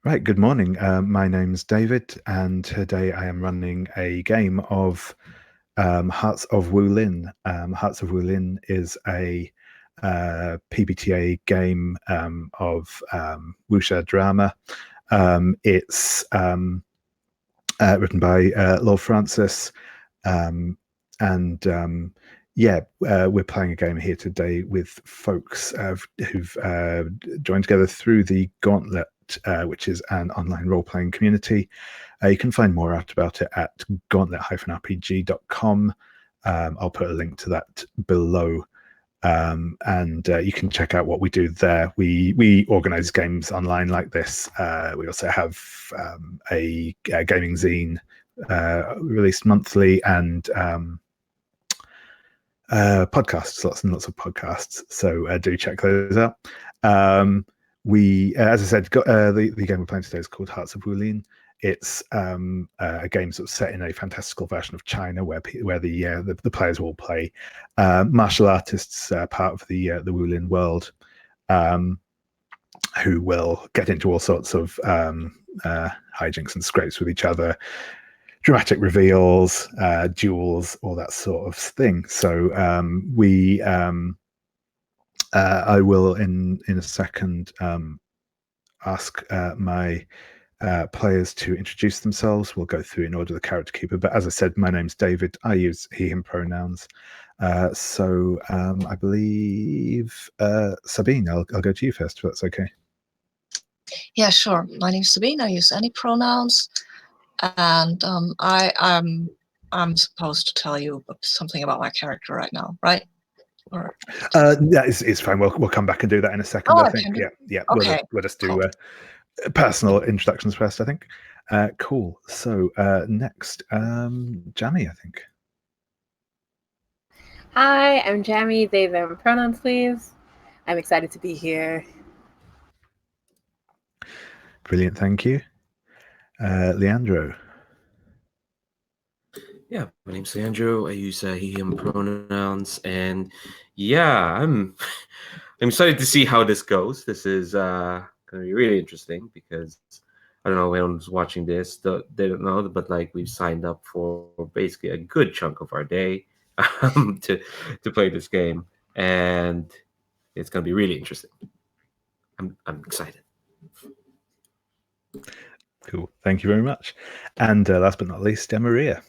Right, good morning. My name's David, and today I am running a game of Hearts of Wulin. Hearts of Wulin is a PBTA game of wuxia drama. It's written by Lord Francis, and we're playing a game here today with folks who've joined together through the Gauntlet, which is an online role-playing community. You can find more out about it at gauntlet-rpg.com. I'll put a link to that below, and you can check out what we do there. We organize games online like this. We also have a gaming zine released monthly, and podcasts, lots and lots of podcasts. So do check those out. As I said, the game we're playing today is called Hearts of Wulin. It's a game sort of set in a fantastical version of China, where the players will play martial artists, part of the Wulin world, who will get into all sorts of hijinks and scrapes with each other, dramatic reveals, duels, all that sort of thing. So I will in a second ask my players to introduce themselves. We'll go through in order the character keeper, but as I said, my name's David. I use he him pronouns. So I believe Sabine, I'll go to you first if that's okay. Yeah, sure. My name's Sabine. I use any pronouns, and I'm supposed to tell you something about my character right now, right? Or yeah, it's fine. We'll come back and do that in a second. I think. Yeah. Okay. We'll just do personal introductions first, I think. Cool. So next, Jamie, I think. Hi, I'm Jamie. They, them pronouns, please. I'm excited to be here. Brilliant, thank you. Leandro. Yeah, my name's Leandro. I use he, him pronouns, and yeah, I'm excited to see how this goes. This is going to be really interesting because I don't know if anyone's watching this, they don't know, but like we've signed up for basically a good chunk of our day to play this game, and it's going to be really interesting. I'm excited. Cool, thank you very much. And last but not least, Maria.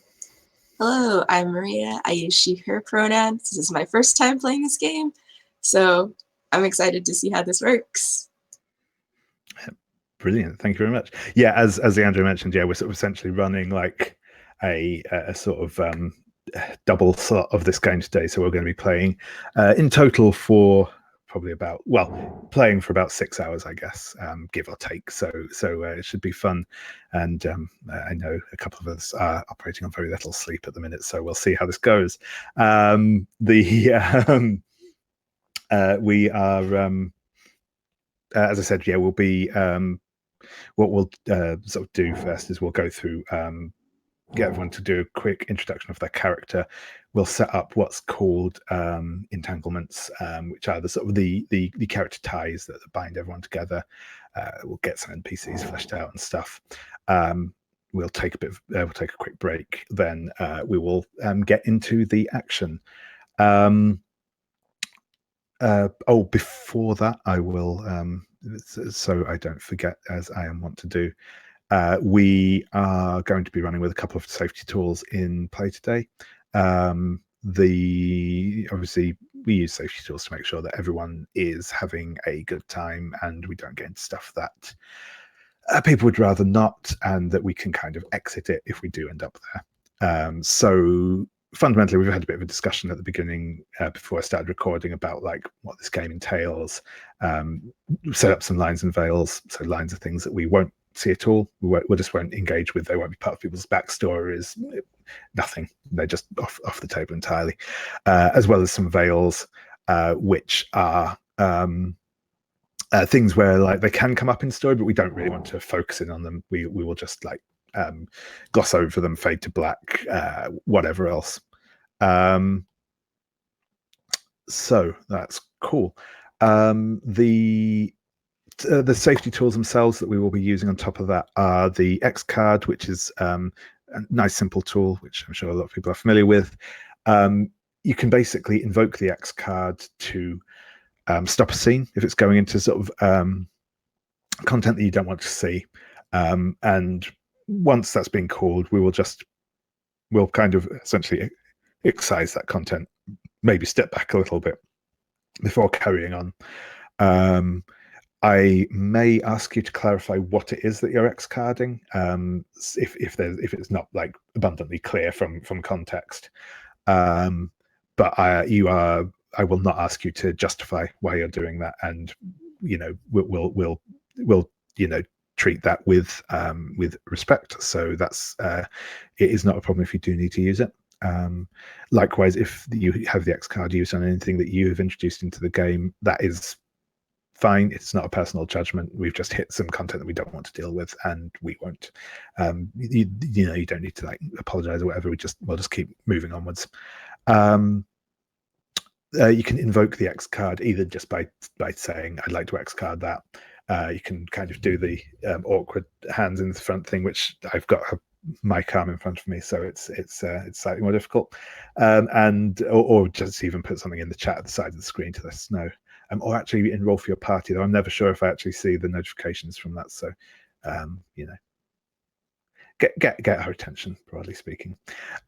Hello, I'm Maria. I use she, her pronouns. This is my first time playing this game, so I'm excited to see how this works. Brilliant, thank you very much. Yeah, as Leandro mentioned, yeah, we're sort of essentially running like a sort of double slot of this game today. So we're going to be playing in total for probably playing for about 6 hours, I guess, give or take. So it should be fun. And I know a couple of us are operating on very little sleep at the minute, so we'll see how this goes. We are, as I said, yeah, we'll be. What we'll sort of do first is we'll go through, get everyone to do a quick introduction of their character. We'll set up what's called entanglements, which are the sort of the character ties that bind everyone together. We'll get some NPCs fleshed out and stuff. We'll take a quick break. Then we will get into the action. Before that, I will. So I don't forget, as I am wont to do, we are going to be running with a couple of safety tools in play today. Obviously we use safety tools to make sure that everyone is having a good time and we don't get into stuff that people would rather not, and that we can kind of exit it if we do end up there. So fundamentally, we've had a bit of a discussion at the beginning before I started recording about like what this game entails. Set up some lines and veils, so lines of things that we won't see at all. We just won't engage with. They won't be part of people's backstories. Nothing. They're just off the table entirely. As well as some veils, which are things where like they can come up in story, but we don't really want to focus in on them. We will just like gloss over them, fade to black, whatever else. So that's cool. The the safety tools themselves that we will be using on top of that are the X card, which is a nice simple tool, which I'm sure a lot of people are familiar with. You can basically invoke the X card to stop a scene if it's going into sort of content that you don't want to see. And once that's been called, we'll kind of essentially excise that content, maybe step back a little bit before carrying on. I may ask you to clarify what it is that you're X-carding, if it's not like abundantly clear from context. But I will not ask you to justify why you're doing that, and we'll treat that with respect. So that's it is not a problem if you do need to use it. Likewise, if you have the X card used on anything that you have introduced into the game, that is fine. It's not a personal judgment. We've just hit some content that we don't want to deal with, and we won't. You don't need to like apologize or whatever. We'll just keep moving onwards. You can invoke the X card either just by saying I'd like to X card that. You can kind of do the awkward hands in the front thing, which I've got my arm in front of me, so it's slightly more difficult. Or just even put something in the chat at the side of the screen to let us know. Or actually enroll for your party, though I'm never sure if I actually see the notifications from that. So get our attention, broadly speaking.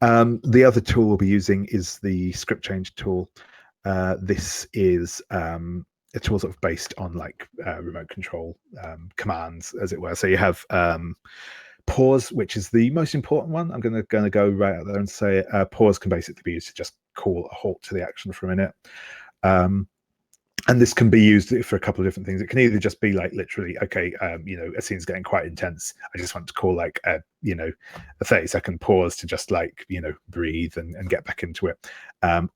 The other tool we'll be using is the script change tool. This is a tool sort of based on like remote control commands, as it were. So you have pause, which is the most important one. I'm going to go right out there and say pause can basically be used to just call a halt to the action for a minute. And this can be used for a couple of different things. It can either just be like literally, okay, a scene's getting quite intense. I just want to call like a 30-second pause to just like, breathe and get back into it.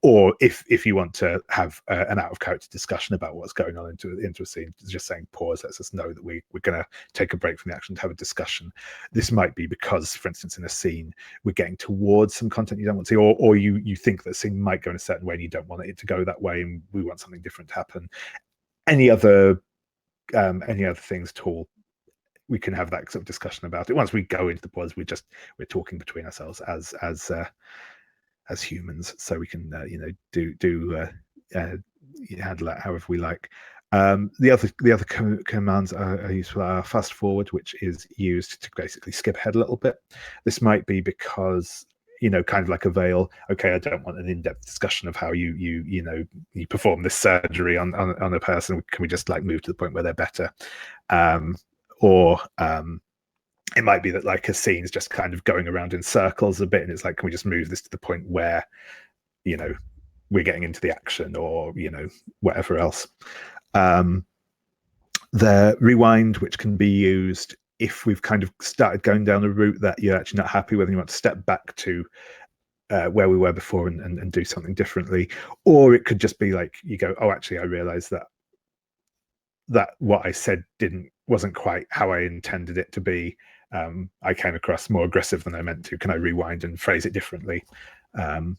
Or if you want to have an out of character discussion about what's going on into a scene, just saying pause lets us know that we're going to take a break from the action to have a discussion. This might be because, for instance, in a scene, we're getting towards some content you don't want to see, or you think that a scene might go in a certain way and you don't want it to go that way, and we want something different to happen. Any other things at all, we can have that sort of discussion about it. Once we go into the pause, we're talking between ourselves as humans, so we can handle that however we like. The other commands are useful are fast forward, which is used to basically skip ahead a little bit. This might be because kind of like a veil. Okay, I don't want an in-depth discussion of how you perform this surgery on a person. Can we just like move to the point where they're better? Or it might be that like a scene's just kind of going around in circles a bit, and it's like, can we just move this to the point where we're getting into the action, or whatever else. The rewind, which can be used if we've kind of started going down a route that you're actually not happy with and you want to step back to where we were before and do something differently. Or it could just be like you go, oh, actually I realized that what I said wasn't quite how I intended it to be. I came across more aggressive than I meant to. Can I rewind and phrase it differently? The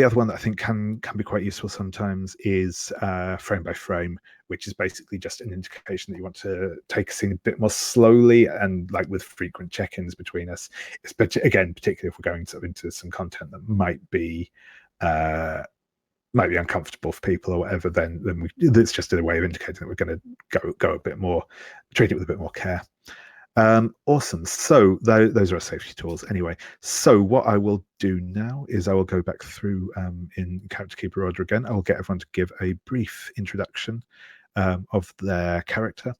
other one that I think can be quite useful sometimes is frame by frame, which is basically just an indication that you want to take a scene a bit more slowly and like with frequent check-ins between us. Particularly if we're going into some content that might be uncomfortable for people or whatever, then it's just a way of indicating that we're going to go a bit more, treat it with a bit more care. Awesome. So those are our safety tools anyway. So what I will do now is I will go back through in Character Keeper order again. I will get everyone to give a brief introduction of their character.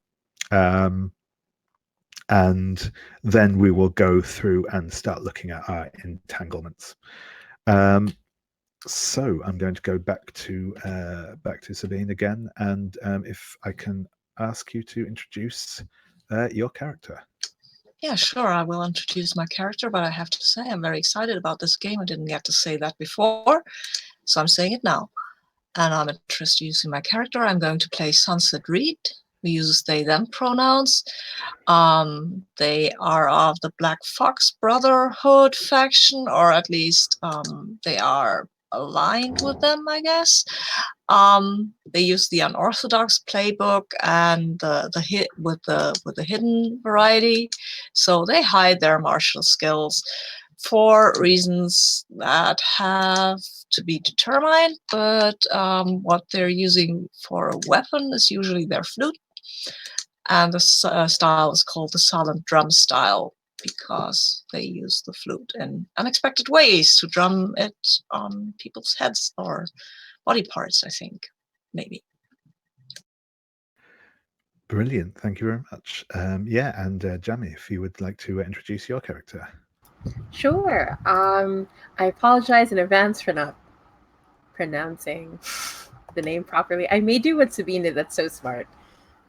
And then we will go through and start looking at our entanglements. So I'm going to go back to Sabine again, and if I can ask you to introduce your character. Yeah, sure. I will introduce my character, but I have to say I'm very excited about this game. I didn't get to say that before, so I'm saying it now. And I'm introducing my character. I'm going to play Sunset Reed, who uses they/them pronouns. They are of the Black Fox Brotherhood faction, or at least they are aligned with them, I guess. They use the unorthodox playbook and the hit with the hidden variety, so they hide their martial skills for reasons that have to be determined. But what they're using for a weapon is usually their flute, and the style is called the silent drum style because they use the flute in unexpected ways to drum it on people's heads or body parts, I think, maybe. Brilliant. Thank you very much. Yeah, and Jamie, if you would like to introduce your character. Sure. I apologize in advance for not pronouncing the name properly. I may do what Sabine did. That's so smart,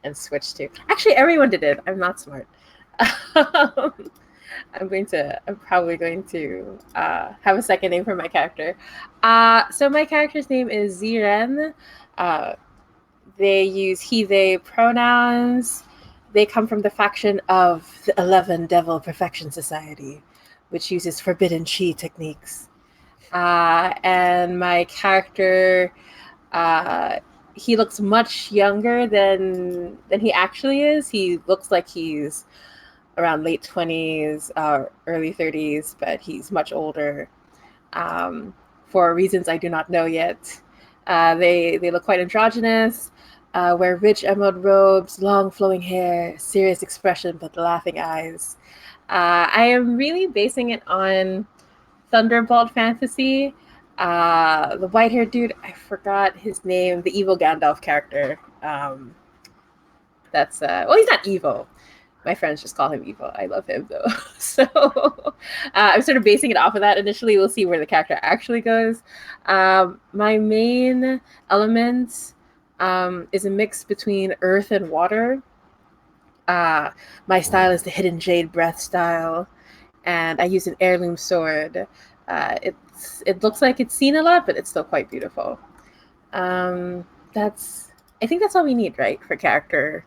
and switch to. Actually, everyone did it. I'm not smart. I'm probably going to have a second name for my character. So my character's name is Ziren. They use he, they pronouns. They come from the faction of the 11 Devil Perfection Society, which uses forbidden chi techniques. And my character, he looks much younger than he actually is. He looks like he's around late 20s, early 30s, but he's much older for reasons I do not know yet. They look quite androgynous, wear rich emerald robes, long flowing hair, serious expression, but laughing eyes. I am really basing it on Thunderbolt Fantasy. The white-haired dude, I forgot his name, the evil Gandalf character. He's not evil. My friends just call him evil. I love him though. So I'm sort of basing it off of that. Initially, we'll see where the character actually goes. My main element is a mix between earth and water. My style is the hidden jade breath style, and I use an heirloom sword. It looks like it's seen a lot, but it's still quite beautiful. I think that's all we need, right, for character.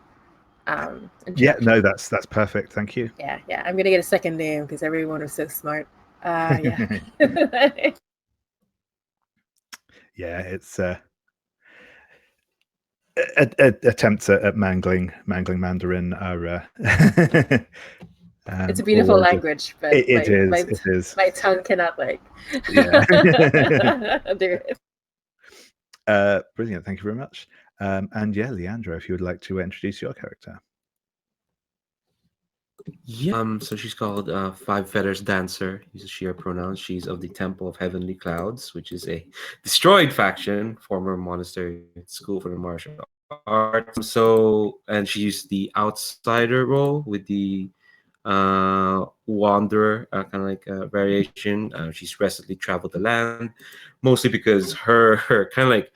Yeah, no, that's perfect. Thank you. Yeah. I'm gonna get a second name because everyone was so smart. Yeah. Yeah, it's attempts at mangling Mandarin are. It's a beautiful always language, but it is. my tongue cannot Yeah. do it. Brilliant. Thank you very much. And yeah, Leandra, if you would like to introduce your character. Yeah. So she's called Five Feathers Dancer. Uses she her pronouns. She's of the Temple of Heavenly Clouds, which is a destroyed faction, former monastery school for the martial arts. And she used the outsider role with the wanderer kind of like variation. She's recently traveled the land, mostly because her kind of like,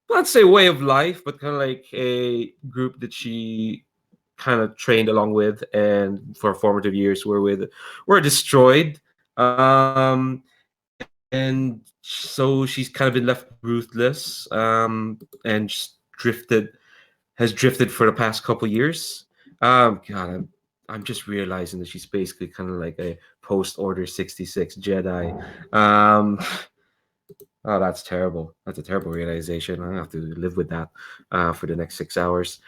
not say way of life, but kind of like a group that she kind of trained along with and for formative years were destroyed. And so she's kind of been left ruthless and just has drifted for the past couple years. God, I'm just realizing that she's basically kind of like a post-Order 66 Jedi. Oh, that's terrible. That's a terrible realization. I have to live with that for the next 6 hours.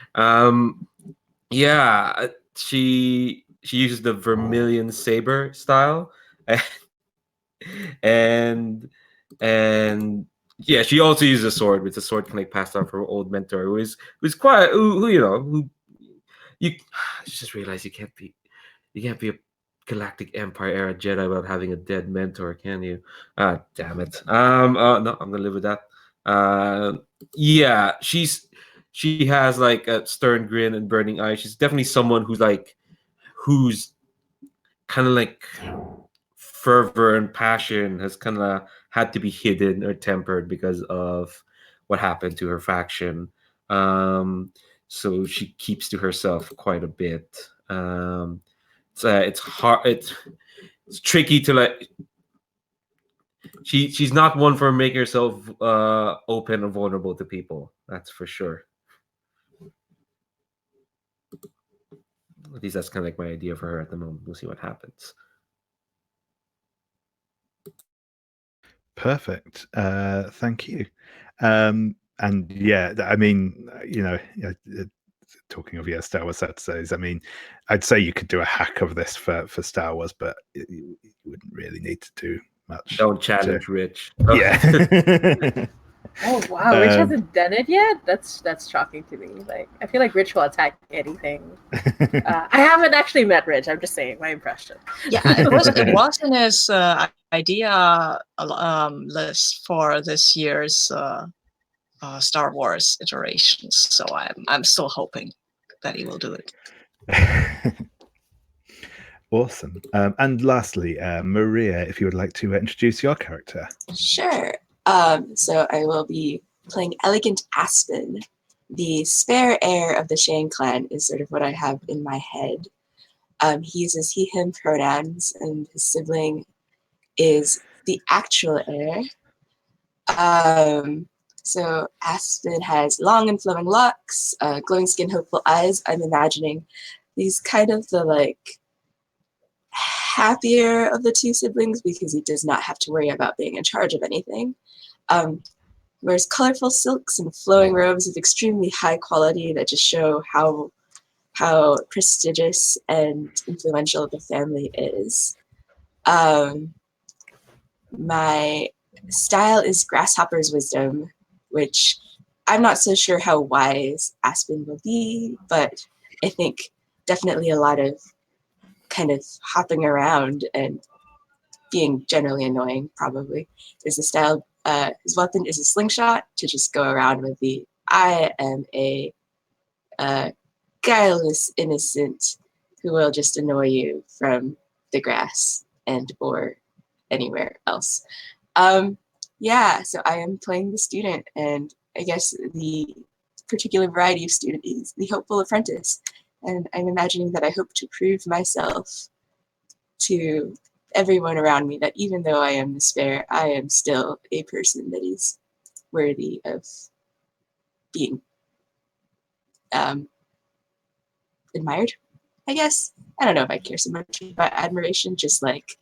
Yeah, she uses the Vermilion Saber style, and yeah, she also uses a sword. It's a sword kind of like passed on from her old mentor, who's quite who you just realize you can't be a Galactic Empire era Jedi without having a dead mentor, can you? Ah, damn it. No, I'm gonna live with that. Yeah, she has like a stern grin and burning eyes. She's definitely someone who's kind of like fervor and passion has kind of had to be hidden or tempered because of what happened to her faction. So she keeps to herself quite a bit. It's hard. It's tricky to like. She's not one for making herself open and vulnerable to people. That's for sure. At least that's kind of like my idea for her at the moment. We'll see what happens. Perfect. Thank you. And yeah, I mean, talking of Star Wars episodes, I mean, I'd say you could do a hack of this for Star Wars, but you wouldn't really need to do much. Don't challenge Rich. Yeah. Oh wow, Rich hasn't done it yet. That's shocking to me. Like, I feel like Rich will attack anything. I haven't actually met Rich. I'm just saying my impression. Yeah, it was in his idea list for this year's Star Wars iterations. So I'm still hoping that he will do it. Awesome. And lastly, Maria, if you would like to introduce your character. Sure. So I will be playing Elegant Aspen. The spare heir of the Shane clan is sort of what I have in my head. He uses he, him pronouns, and his sibling is the actual heir. So Aspen has long and flowing locks, glowing skin, hopeful eyes. I'm imagining he's kind of the happier of the two siblings because he does not have to worry about being in charge of anything. Wears colorful silks and flowing robes of extremely high quality that just show how prestigious and influential the family is. My style is Grasshopper's Wisdom, which I'm not so sure how wise Aspen will be, but I think definitely a lot of kind of hopping around and being generally annoying, probably, is the style. His weapon is a slingshot to just go around with the I am a guileless innocent who will just annoy you from the grass and or anywhere else. Yeah, so I am playing the student, and I guess the particular variety of student is the hopeful apprentice. And I'm imagining that I hope to prove myself to everyone around me that even though I am the spare, I am still a person that is worthy of being admired, I guess. I don't know if I care so much about admiration, just like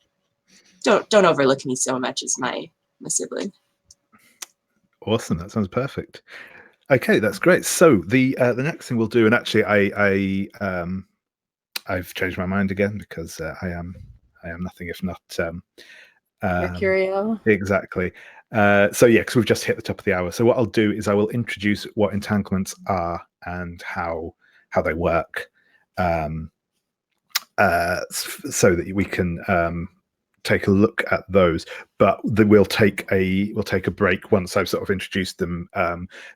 don't overlook me so much as my sibling. Awesome, that sounds perfect. Okay, that's great. So the next thing we'll do, and actually I've changed my mind again because I am nothing if not Mercurial. Exactly. So yeah, because we've just hit the top of the hour. So what I'll do is I will introduce what entanglements are and how they work, so that we can take a look at those. But we'll take a break once I've sort of introduced them.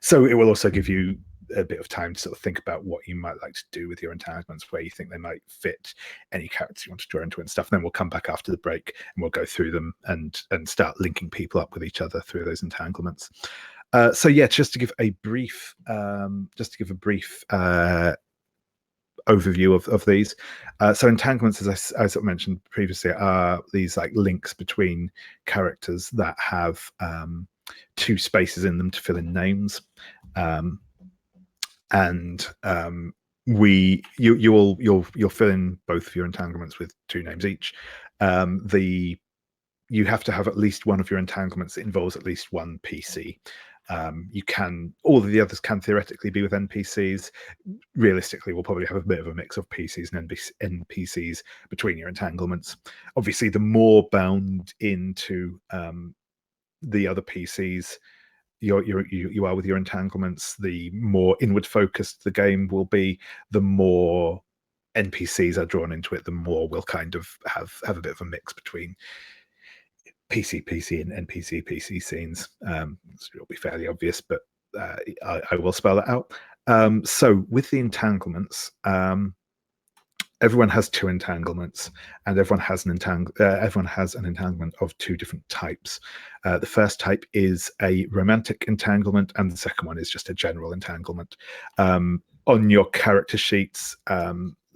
So it will also give you a bit of time to sort of think about what you might like to do with your entanglements, where you think they might fit any characters you want to draw into it and stuff. Then we'll come back after the break and we'll go through them and start linking people up with each other through those entanglements. So yeah, just to give a brief overview of these. So entanglements, as I sort of mentioned previously, are these like links between characters that have two spaces in them to fill in names. You'll fill in both of your entanglements with two names each. You have to have at least one of your entanglements that involves at least one PC. All of the others can theoretically be with NPCs. Realistically, we'll probably have a bit of a mix of PCs and NPCs between your entanglements. Obviously, the more bound into the other PCs you are with your entanglements, the more inward focused the game will be, the more NPCs are drawn into it, the more we'll kind of have a bit of a mix between PC and NPC scenes. It'll be fairly obvious, but I will spell that out. So with the entanglements, everyone has two entanglements, and everyone has an entanglement of two different types. The first type is a romantic entanglement, and the second one is just a general entanglement. On your character sheets,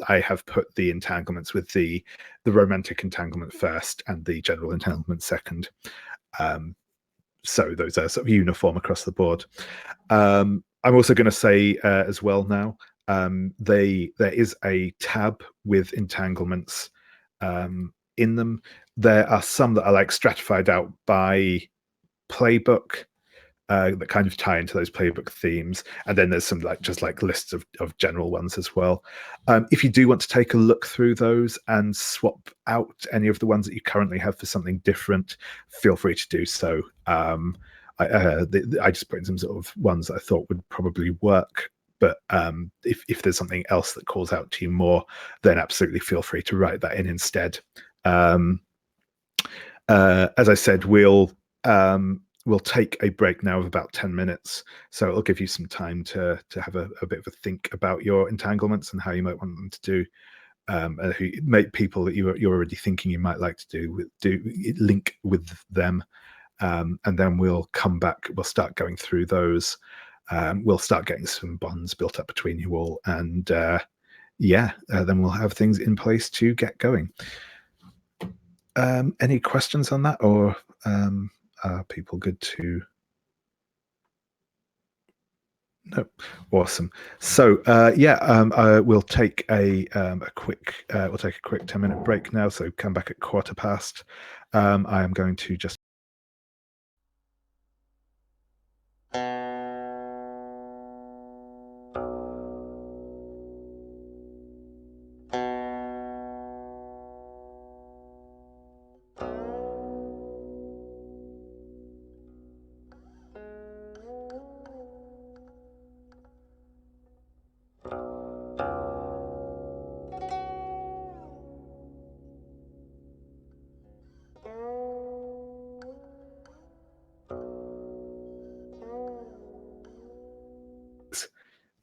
I have put the entanglements with the romantic entanglement first and the general entanglement second. So those are sort of uniform across the board. I'm also going to say as well now, there is a tab with entanglements in them. There are some that are like stratified out by playbook that kind of tie into those playbook themes, and then there's some just lists of general ones as well. If you do want to take a look through those and swap out any of the ones that you currently have for something different, feel free to do so. I just put in some sort of ones that I thought would probably work, but if there's something else that calls out to you more, then absolutely feel free to write that in instead. As I said, we'll take a break now of about 10 minutes, so it'll give you some time to have a bit of a think about your entanglements and how you might want them to do. Who make people that you're already thinking you might like to do link with them, and then we'll come back. We'll start going through those. We'll start getting some bonds built up between you all, and then we'll have things in place to get going. Any questions on that, or are people good to? No, awesome. So we'll take a quick 10-minute break now. So come back at 1:15. I am going to just.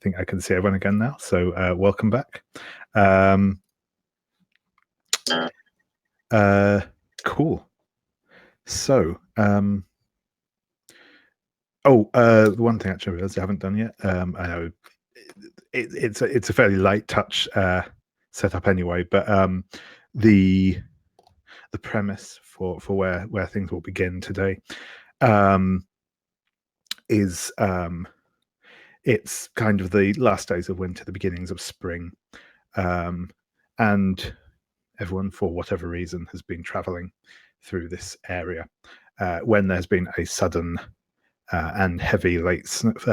I think I can see everyone again now, so welcome back. Cool. So, the one thing actually I realized I haven't done yet. I know it's a fairly light touch setup anyway, but the premise for where things will begin today is it's kind of the last days of winter, the beginnings of spring, and everyone, for whatever reason, has been traveling through this area when there's been a sudden and heavy late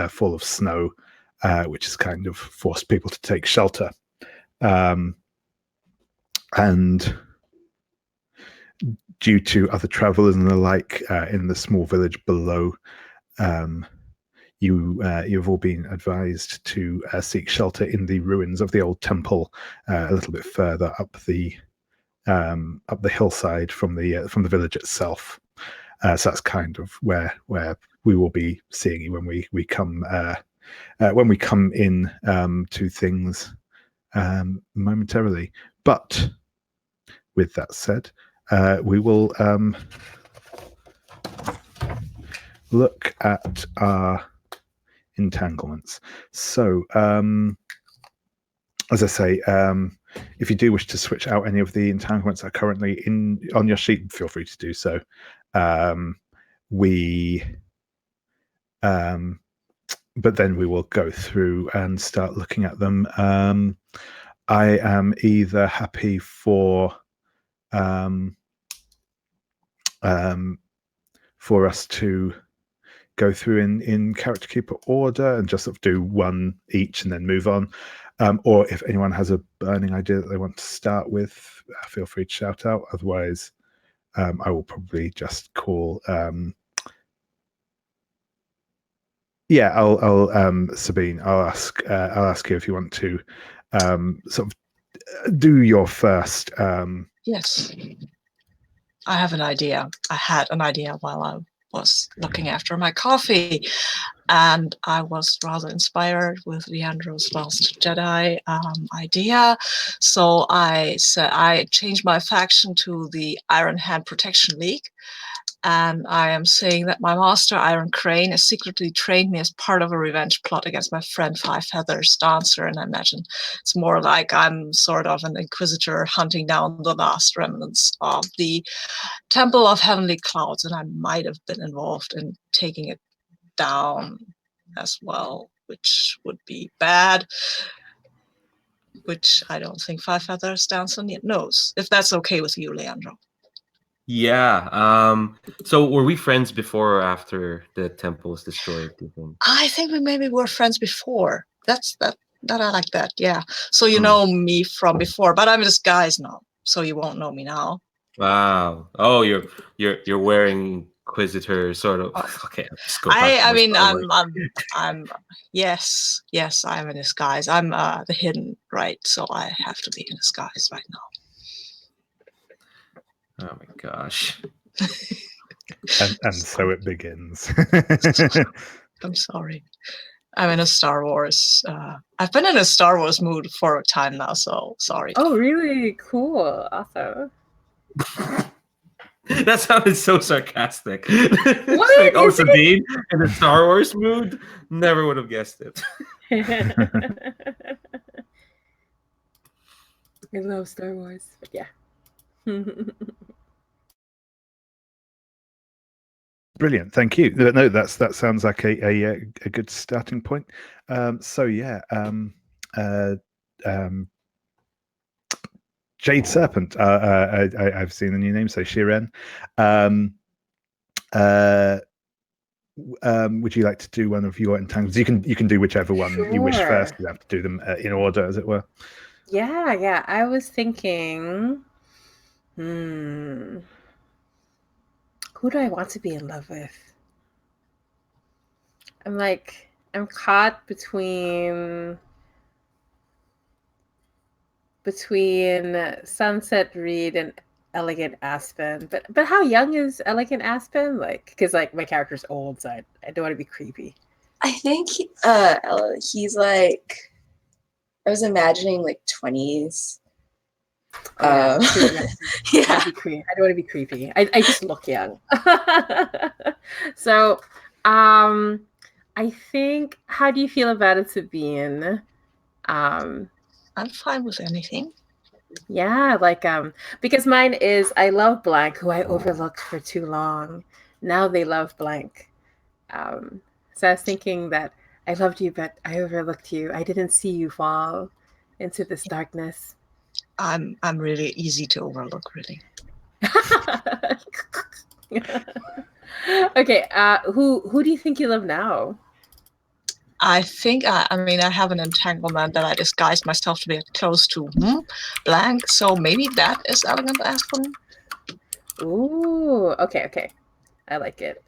fall of snow, which has kind of forced people to take shelter. And due to other travelers and the like in the small village below, you've all been advised to seek shelter in the ruins of the old temple, a little bit further up the hillside from the village itself. So that's kind of where we will be seeing you when we come in to things momentarily. But with that said, we will look at our entanglements. So, as I say, if you do wish to switch out any of the entanglements that are currently on your sheet, feel free to do so. But then we will go through and start looking at them. I am either happy for us to go through in character keeper order and just sort of do one each and then move on, or if anyone has a burning idea that they want to start with, feel free to shout out. Otherwise, I will probably just call. I'll Sabine. I'll ask you if you want to sort of do your first. Yes, I have an idea. I had an idea while I was looking after my coffee, and I was rather inspired with Leandro's Last Jedi idea. So I said I changed my faction to the Iron Hand Protection League. And I am saying that my master, Iron Crane, has secretly trained me as part of a revenge plot against my friend Five Feathers Dancer. And I imagine it's more like I'm sort of an inquisitor hunting down the last remnants of the Temple of Heavenly Clouds. And I might have been involved in taking it down as well, which would be bad. Which I don't think Five Feathers Dancer knows. If that's okay with you, Leandro. Yeah. So were we friends before or after the temple was destroyed, do you think? I think we maybe were friends before. That I like that. Yeah. So you Hmm. know me from before, but I'm in disguise now, so you won't know me now. Wow. Oh, you're wearing Inquisitor sort of. Okay, let's go back to I my mean, Star Wars. I'm yes, I'm in disguise. I'm the hidden, right? So I have to be in disguise right now. Oh my gosh. And so it begins. I'm sorry. I'm in a Star Wars. I've been in a Star Wars mood for a time now, so sorry. Oh, really? Cool. Awesome. That sounded so sarcastic. It's What? like, oh, Is it? Sabine in the Star Wars mood? Never would have guessed it. I love Star Wars, but yeah. Brilliant, thank you. No, that sounds like a good starting point. So yeah, Jade Serpent. I've seen the new name, so Shiren. Would you like to do one of your entanglements? You can do whichever one you wish first. Sure. You have to do them in order, as it were. Yeah. I was thinking, who do I want to be in love with? I'm caught between Sunset Reed and Elegant Aspen. But how young is Elegant Aspen? Like, because like my character's old, so I don't want to be creepy. I think he's like, I was imagining like 20s. Oh, Yeah. I don't want to be creepy. I just look young. So, I think. How do you feel about it, Sabine? I'm fine with anything. Yeah, like because mine is I love blank, who I overlooked for too long. Now they love blank. So I was thinking that I loved you, but I overlooked you. I didn't see you fall into this darkness. I'm really easy to overlook, really. Okay, who do you think you love now? I think I have an entanglement that I disguised myself to be close to blank. So maybe that is Elegant Aspen. Ooh, okay. I like it.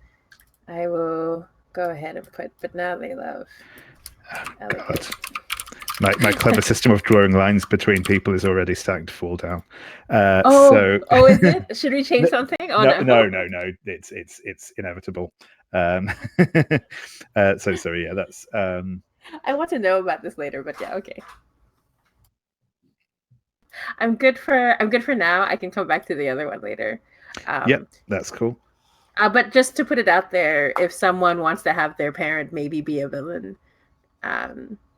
I will go ahead and put, but now they love. God. My clever system of drawing lines between people is already starting to fall down. Oh, is it? Should we change something? Oh no. It's inevitable. So sorry. Yeah, that's. I want to know about this later, but yeah, okay. I'm good for now. I can come back to the other one later. Yep, that's cool. But just to put it out there, if someone wants to have their parent maybe be a villain,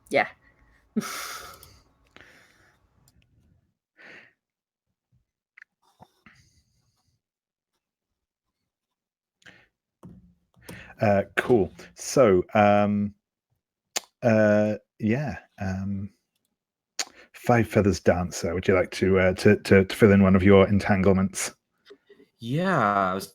yeah. Cool. So, yeah. Five Feathers Dancer. Would you like to fill in one of your entanglements? Yeah, I was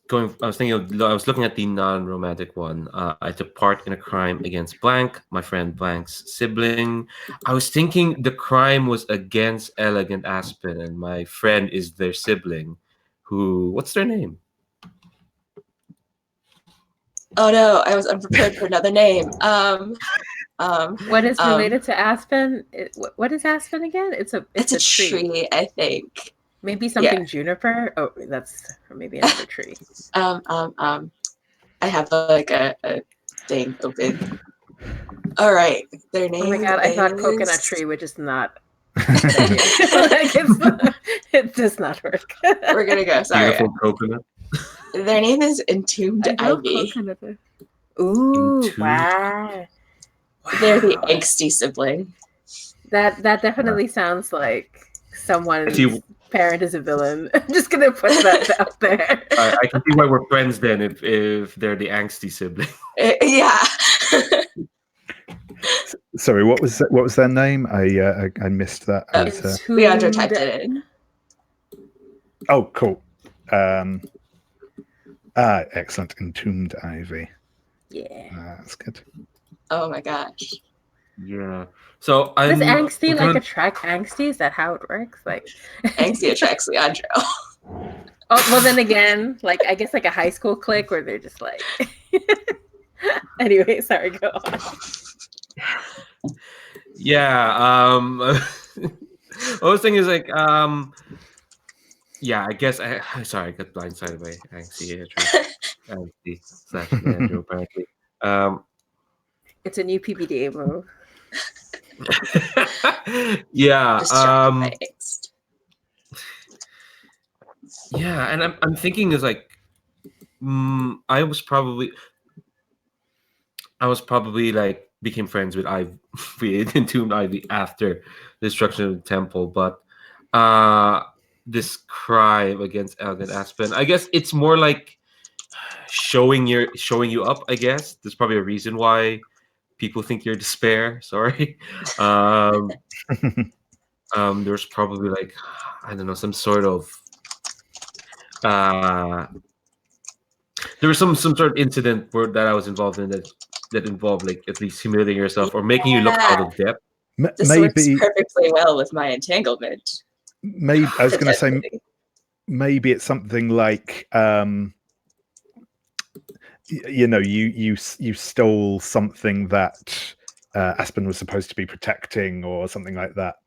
looking at the non-romantic one. I took part in a crime against Blank, my friend Blank's sibling. I was thinking the crime was against Elegant Aspen, and my friend is their sibling. What's their name? Oh no, I was unprepared for another name. What is related to Aspen? What is Aspen again? It's a tree, I think. Maybe something juniper. Oh, that's maybe another tree. I have like a thing open. All right, their name. Oh my god, is... I thought coconut tree, which is not. It does not work. We're gonna go. Sorry. Beautiful coconut. Their name is Entombed Ivy. Ooh, wow. They're the angsty sibling. That definitely sounds like someone's parent is a villain. I'm just gonna put that out there. I can see why we're friends then if they're the angsty sibling. Yeah. Sorry, what was their name? I missed that. Leandro typed it in. Oh, cool. Excellent. Entombed Ivy. Yeah. That's good. Oh my gosh. Yeah. So Does I'm angsty gonna- like attract angsty? Is that how it works? Like Angsty attracts Leandro. oh well then again, like I guess like a high school clique where they're just like anyway, sorry, go on. Yeah. What I was thinking is like yeah, I guess sorry, I got blindsided by Angsty / Leandro apparently. It's a new PBDA move. Yeah. Distracted by angst. Yeah, and I'm thinking is like I was probably like became friends with Ivy with Entombed Ivy after the destruction of the temple, but this crime against Elegant Aspen, I guess it's more like showing you up, I guess. There's probably a reason why people think you're despair. Sorry. There's probably like I don't know, some sort of there was some sort of incident that I was involved in that involved like at least humiliating yourself or making you look out of depth. This works Maybe perfectly well with my entanglement. I was going to say Potentially. maybe it's something like you stole something that Aspen was supposed to be protecting or something like that.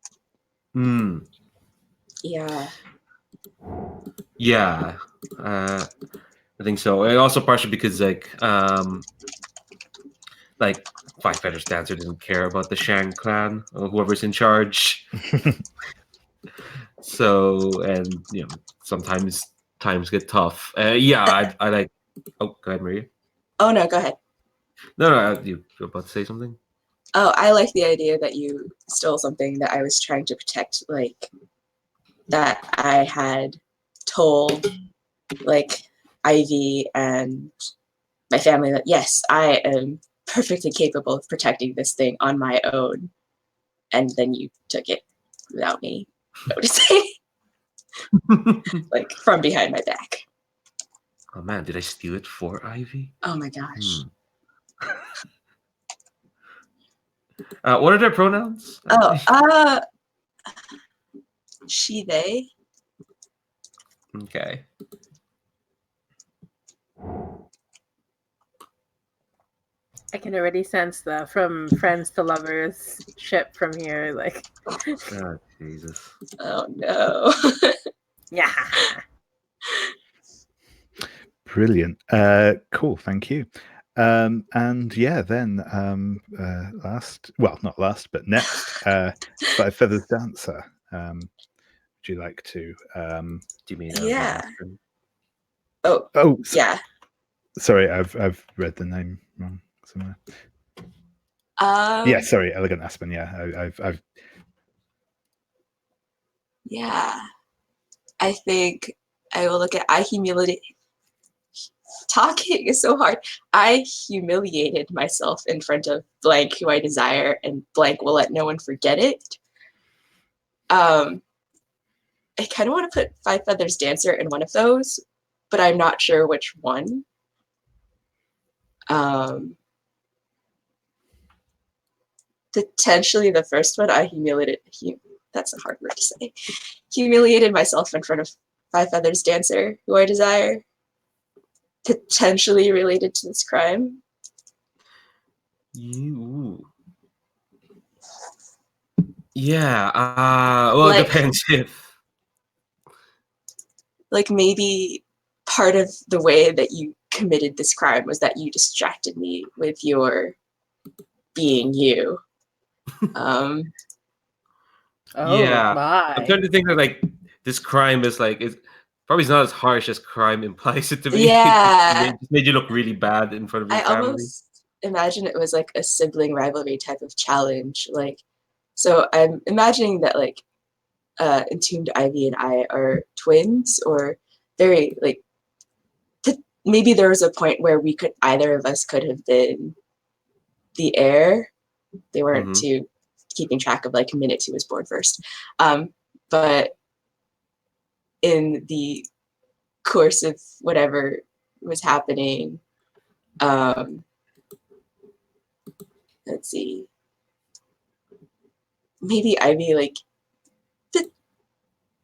Yeah. Yeah, I think so. And also partially because like Five Feathers Dancer doesn't care about the Shang clan or whoever's in charge. So and sometimes times get tough. Yeah, I like. Oh, go ahead, Maria. Oh no, go ahead. No, you're about to say something. Oh, I like the idea that you stole something that I was trying to protect, like that I had told like Ivy and my family that yes, I am perfectly capable of protecting this thing on my own. And then you took it without me noticing. Like from behind my back. Oh man, did I steal it for Ivy? Oh my gosh. What are their pronouns? Oh, she, they. Okay. I can already sense the from friends to lovers ship from here. Like, God, Jesus. Oh no. yeah. Brilliant. Cool. Thank you. And yeah, then not last, but next, Five Feathers Dancer. Would you like to? Do you mean? Yeah. Aspen? Oh, Yeah. sorry, I've read the name wrong somewhere. Yeah, sorry, Elegant Aspen. Yeah, I've. Yeah. I think I will look at I humiliated. Talking is so hard. I humiliated myself in front of blank who I desire, and blank will let no one forget it. I kind of want to put Five Feathers Dancer in one of those, but I'm not sure which one. Potentially the first one, I humiliated. That's a hard word to say. Humiliated myself in front of Five Feathers Dancer, who I desire. Potentially related to this crime. Yeah. Well, it depends if. Like maybe part of the way that you committed this crime was that you distracted me with your being you. Yeah. My. I'm trying to think that like this crime is like it's probably not as harsh as crime implies it to be. Yeah. It just made you look really bad in front of your I family. almost imagine it was like a sibling rivalry type of challenge. Like, so I'm imagining that like Entombed Ivy and I are twins, or very like maybe there was a point where either of us could have been the heir. They weren't too keeping track of like minutes who was born first. But in the course of whatever was happening. Let's see. Maybe Ivy like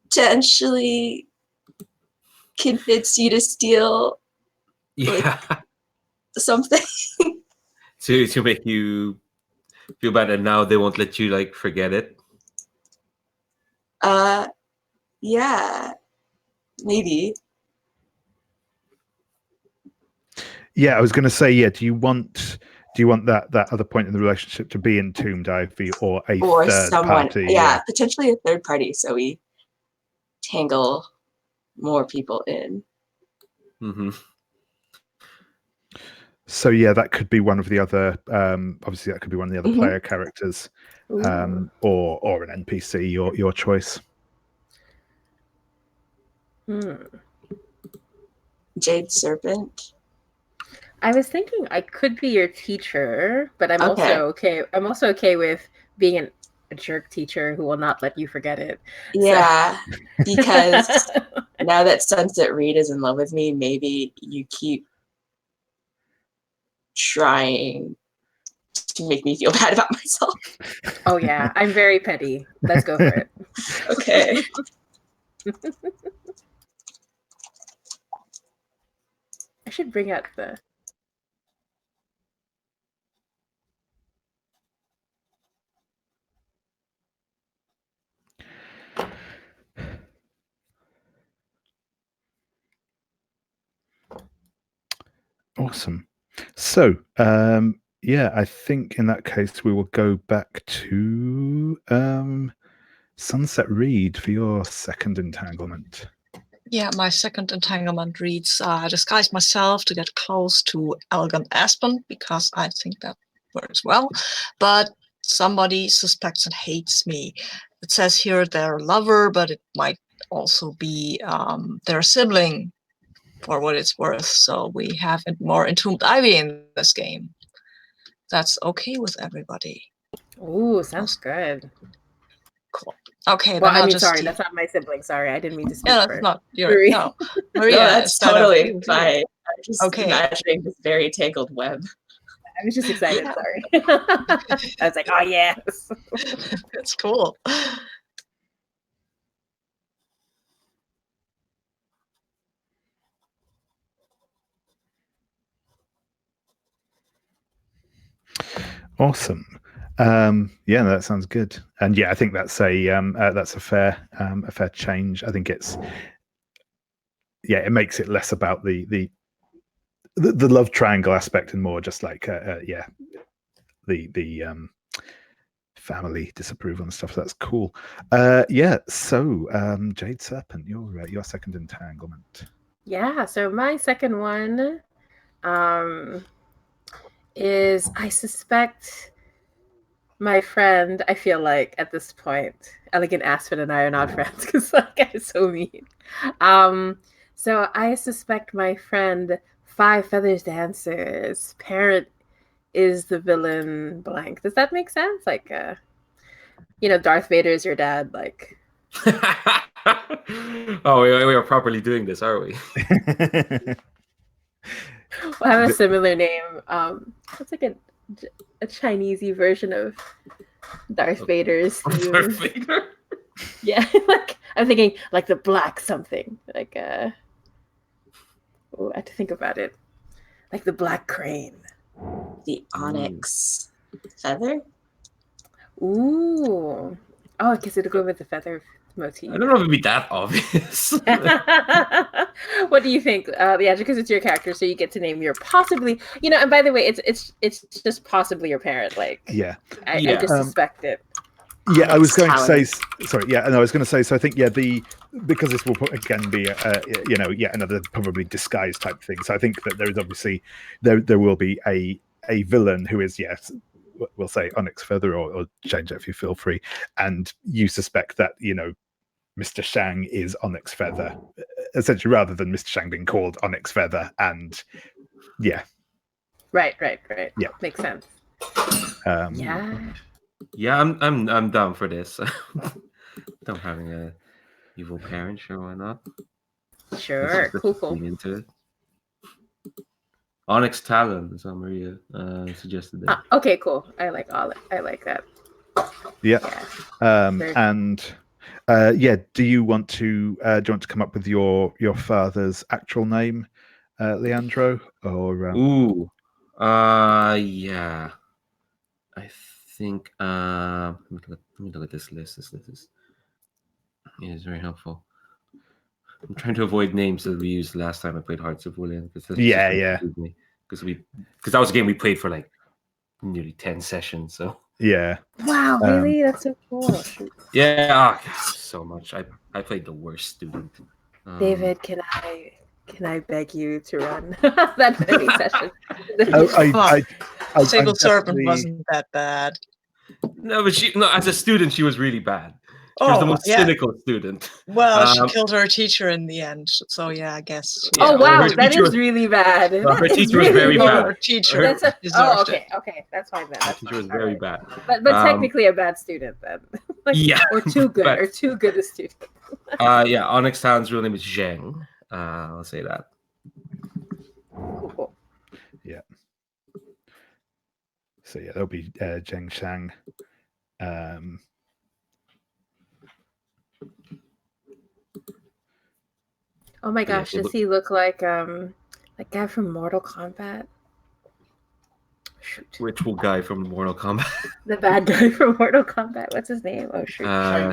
potentially convince you to steal Yeah. something. To make you feel bad, and now they won't let you like forget it. Yeah, maybe. Yeah, I was going to say, yeah. Do you want that other point in the relationship to be entombed, Ivy, or a Or third someone, party? yeah, potentially a third party, so we tangle more people in. Mm-hmm. So yeah, that could be one of the other. Obviously, that could be one of the other Mhm. player characters, Ooh. or an NPC, your choice. Jade Serpent. I was thinking I could be your teacher, but I'm Okay. also okay. I'm also okay with being a jerk teacher who will not let you forget it. Yeah, because now that Sunset Reed is in love with me, maybe you keep trying to make me feel bad about myself. Oh yeah, I'm very petty. Let's go for it. Okay. I should bring out the. Awesome. So yeah, I think in that case we will go back to Sunset Reed for your second entanglement. Yeah, my second entanglement reads, disguise myself to get close to Elegant Aspen, because I think that works well. But somebody suspects and hates me. It says here their lover, but it might also be their sibling, for what it's worth. So we have more entombed ivy in this game. That's okay with everybody. Ooh, sounds good. Cool. Okay, Well, then I mean, just sorry, that's not my sibling. Sorry, I didn't mean to speak yeah, for that's not your Maria. no. Maria, No, that's instead of totally you. fine. I'm just Okay. imagining this very tangled web. I was just excited. Yeah. Sorry. I was like, oh yes. It's cool. Awesome. Yeah, that sounds good. And yeah, I think that's a fair change. I think it makes it less about the love triangle aspect and more just like the family disapproval and stuff. So that's cool. Yeah. So Jade Serpent, your second entanglement. Yeah. So my second one is, I suspect my friend, I feel like at this point, Elegant Aspen and I are not friends because that guy is so mean. So I suspect my friend Five Feathers Dancer's parent is the villain blank. Does that make sense? Like, Darth Vader is your dad. Like, Oh, we are properly doing this, are we? we'll have a similar name. It's like a Chinesey version of Darth Vader's theme. Darth Vader? Yeah, like I'm thinking like the black something. Like I have to think about it. Like the black crane. The onyx feather? Ooh. Oh, I guess it'll go with the feather motif. I don't know if it'd be that obvious. What do you think? Yeah, because it's your character, so you get to name your possibly. And by the way, it's just possibly your parent. Like, Yeah. I Yeah. just suspect it. Yeah, I was going to say. Talent. Sorry. Yeah, no, I was going to say. So I think because this will again be another probably disguise type thing. So I think that there is obviously there will be a villain who is we'll say Onyx Feather or change it if you feel free, and you suspect that Mr. Shang is Onyx Feather, essentially, rather than Mr. Shang being called Onyx Feather, and yeah. Right. Yeah, Makes sense. Yeah. Yeah, I'm down for this. Don't having a evil parent, sure, why not? Sure. Cool. Into it. Onyx Talon, as Maria suggested there. Okay, cool. I like that. Yeah. Very- And do you want to come up with your father's actual name, Leandro, or Ooh. Yeah. I think let me look at this list. This list is very helpful. I'm trying to avoid names that we used last time I played Hearts of Wulin because that was a game we played for like nearly 10 sessions. So yeah. Wow, really? That's so cool. yeah, so much. I played the worst student. David, can I beg you to run that many sessions? Jade Serpent wasn't that bad. No, but as a student, she was really bad. She was the most cynical student. Well, she killed her teacher in the end, so yeah, I guess. Yeah, oh wow, that is really bad. Her teacher was very bad. Her teacher. Okay, that's fine then. Her teacher was very bad. But technically a bad student then. Or too good, or too good a student. Onyx Talon's real name is Zheng. I'll say that. Cool. Yeah. So yeah, there'll be Zheng Shang. Oh my gosh, does he look like that guy from Mortal Kombat? Shoot. Which guy from Mortal Kombat? The bad guy from Mortal Kombat. What's his name? Oh shoot.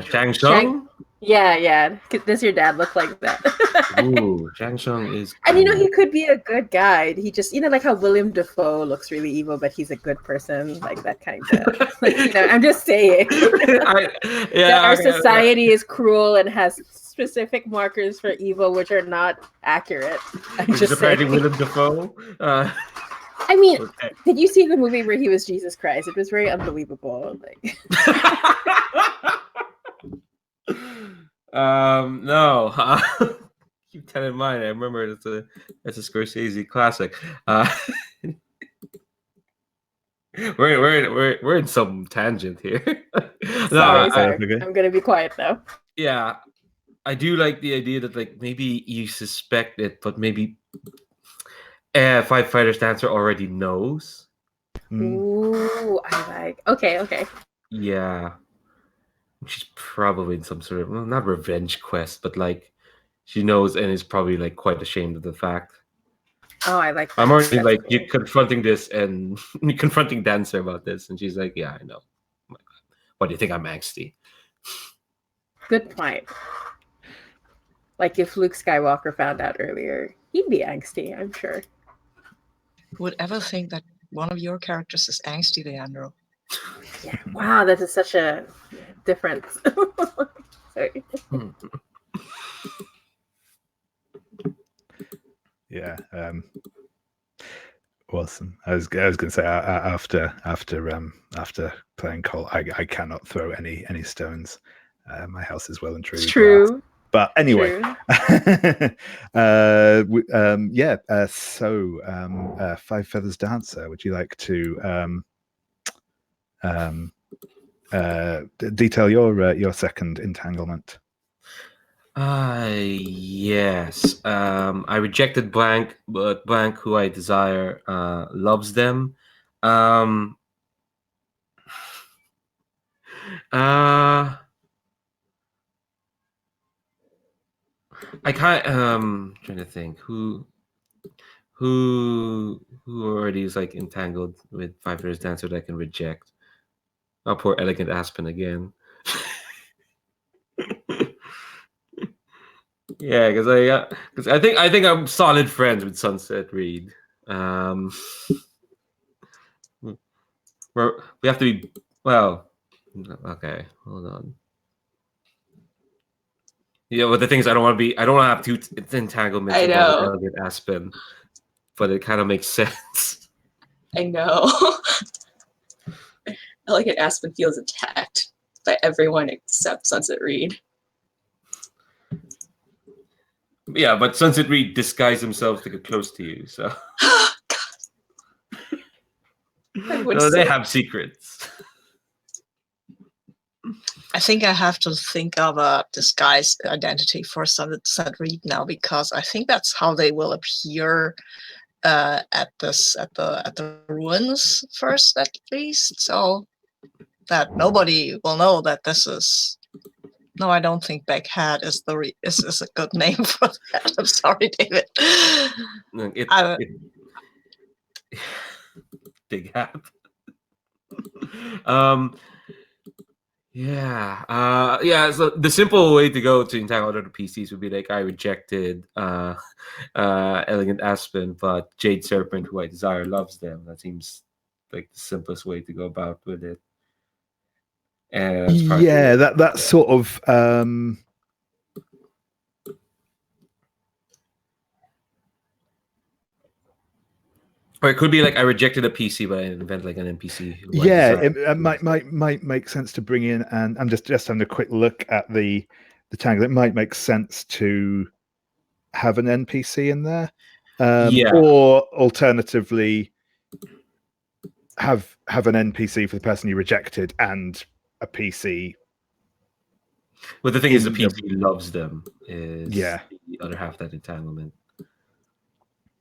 Shang Tsung? Yeah. Does your dad look like that? Ooh, Shang Tsung is cool. And he could be a good guy. He just like how William Dafoe looks really evil, but he's a good person. Like that kind of I'm just saying. Our society is cruel and has specific markers for evil which are not accurate. I'm just saying. William Dafoe? I mean, did you see the movie where he was Jesus Christ? It was very unbelievable. No. Keep that in mind. I remember it's a Scorsese classic. We're in some tangent here. Sorry. I'm gonna be quiet now. Yeah, I do like the idea that maybe you suspect it, but maybe Five Fighters Dancer already knows. Ooh, I like. Okay. Yeah, she's probably in some sort of not revenge quest, but she knows and is probably quite ashamed of the fact. Oh, I like that. I'm already cool. You're confronting this and you're confronting Dancer about this, and she's like, "Yeah, I know. Oh my God. What do you think I'm angsty?" Good point. If Luke Skywalker found out earlier, he'd be angsty, I'm sure. Who would ever think that one of your characters is angsty, Leandro? Yeah. Wow, that is such a difference. Sorry. Yeah. Awesome. I was going to say after playing Colt, I cannot throw any stones. My house is well and truly true. Glass. But anyway, Five Feathers Dancer. Would you like to detail your second entanglement? Yes. I rejected Blank, but Blank, who I desire, loves them. I can't. Trying to think who already is entangled with Five Fingers Dancer that I can reject. Oh, poor Elegant Aspen again. Yeah, because I think I'm solid friends with Sunset Reed. We have to be okay. Hold on. Yeah, but the thing is, I don't want to have two entanglements with Elegant Aspen, but it kind of makes sense. I know. Elegant Aspen feels attacked by everyone except Sunset Reed. Yeah, but Sunset Reed disguised himself to get close to you, so. So they have secrets. I think I have to think of a disguised identity for Sunset Reed now, because I think that's how they will appear at the ruins first, at least, so that nobody will know that this is. No, I don't think Baghead is is a good name for that. I'm sorry, David. Big hat. Yeah. So the simple way to go to entangle other PCs would be like, I rejected Elegant Aspen, but Jade Serpent, who I desire, loves them. That seems like the simplest way to go about with it. And yeah, that's sort of. Or it could be like, I rejected a PC, but I invent like an NPC. Yeah, it might make sense to bring in, and I'm just having a quick look at the tangle. It might make sense to have an NPC in there, or alternatively have an NPC for the person you rejected and a PC. But the thing is, the PC loves them. Is the other half of that entanglement.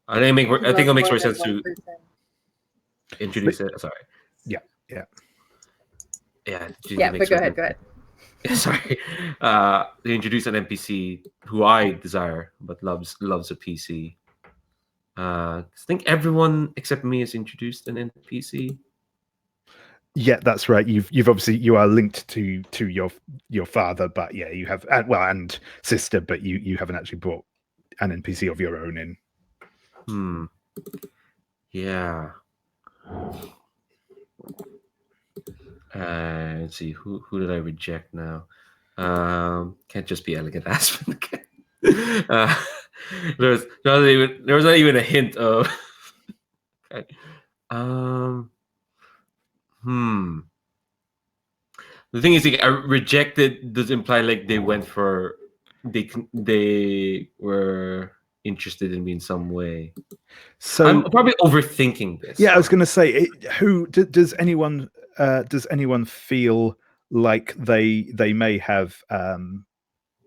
I think it makes more sense to introduce it. Sorry. Yeah. But go ahead. Sorry. To introduce an NPC who I desire but loves a PC. I think everyone except me has introduced an NPC. Yeah, that's right. You are linked to your father, but yeah, you have and sister, but you haven't actually brought an NPC of your own in. Yeah. Let's see, who did I reject now? Can't just be Elegant Aspen again. There was not even a hint of. Okay. The thing is, like, rejected does imply like they went for they were interested in me in some way. So I'm probably overthinking this. Yeah, I was going to say, does anyone feel like they may have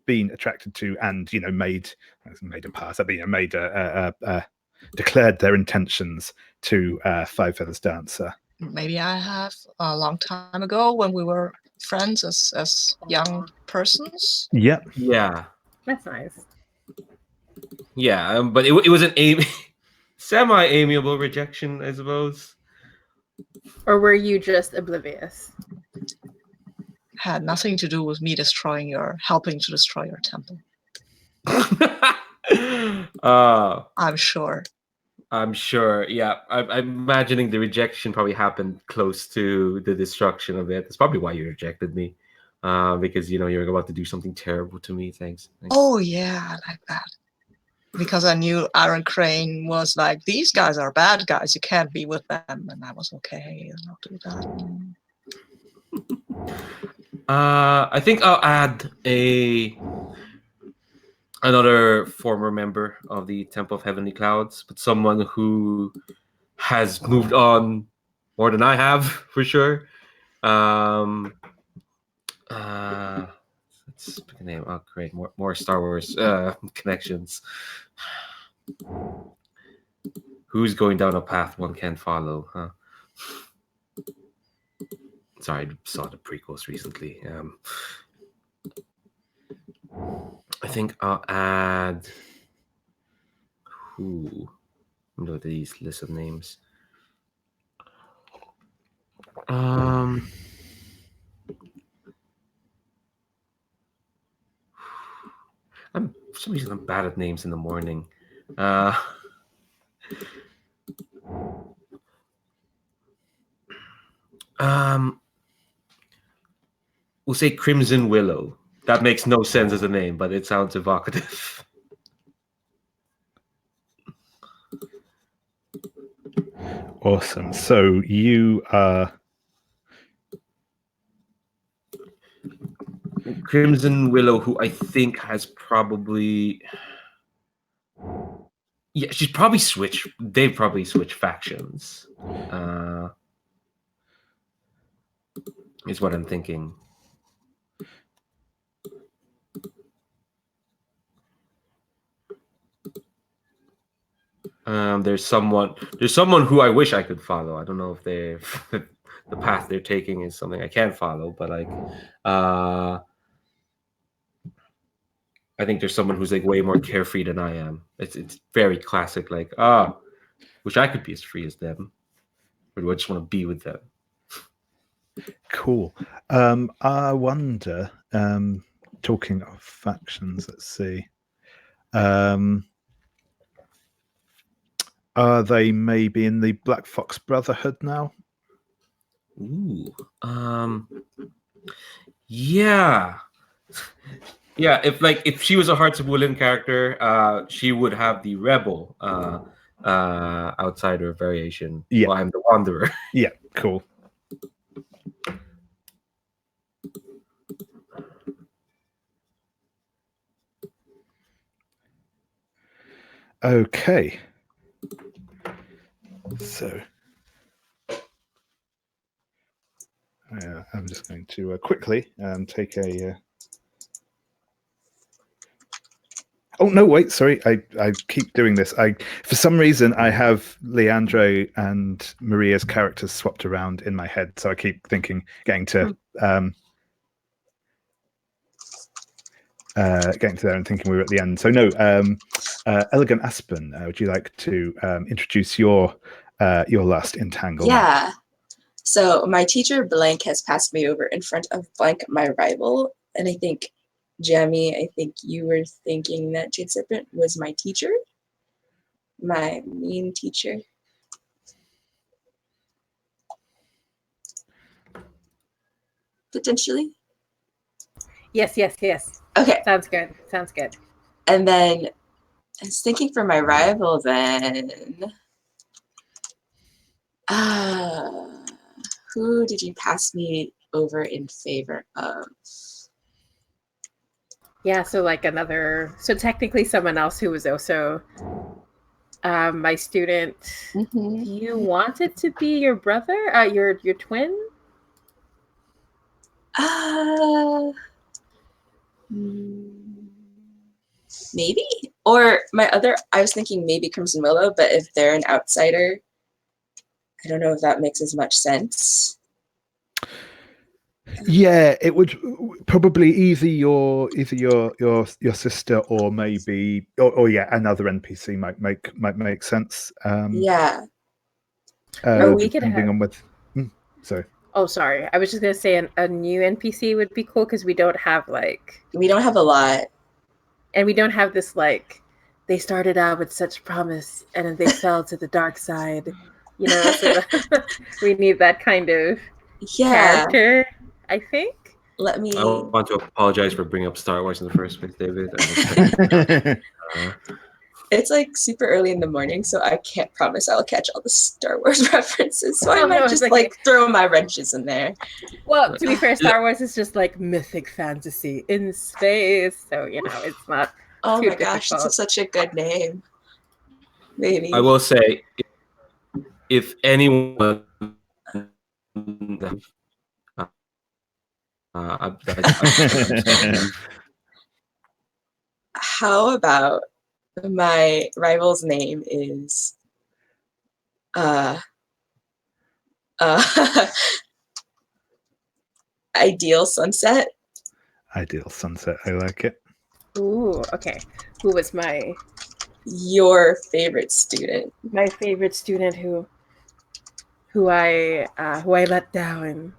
been attracted to and made a pass, declared their intentions to Five Feathers Dancer? Maybe I have a long time ago when we were friends as young persons. Yep. Yeah. That's nice. Yeah, but it was an semi-amiable rejection, I suppose. Or were you just oblivious? Had nothing to do with me helping to destroy your temple. I'm sure. Yeah. I'm imagining the rejection probably happened close to the destruction of it. That's probably why you rejected me. Because you're about to do something terrible to me. Thanks. Oh yeah, I like that. Because I knew Aaron Crane was like, these guys are bad guys. You can't be with them, and I was okay. I'll do that. I think I'll add another former member of the Temple of Heavenly Clouds, but someone who has moved on more than I have, for sure. Let's pick a name. I'll create more Star Wars connections. Who's going down a path one can't follow, huh? Sorry, I saw the prequels recently. I think I'll add who? Look at these list of names. For some reason I'm bad at names in the morning. We'll say Crimson Willow. That makes no sense as a name, but it sounds evocative. Awesome. So you are Crimson Willow, who I think has probably... Yeah, she's probably switched. They've probably switched factions. Is what I'm thinking. There's someone who I wish I could follow. I don't know if they the path they're taking is something I can't follow, but like I think there's someone who's like way more carefree than I am. It's very classic, like, wish I could be as free as them. Or do I just want to be with them? Cool. I wonder, talking of factions, let's see. Are they maybe in the Black Fox Brotherhood now? Ooh. Yeah. Yeah, if she was a Hearts of Wulin character, she would have the rebel outsider variation. Yeah. Well, I'm the wanderer. Yeah, cool. Okay. So I'm just going to quickly take a. Oh no! Wait, sorry. I keep doing this. For some reason I have Leandro and Maria's characters swapped around in my head, so I keep getting to there and thinking we were at the end. So no, Elegant Aspen, would you like to introduce your last entanglement? Yeah. So my teacher Blank has passed me over in front of Blank, my rival, and I think Jamie, I think you were thinking that Jade Serpent was my teacher, my mean teacher. Potentially. Yes. Okay. Sounds good. And then I was thinking for my rival then. Who did you pass me over in favor of? Yeah, so like so technically someone else who was also my student. Mm-hmm. You wanted to be your brother? Your twin? Maybe? Or my other, I was thinking maybe Crimson Willow, but if they're an outsider, I don't know if that makes as much sense. Yeah, it would probably either your sister or maybe or yeah, another NPC might make sense. Yeah. Or we could depending have. on with. So. Oh, sorry. I was just gonna say a new NPC would be cool because we don't have we don't have a lot, and we don't have this like they started out with such promise and then they fell to the dark side. You know, so we need that kind of character. I think. Let me. I want to apologize for bringing up Star Wars in the first place, David. It's like super early in the morning, so I can't promise I'll catch all the Star Wars references. So I might just like throw my wrenches in there. Well, to be fair, Star Wars is just like mythic fantasy in space, so you know it's not. Oh too my gosh, difficult. it's such a good name. Maybe. I will say, if anyone. How about my rival's name is Ideal Sunset. Ideal Sunset, I like it. Ooh, okay. Who was your favorite student? My favorite student who I let down.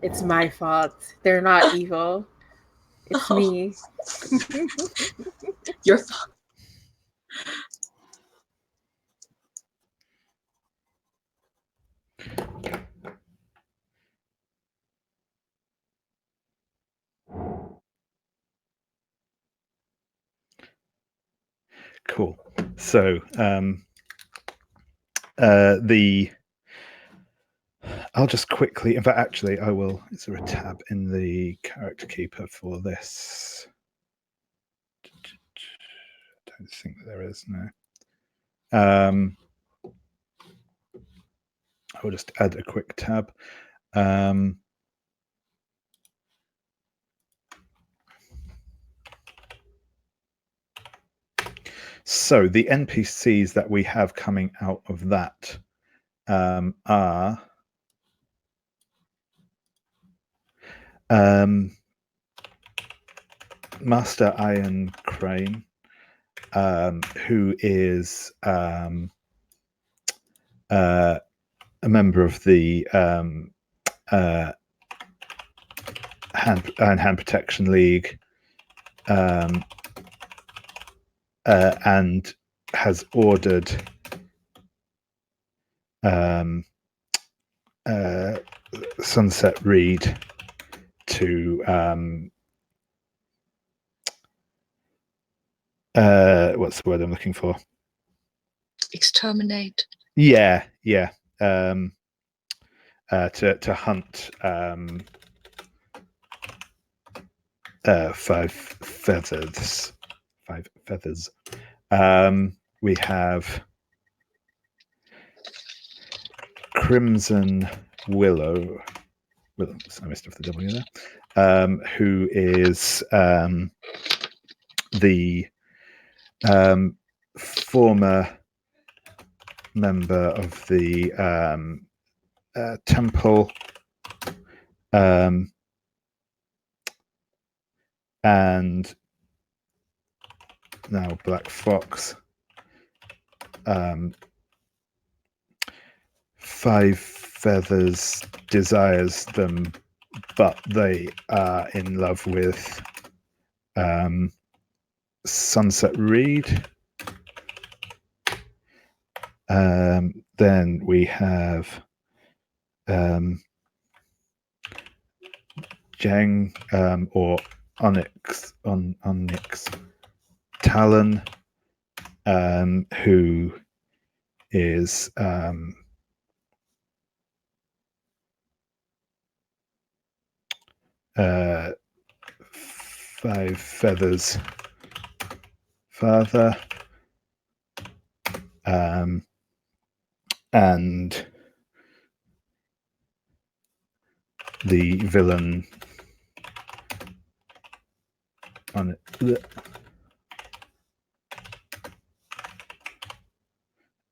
It's my fault. They're not evil. It's me. Your fault. Cool. So I'll just quickly, in fact, actually, I will. Is there a tab in the character keeper for this? I don't think there is, no. I'll just add a quick tab. So the NPCs that we have coming out of that are Master Iron Crane, who is a member of the Hand Protection League, and has ordered Sunset Reed to what's the word I'm looking for? Exterminate. Yeah. To hunt 5 feathers. 5 feathers. We have Crimson Willow. I missed off the W there. Who is the former member of the temple, and now Black Fox. 5 feathers desires them, but they are in love with Sunset Reed. Then we have Jang, or Onyx Talon, who is 5 feathers further, and the villain on it,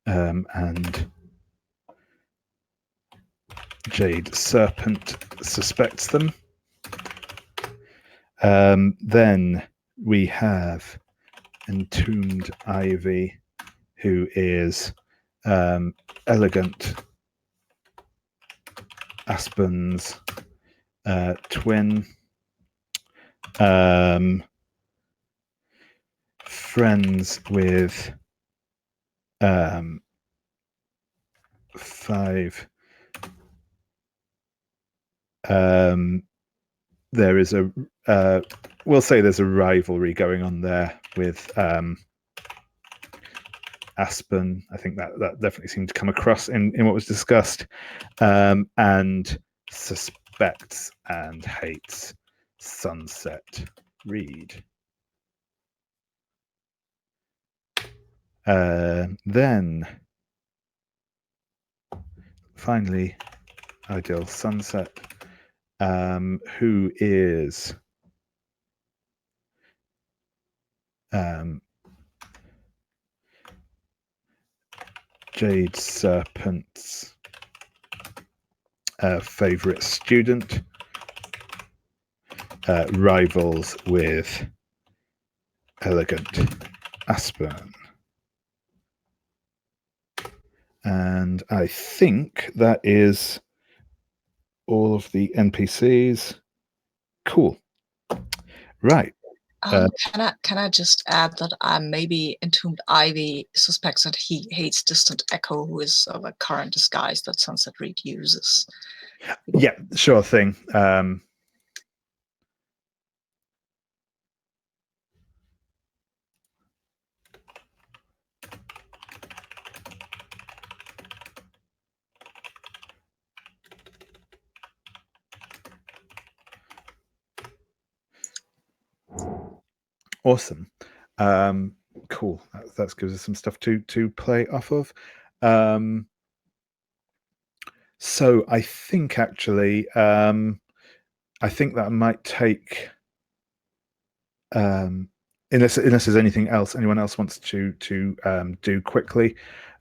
and Jade Serpent suspects them. Then we have Entombed Ivy, who is Elegant Aspen's twin, friends with 5. There is a we'll say there's a rivalry going on there with Aspen. I think that definitely seemed to come across in what was discussed, and suspects and hates Sunset Reed. Then finally Ideal Sunset, who is Jade Serpent's favorite student, rivals with Elegant Aspen. And I think that is all of the NPCs. Cool. Right. Can I just add that maybe Entombed Ivy suspects that he hates Distant Echo, who is of a current disguise that Sunset Reed uses. Yeah, sure thing. Awesome. Cool. That gives us some stuff to play off of. So I think actually, I think that might take unless there's anything else anyone else wants to do quickly,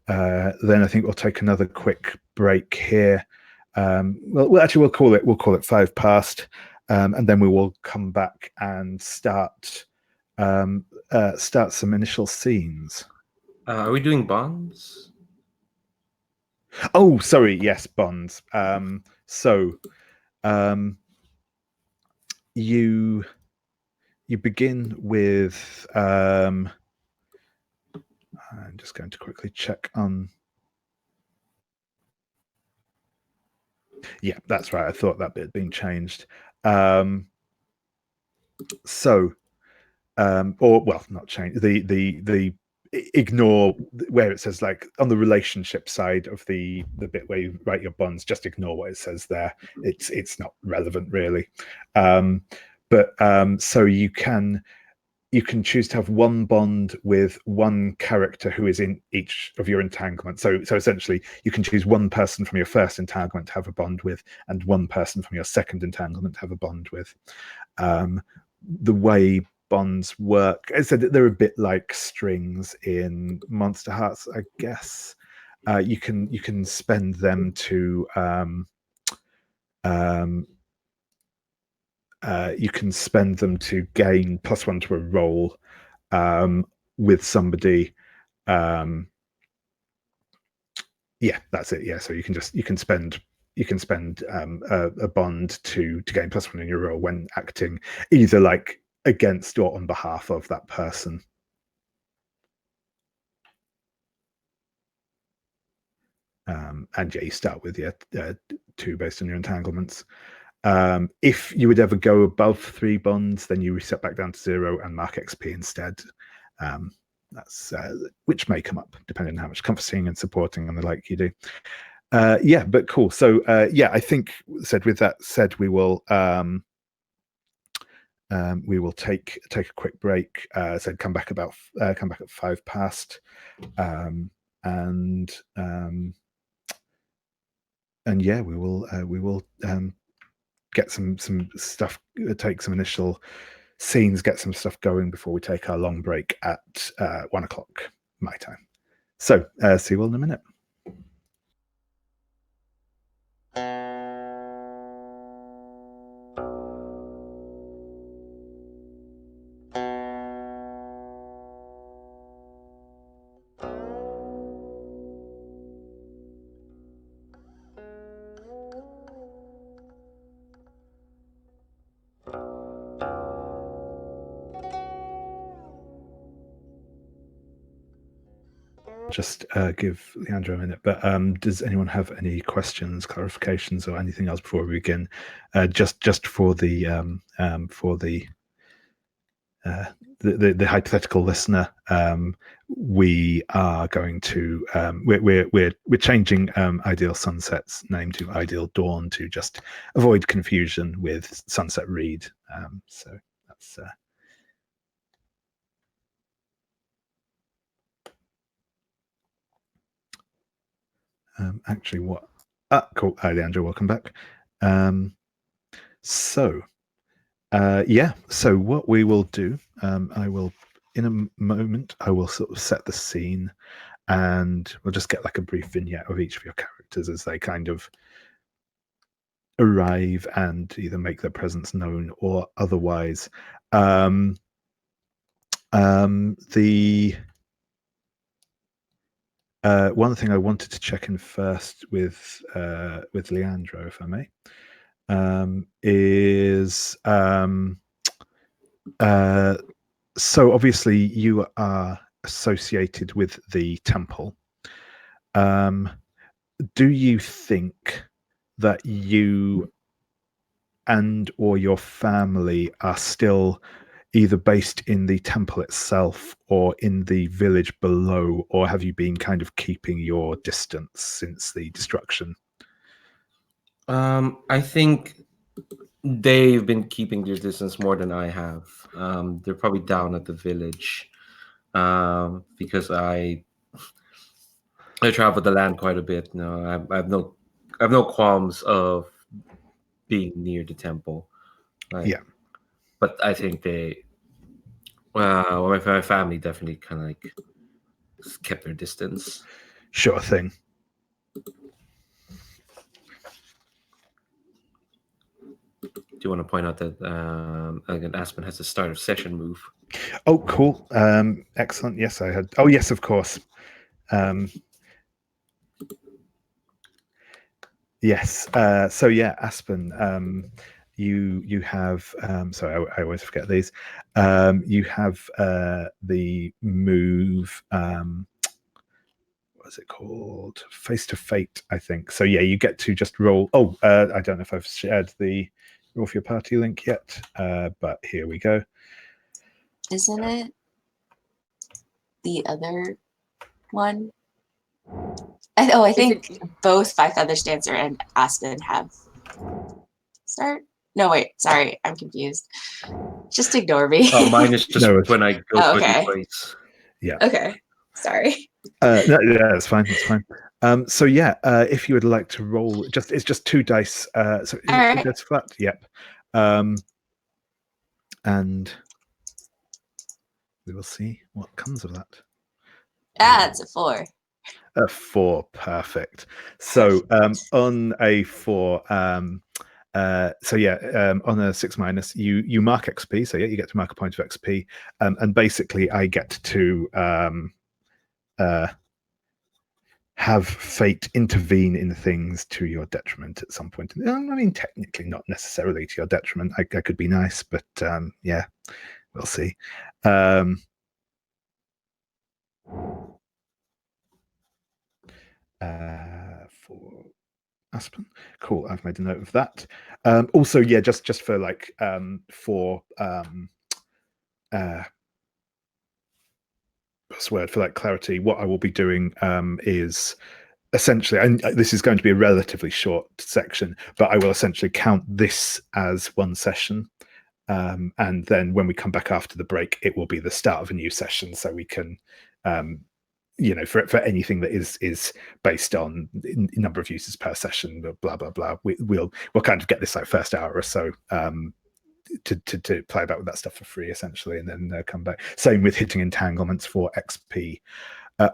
then I think we'll take another quick break here. We'll call it 5 past, and then we will come back and start some initial scenes. Are we doing bonds? Oh, sorry, yes, bonds. You begin with I'm just going to quickly check on. Yeah, that's right. I thought that bit had been changed. Or well, not changed. The ignore where it says, like, on the relationship side of the bit where you write your bonds, just ignore what it says there. It's not relevant really. So you can choose to have one bond with one character who is in each of your entanglements. So essentially, you can choose one person from your first entanglement to have a bond with, and one person from your second entanglement to have a bond with. The way bonds work, I said that they're a bit like strings in Monster Hearts, I guess. You can spend them to gain +1 to a roll with somebody. Yeah, that's it. Yeah, so you can spend a bond to gain +1 in your roll when acting either like against or on behalf of that person. And yeah, you start with your 2 based on your entanglements. If you would ever go above 3 bonds, then you reset back down to 0 and mark XP instead. That's which may come up depending on how much comforting and supporting and the like you do. Yeah, but cool. So yeah, I think with that said, we will take a quick break. So come back at 5 past, and yeah, we will get some stuff, take some initial scenes, get some stuff going before we take our long break at 1 o'clock my time. So see you all in a minute. Just give Leandro a minute, but does anyone have any questions, clarifications, or anything else before we begin? Just for the hypothetical listener, we are going to we're changing Ideal Sunset's name to Ideal Dawn to just avoid confusion with Sunset Reed. So that's. Actually, what? Cool. Hi, Leandro. Welcome back. Yeah. So what we will do, I will, in a moment, I will sort of set the scene, and we'll just get like a brief vignette of each of your characters as they kind of arrive and either make their presence known or otherwise. One thing I wanted to check in first with Leandro, if I may, is so obviously you are associated with the temple. Do you think that you and or your family are still either based in the temple itself or in the village below, or have you been kind of keeping your distance since the destruction? I think they've been keeping their distance more than I have. They're probably down at the village because I travel the land quite a bit. No, I have no qualms of being near the temple. Right? Yeah, but I think they Well, my family definitely kind of like kept their distance. Sure thing. Do you want to point out that Elegant Aspen has a start of session move? Oh, cool. Excellent. Yes, I had. Oh, yes, of course. Yes. So yeah, Aspen. You have. Sorry, I always forget these. You have the move. What is it called? Face to Fate, I think. So yeah, you get to just roll. Oh, I don't know if I've shared the roll for your party link yet, but here we go. Isn't it the other one? I think both Five Feathers Dancer and Aspen have start. No, wait, sorry, I'm confused. Just ignore me. Oh, mine is just No, when I go Oh, to a okay. new place. Yeah. Okay, sorry. No, yeah, that's fine. That's fine. So yeah, if you would like to roll, it's just 2 dice. So is it 2 All right. dice flat? Yep. And we will see what comes of that. It's a 4. A 4, perfect. So on a 4, so yeah, on a 6 minus, you mark XP. So yeah, you get to mark a point of XP, and basically I get to have fate intervene in things to your detriment at some point. I mean, technically not necessarily to your detriment. I could be nice, but yeah, we'll see. For Aspen, cool. I've made a note of that. Also, yeah, just for like for word for like clarity, what I will be doing is essentially, and this is going to be a relatively short section, but I will essentially count this as one session. And then when we come back after the break, it will be the start of a new session, so we can for anything that is based on number of uses per session, blah blah blah, we'll kind of get this like first hour or so to play about with that stuff for free essentially, and then come back. Same with hitting entanglements for XP.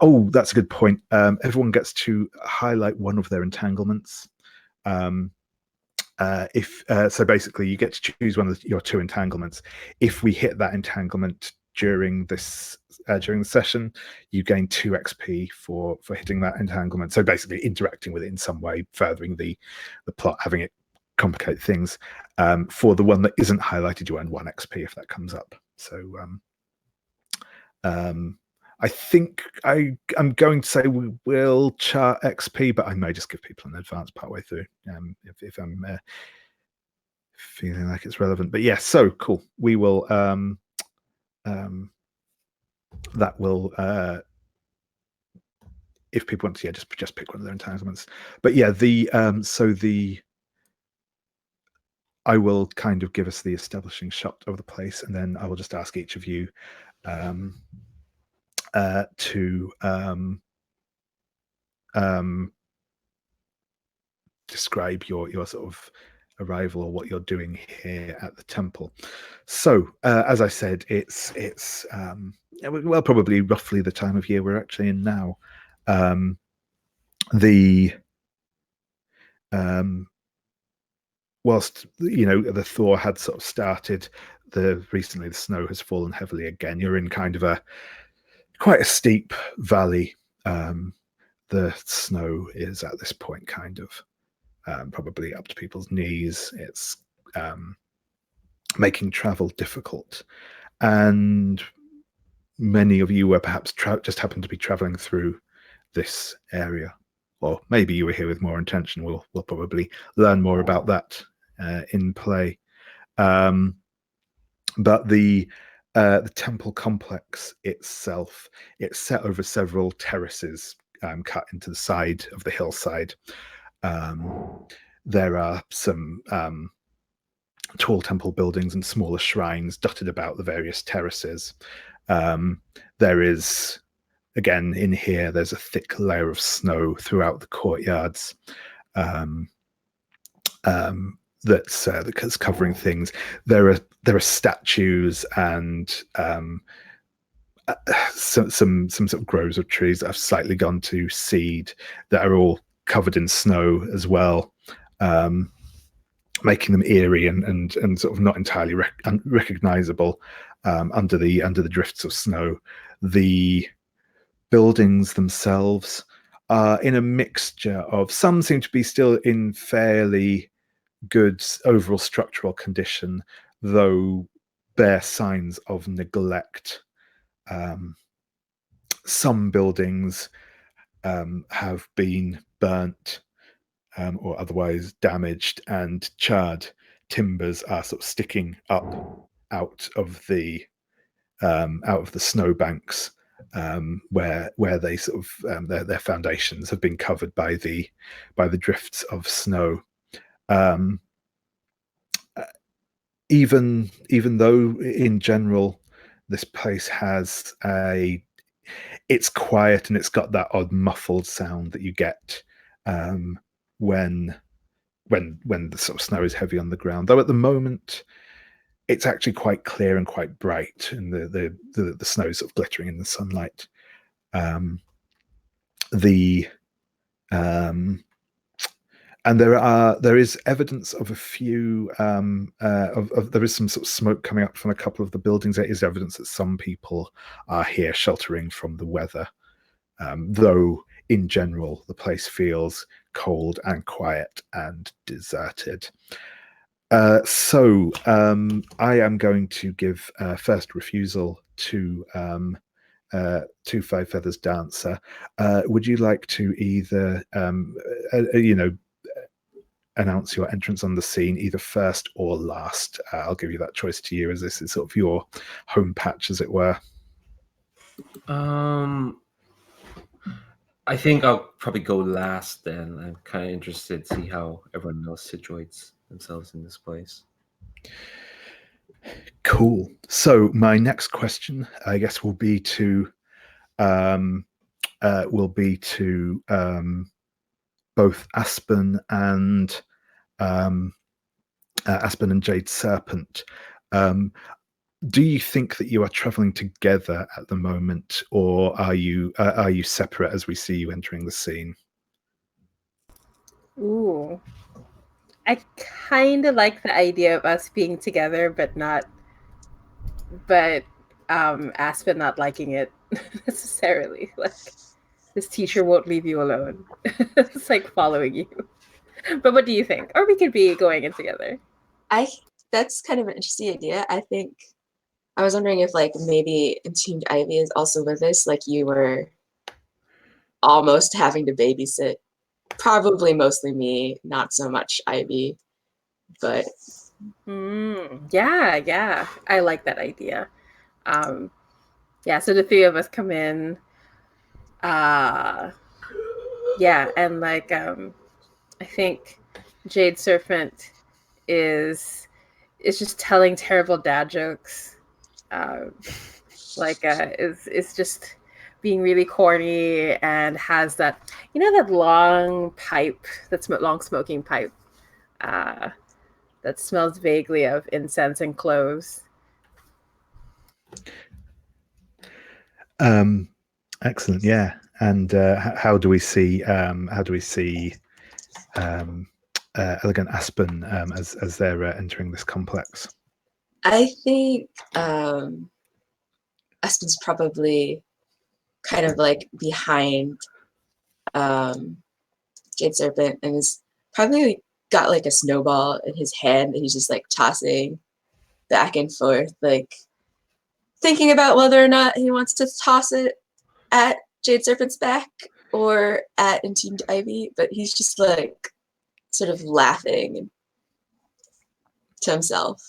Oh, that's a good point. Everyone gets to highlight one of their entanglements. So basically you get to choose one of your 2 entanglements. If we hit that entanglement during this during the session, you gain 2 XP for hitting that entanglement. So basically interacting with it in some way, furthering the plot, having it complicate things. For the one that isn't highlighted, you earn 1 XP if that comes up. So I think I'm going to say we will chart XP, but I may just give people an advance partway through if I'm feeling like it's relevant. But yeah, so cool. We will that will if people want to, yeah, just pick one of their entanglements. But yeah, I will kind of give us the establishing shot of the place, and then I will just ask each of you to describe your sort of arrival or what you're doing here at the temple. So as I said, it's well, probably roughly the time of year we're actually in now. Whilst the thaw had sort of started, recently the snow has fallen heavily again. You're in kind of quite a steep valley. The snow is at this point kind of probably up to people's knees. It's making travel difficult, and many of you were perhaps just happened to be traveling through this area, or maybe you were here with more intention. We'll probably learn more about that in play. But the temple complex itself, it's set over several terraces cut into the side of the hillside. There are some tall temple buildings and smaller shrines dotted about the various terraces. There is, again, in here, there's a thick layer of snow throughout the courtyards. that's covering things. There are statues and some sort of groves of trees that have slightly gone to seed that are all covered in snow as well, making them eerie and sort of not entirely recognizable under the drifts of snow. The buildings themselves are in a mixture of, some seem to be still in fairly good overall structural condition, though bear signs of neglect. Some buildings have been burnt or otherwise damaged, and charred timbers are sort of sticking up out of the snowbanks, where they sort of their foundations have been covered by the drifts of snow. Even though in general this place has it's quiet and it's got that odd muffled sound that you get when the sort of snow is heavy on the ground. Though at the moment it's actually quite clear and quite bright, and the snow is sort of glittering in the sunlight. And there is evidence of a few there is some sort of smoke coming up from a couple of the buildings. There is evidence that some people are here sheltering from the weather, though in general the place feels cold and quiet and deserted. So I am going to give first refusal to Five Feathers Dancer. Would you like to either announce your entrance on the scene either first or last? I'll give you that choice to you, as this is sort of your home patch, as it were. I think I'll probably go last then. I'm kind of interested to see how everyone else situates themselves in this place. Cool. So my next question, I guess, will be to both Aspen and Jade Serpent. Do you think that you are traveling together at the moment, or are you separate as we see you entering the scene? Ooh. I kind of like the idea of us being together, but Aspen not liking it necessarily. Like, this teacher won't leave you alone. It's like following you. But what do you think? Or we could be going in together. That's kind of an interesting idea. I was wondering if like maybe Entombed Ivy is also with us, like you were almost having to babysit. Probably mostly me, not so much Ivy, but yeah, I like that idea. Yeah, so the three of us come in. Yeah, and like I think Jade Serpent is just telling terrible dad jokes. Is just being really corny, and has that, that long pipe, long smoking pipe that smells vaguely of incense and cloves. Excellent. Yeah. And how do we see Elegant Aspen as they're entering this complex? I think Aspen's probably kind of like behind Jade Serpent, and is probably got like a snowball in his hand that he's just like tossing back and forth, like thinking about whether or not he wants to toss it at Jade Serpent's back or at Entombed Ivy, but he's just like sort of laughing to himself.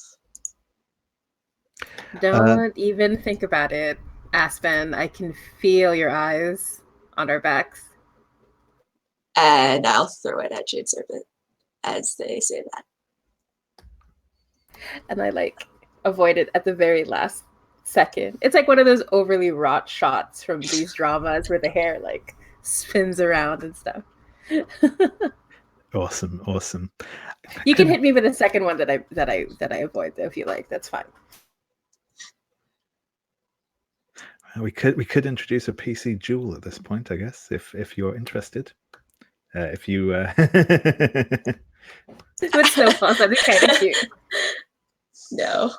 Don't even think about it, Aspen. I can feel your eyes on our backs. And I'll throw it at Jade Serpent as they say that. And I like avoid it at the very last second. It's like one of those overly wrought shots from these dramas where the hair like spins around and stuff. Awesome. You can hit me with a second one that I avoid though, if you like. That's fine. We could introduce a PC duel at this point, I guess, if you're interested. If you With snowfalls, that'd be kind of cute. No,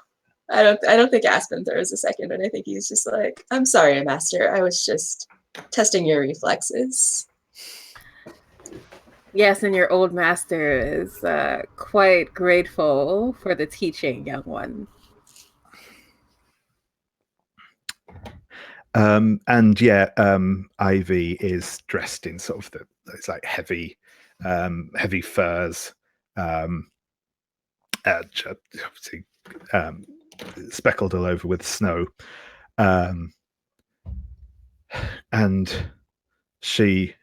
I don't think Aspen throws a second, and I think he's just like, I'm sorry, Master. I was just testing your reflexes. Yes, and your old master is quite grateful for the teaching, young one. And yeah, Ivy is dressed in sort of those like heavy furs, obviously speckled all over with snow, and she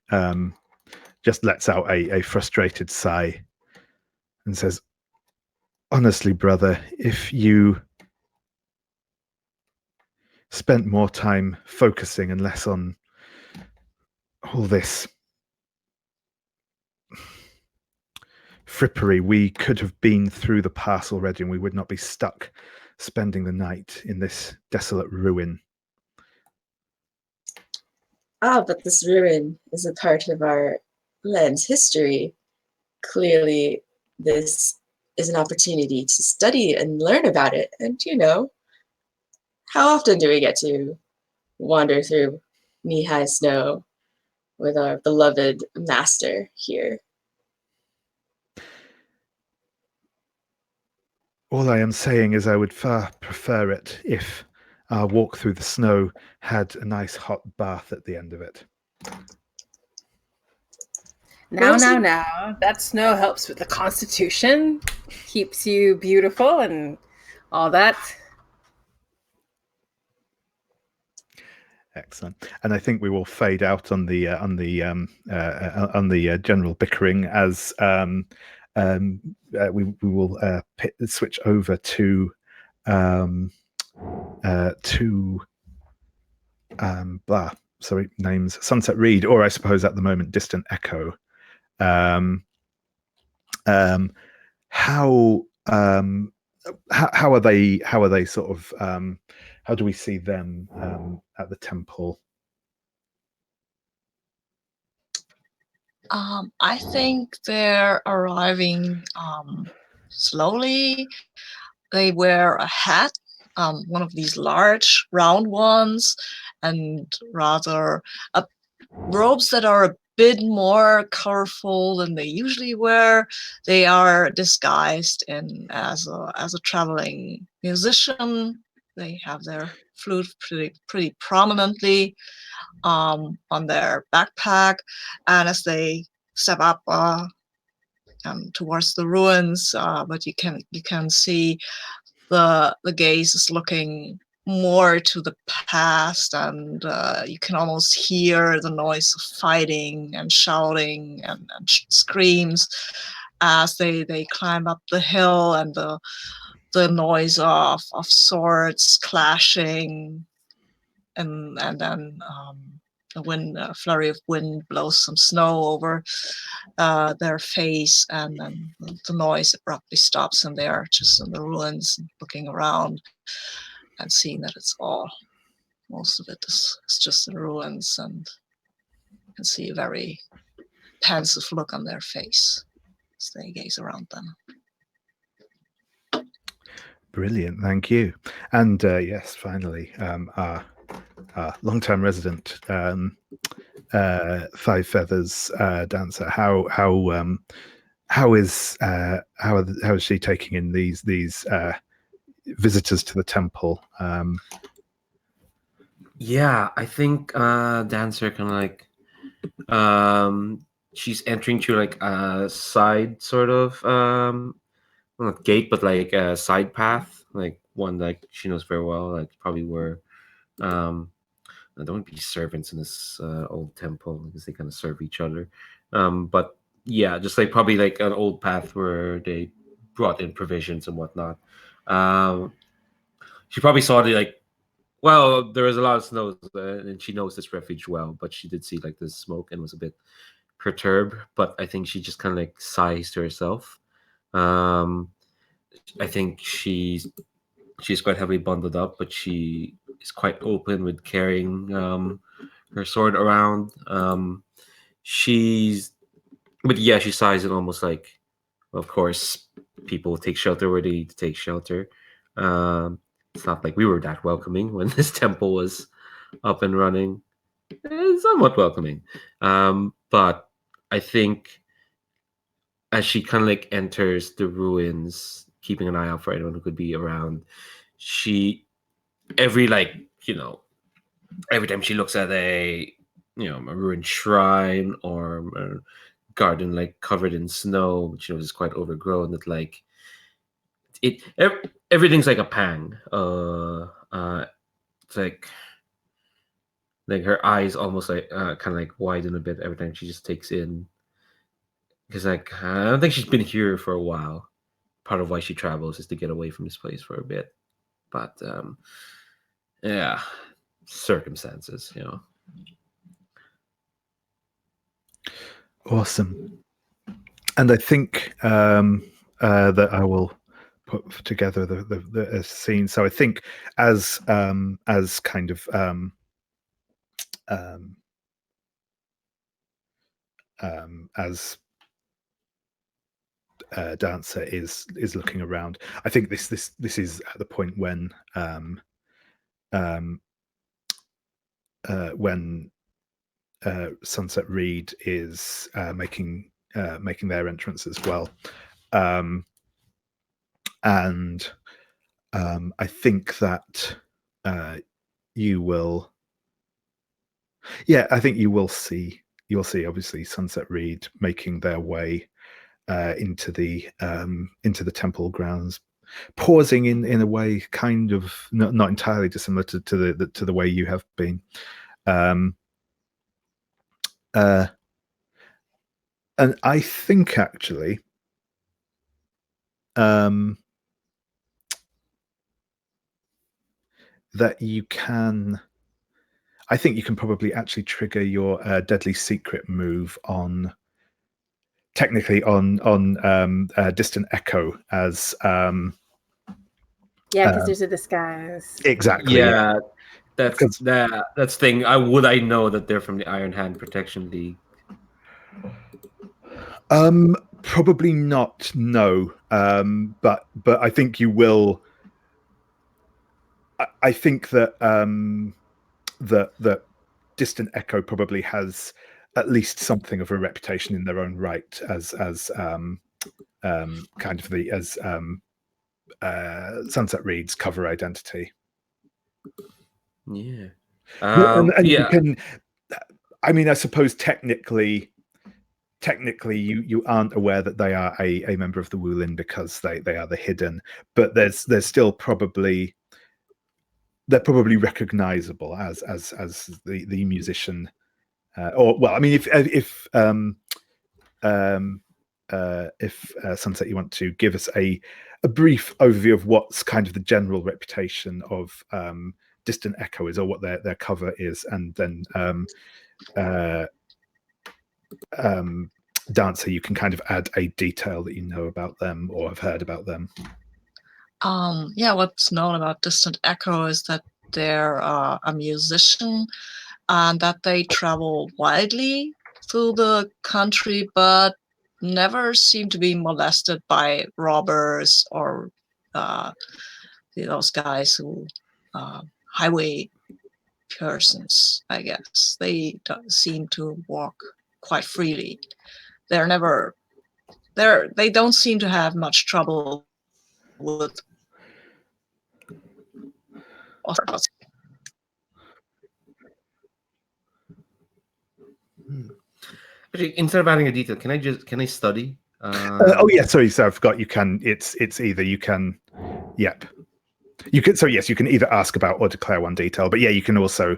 just lets out a frustrated sigh and says, "Honestly, brother, if you spent more time focusing and less on all this frippery, we could have been through the pass already, and we would not be stuck spending the night in this desolate ruin." But this ruin is a part of our land's history. Clearly, this is an opportunity to study and learn about it. And, how often do we get to wander through knee-high snow with our beloved master here? All I am saying is I would far prefer it if our walk through the snow had a nice hot bath at the end of it. Now. That snow helps with the constitution, keeps you beautiful and all that. Excellent. And I think we will fade out on the general bickering as we will switch over to names, Sunset Reed, or I suppose at the moment Distant Echo. How are they sort of how do we see them at the temple? I think they're arriving slowly. They wear a hat, one of these large round ones, and rather robes that are a bit more colorful than they usually wear. They are disguised as a traveling musician. They have their flute pretty prominently on their backpack, and as they step up towards the ruins, but you can see the gaze is looking more to the past, and you can almost hear the noise of fighting and shouting and screams as they climb up the hill, and the noise of swords clashing, and then a flurry of wind blows some snow over their face, and then the noise abruptly stops, and they are just in the ruins, looking around and seeing that most of it is just in ruins, and you can see a very pensive look on their face as they gaze around them. Brilliant, thank you. And yes, finally, our long-time resident Five Feathers dancer. How is she taking in these visitors to the temple? Yeah, I think dancer kind of like she's entering through like a side sort of not gate, but like a side path, like one like she knows very well, like probably where there don't be servants in this old temple because they kind of serve each other. But yeah, just like probably like an old path where they brought in provisions and whatnot. She probably saw the like, well, there was a lot of snow, and she knows this refuge well, but she did see like the smoke and was a bit perturbed, but I think she just kind of like sighs to herself. I think she's quite heavily bundled up, but she is quite open with carrying her sword around. She sighs and almost like, of course, people take shelter where they need to take shelter. It's not like we were that welcoming when this temple was up and running. It's somewhat welcoming. But I think as she kind of like enters the ruins, keeping an eye out for anyone who could be around, every time she looks at a ruined shrine or a garden like covered in snow, which is quite overgrown, that like everything's like a pang. It's like her eyes almost like kind of like widen a bit every time she just takes in, because like I don't think she's been here for a while. Part of why she travels is to get away from this place for a bit, but yeah, circumstances, Awesome. And I think that I will put together the scene. So I think as kind of as Dancer is looking around, I think this is at the point when Sunset Reed is making their entrance as well, and I think that you will see obviously Sunset Reed making their way into the temple grounds, pausing in a way kind of not entirely dissimilar to the way you have been. And I think actually that you can probably actually trigger your deadly secret move on distant echo as because there's a disguise. Exactly. Yeah, that's thing. Would I know that they're from the Iron Hand Protection League? Probably not. No. But I think you will. I think that that Distant Echo probably has at least something of a reputation in their own right as kind of Sunset Reed's cover identity. Yeah. And yeah. you can. I mean, I suppose technically you aren't aware that they are a member of the Wulin because they are the Hidden, but there's still probably they're probably recognizable as the musician, or well, I mean, if Sunset, you want to give us a brief overview of what's kind of the general reputation of Distant Echo is, or what their cover is, and then Dancer, you can kind of add a detail that you know about them or have heard about them. What's known about Distant Echo is that they're a musician and that they travel widely through the country, but never seem to be molested by robbers or those guys who highway persons, I guess. They seem to walk quite freely. They don't seem to have much trouble with Actually, instead of adding a detail, can I study? Oh yeah, sorry, so I forgot. You can. It's either you can. Yep. You can. So yes, you can either ask about or declare one detail. But yeah, you can also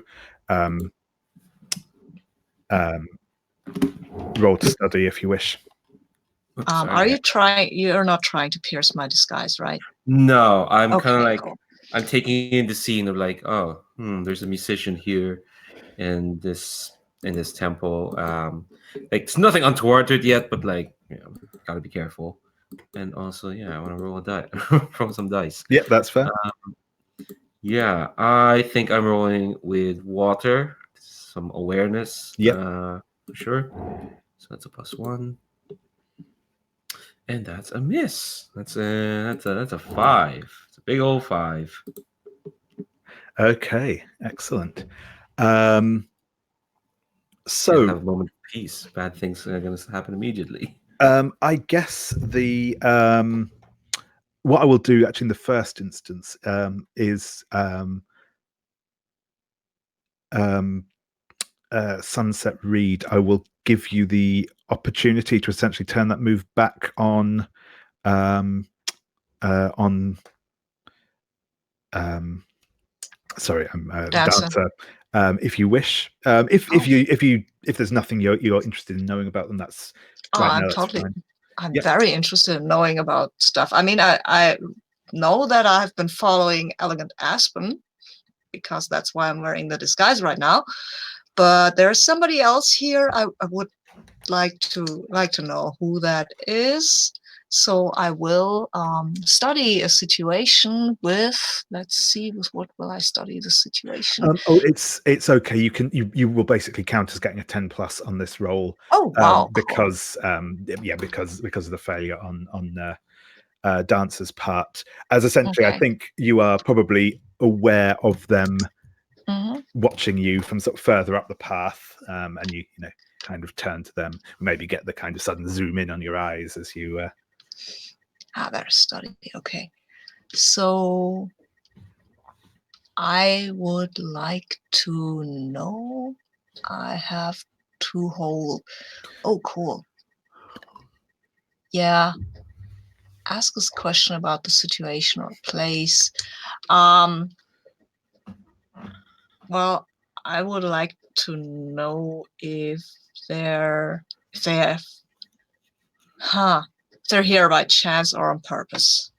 roll to study if you wish. Are you trying? You're not trying to pierce my disguise, right? No, I'm kind of like cool. I'm taking in the scene of like, oh, there's a musician here, and this in this temple. Like it's nothing untoward to it yet, but like gotta be careful. And also, I want to roll a die, roll some dice. Yeah, that's fair. Yeah, I think I'm rolling with water, some awareness. Yep. For sure. So that's a +1, and that's a miss. That's a 5. It's a big old 5. Okay, excellent. And So have a moment of peace. Bad things are going to happen immediately. I guess the what I will do actually in the first instance is Sunset Read. I will give you the opportunity to essentially turn that move back on sorry, Dancer. If you wish, if there's nothing you're interested in knowing about them, that's right now. That's fine. I'm very interested in knowing about stuff. I mean, I know that I've been following Elegant Aspen because that's why I'm wearing the disguise right now. But there's somebody else here. I would like to know who that is. So I will study a situation with. Let's see, with what will I study the situation? It's okay. You will basically count as getting a 10+ on this roll. Oh wow! Because because of the failure on Dancer's part. As essentially, I think you are probably aware of them watching you from sort of further up the path, and you kind of turn to them, maybe get the kind of sudden zoom in on your eyes as you. Better study. Okay, so I would like to know. I have to hold. Oh, cool. Yeah. Ask us a question about the situation or place. Well, I would like to know if they're here by chance or on purpose.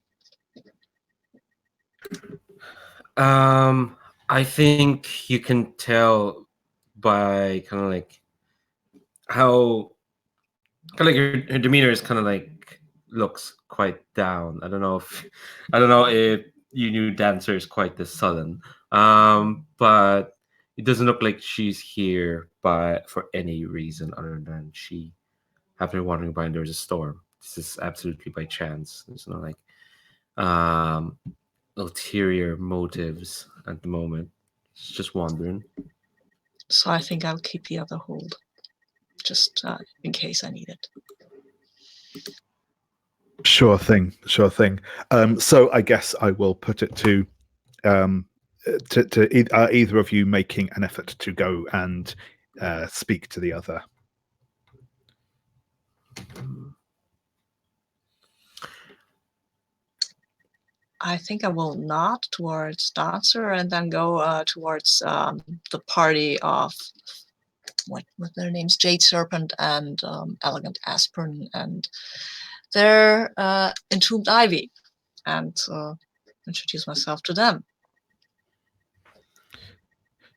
I think you can tell by kind of like how kind of like her demeanor is kind of like looks quite down. I don't know if you knew Dancer is quite this sudden. But it doesn't look like she's here for any reason other than she happened to be wandering by and there was a storm. This is absolutely by chance. There's no like ulterior motives at the moment. It's just wandering. So I think I'll keep the other hold, just in case I need it. Sure thing. So I guess I will put it to either of you making an effort to go and speak to the other. I think I will nod towards Dancer and then go towards the party of what their names, Jade Serpent and Elegant Aspen and their entombed ivy, and introduce myself to them.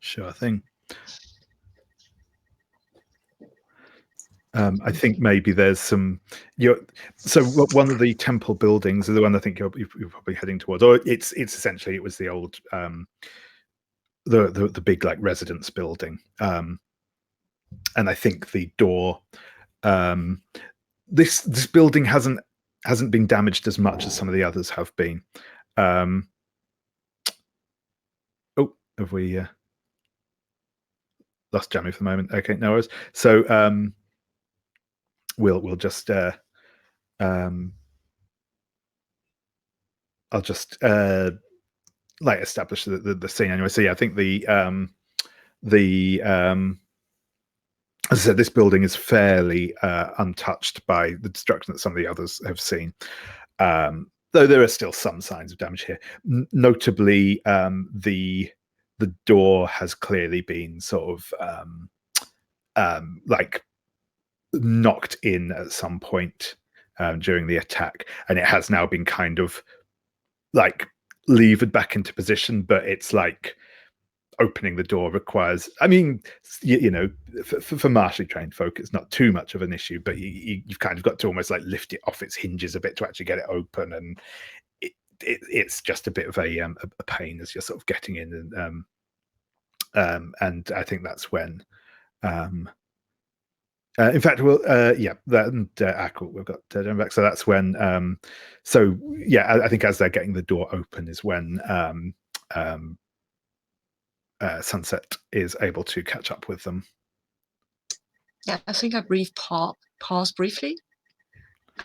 Sure thing. I think maybe there's some. So one of the temple buildings is the one I think you're probably heading towards, or it's essentially it was the old the big like residence building, and I think the door. This building hasn't been damaged as much as some of the others have been. Have we lost Jamie for the moment? Okay, no worries. So we'll just I'll just like establish the scene anyway. So yeah, I think the as I said, this building is fairly untouched by the destruction that some of the others have seen. Though there are still some signs of damage here. Notably, the door has clearly been sort of like knocked in at some point during the attack, and it has now been kind of like levered back into position, but it's like opening the door requires, I mean, you know, for martially trained folk, it's not too much of an issue, but you've kind of got to almost like lift it off its hinges a bit to actually get it open, and it's just a bit of a pain as you're sort of getting in, and I think that's when, in fact, we'll cool, we've got Jen back, so that's when, I think as they're getting the door open is when Sunset is able to catch up with them. Yeah, I think I pause briefly,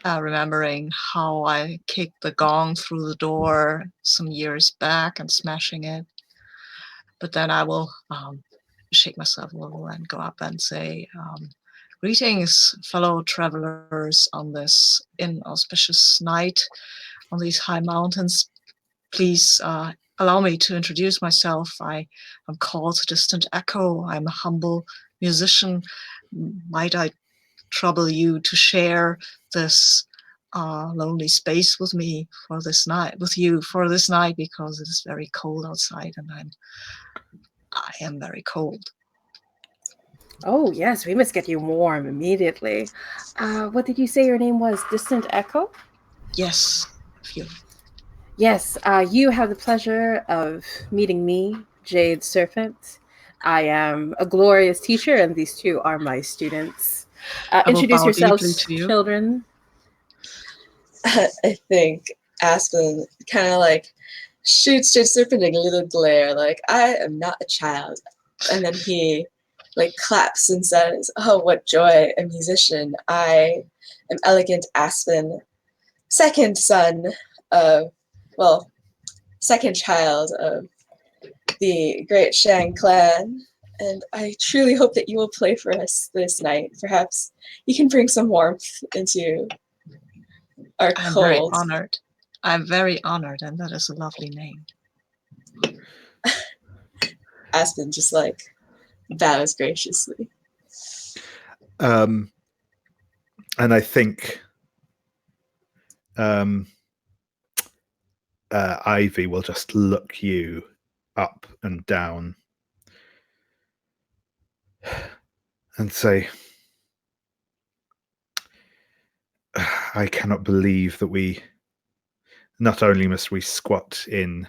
remembering how I kicked the gong through the door some years back and smashing it. But then I will shake myself a little and go up and say, greetings, fellow travelers on this inauspicious night on these high mountains. Please allow me to introduce myself. I am called Distant Echo. I'm a humble musician. Might I trouble you to share this lonely space with me for this night, because it is very cold outside, and I am very cold. Oh, yes, we must get you warm immediately. What did you say your name was? Distant Echo? Yes, you. Yes, you have the pleasure of meeting me, Jade Serpent. I am a glorious teacher, and these two are my students. Introduce yourselves, children. I think Aspen kind of like shoots Jade Serpent a little glare, like, I am not a child. And then he like claps and says, oh, what joy, a musician. I am Elegant Aspen, second child of the great Shang clan, and I truly hope that you will play for us this night. Perhaps you can bring some warmth into our cold. I'm very honored. I'm very honored, and that is a lovely name. Aspen just like bows graciously. And I think Ivy will just look you up and down and say, I cannot believe that not only must we squat in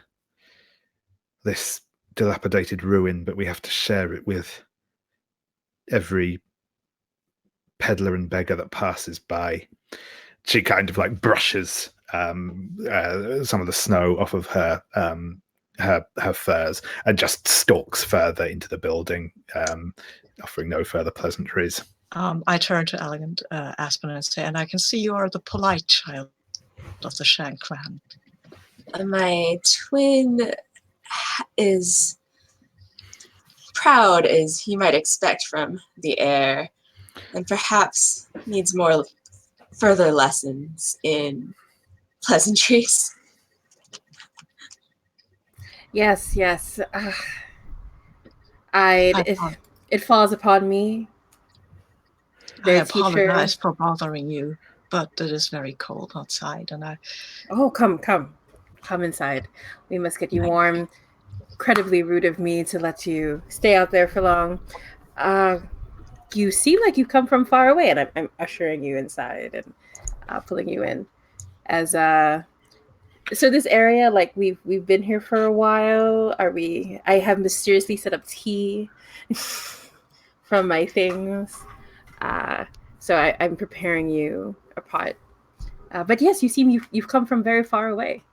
this dilapidated ruin, but we have to share it with every peddler and beggar that passes by. She kind of like brushes some of the snow off of her furs and just stalks further into the building, offering no further pleasantries. I turn to Elegant Aspen and say, and I can see you are the polite child of the Shang clan. My twin is proud, as you might expect from the air, and perhaps needs more further lessons in pleasantries. Yes. It falls upon me. I apologize for bothering you, but it is very cold outside, and I. Oh, come inside. We must get you warm. Incredibly rude of me to let you stay out there for long. You seem like you come from far away, and I'm ushering you inside and pulling you in. So this area, like we've been here for a while. I have mysteriously set up tea from my things. So I'm preparing you a pot. But yes, you seem you've come from very far away.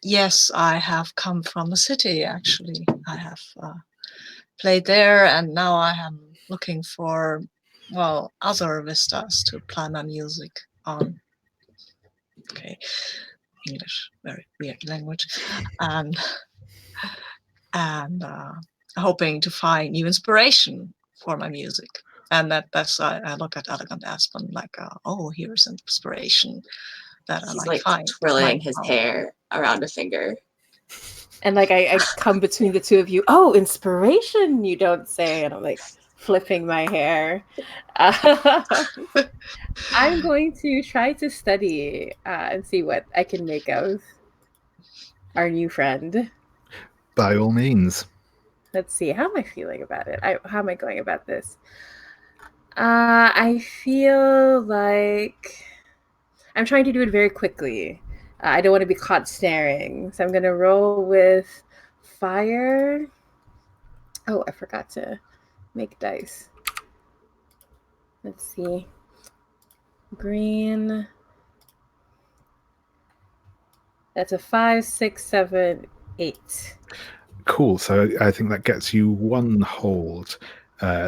Yes, I have come from the city, actually. I have played there, and now I am looking for, other vistas to play my music on. Okay, English, very weird language. And hoping to find new inspiration for my music. And that's I look at Elegant Aspen like, here's inspiration that He's I might find. twirling his hair around a finger. And like I come between the two of you. Oh, inspiration, you don't say. And I'm like, flipping my hair. I'm going to try to study and see what I can make of our new friend. By all means. Let's see. How am I feeling about it? How am I going about this? I feel like I'm trying to do it very quickly. I don't want to be caught staring. So I'm going to roll with fire. Oh, I forgot to make dice. Let's see. Green. That's a 5, 6, 7, 8. Cool. So I think that gets you one hold,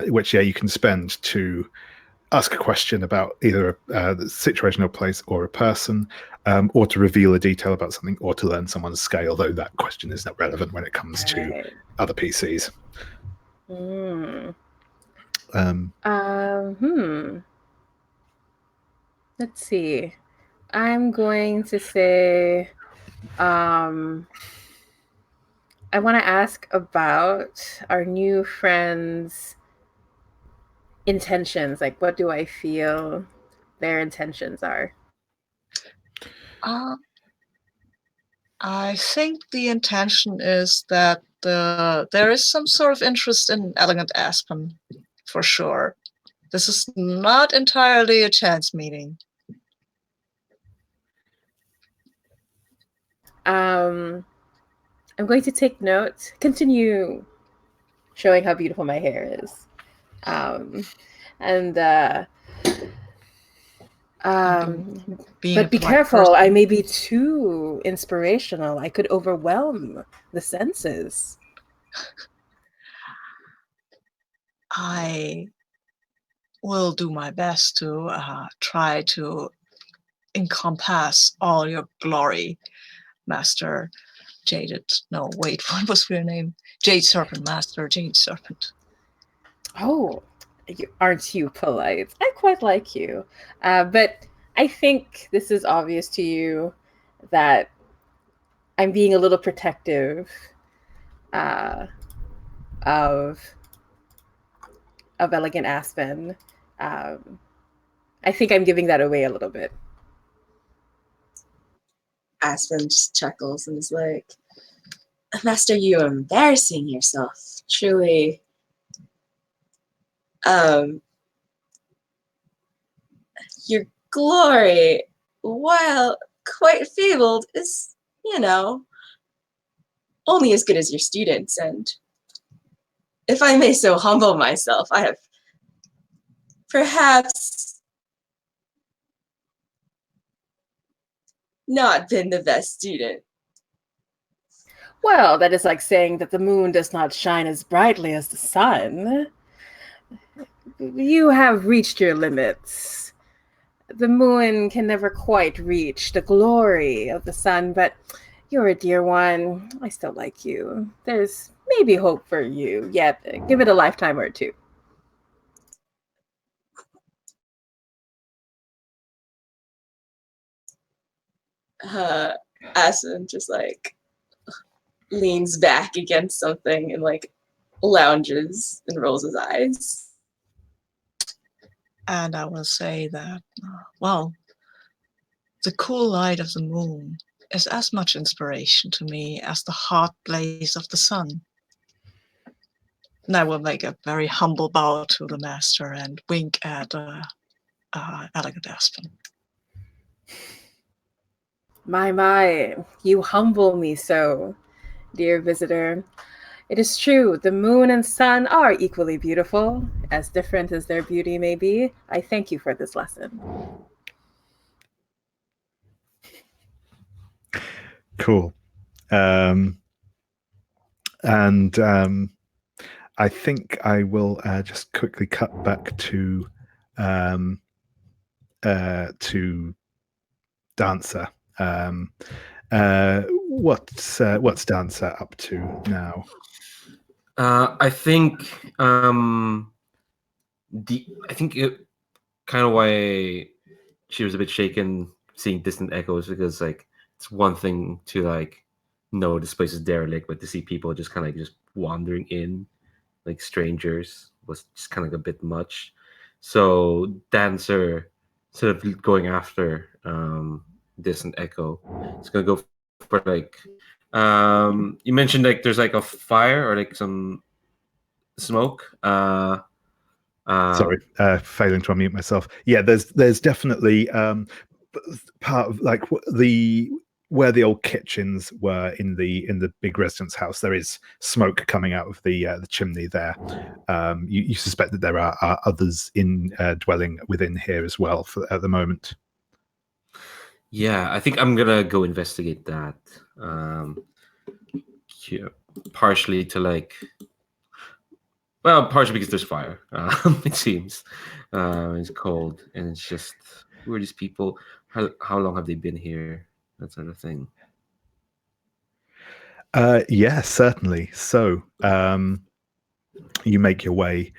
which you can spend to ask a question about either the situation or place or a person, or to reveal a detail about something, or to learn someone's scale, though that question is not relevant when it comes to other PCs. Let's see. I'm going to say I want to ask about our new friend's intentions. Like, what do I feel their intentions are? I think the intention is that there is some sort of interest in Elegant Aspen, for sure. This is not entirely a chance meeting. I'm going to take note. Continue showing how beautiful my hair is. But be careful. I may be too inspirational. I could overwhelm the senses. I will do my best to try to encompass all your glory, Master Jaded. No, wait, what was your name? Jade Serpent, Master Jade Serpent. Oh, aren't you polite? I quite like you. But I think this is obvious to you that I'm being a little protective of Elegant Aspen. I think I'm giving that away a little bit. Aspen just chuckles and is like, Master, you are embarrassing yourself. Truly. Your glory, while quite fabled, is, only as good as your students. And if I may so humble myself, I have perhaps not been the best student. Well, that is like saying that the moon does not shine as brightly as the sun. You have reached your limits. The moon can never quite reach the glory of the sun, but you're a dear one. I still like you. There's maybe hope for you yet. Give it a lifetime or two. Aspen just like leans back against something and like lounges and rolls his eyes. And I will say that, well, the cool light of the moon is as much inspiration to me as the hot blaze of the sun. And I will make a very humble bow to the master and wink at Elegant Aspen. My, you humble me so, dear visitor. It is true, the moon and sun are equally beautiful, as different as their beauty may be. I thank you for this lesson. Cool. I think I will just quickly cut back to Dancer. What's Dancer up to now? I think kind of why she was a bit shaken seeing distant echoes, because like it's one thing to like know this place is derelict, but to see people just kind of like just wandering in like strangers was just kind of a bit much. So Dancer, instead of going after Distant Echo, it's gonna go for like you mentioned like there's like a fire or like some smoke. Sorry, failing to unmute myself. Yeah, there's definitely part of like where the old kitchens were in the big residence house. There is smoke coming out of the chimney there. You suspect that there are others in dwelling within here as well at the moment. Yeah, I think I'm gonna go investigate that. Yeah, partially to like, well, partially because there's fire. It seems it's cold, and it's just who are these people? How long have they been here? That sort of thing. Yeah, certainly. So you make your way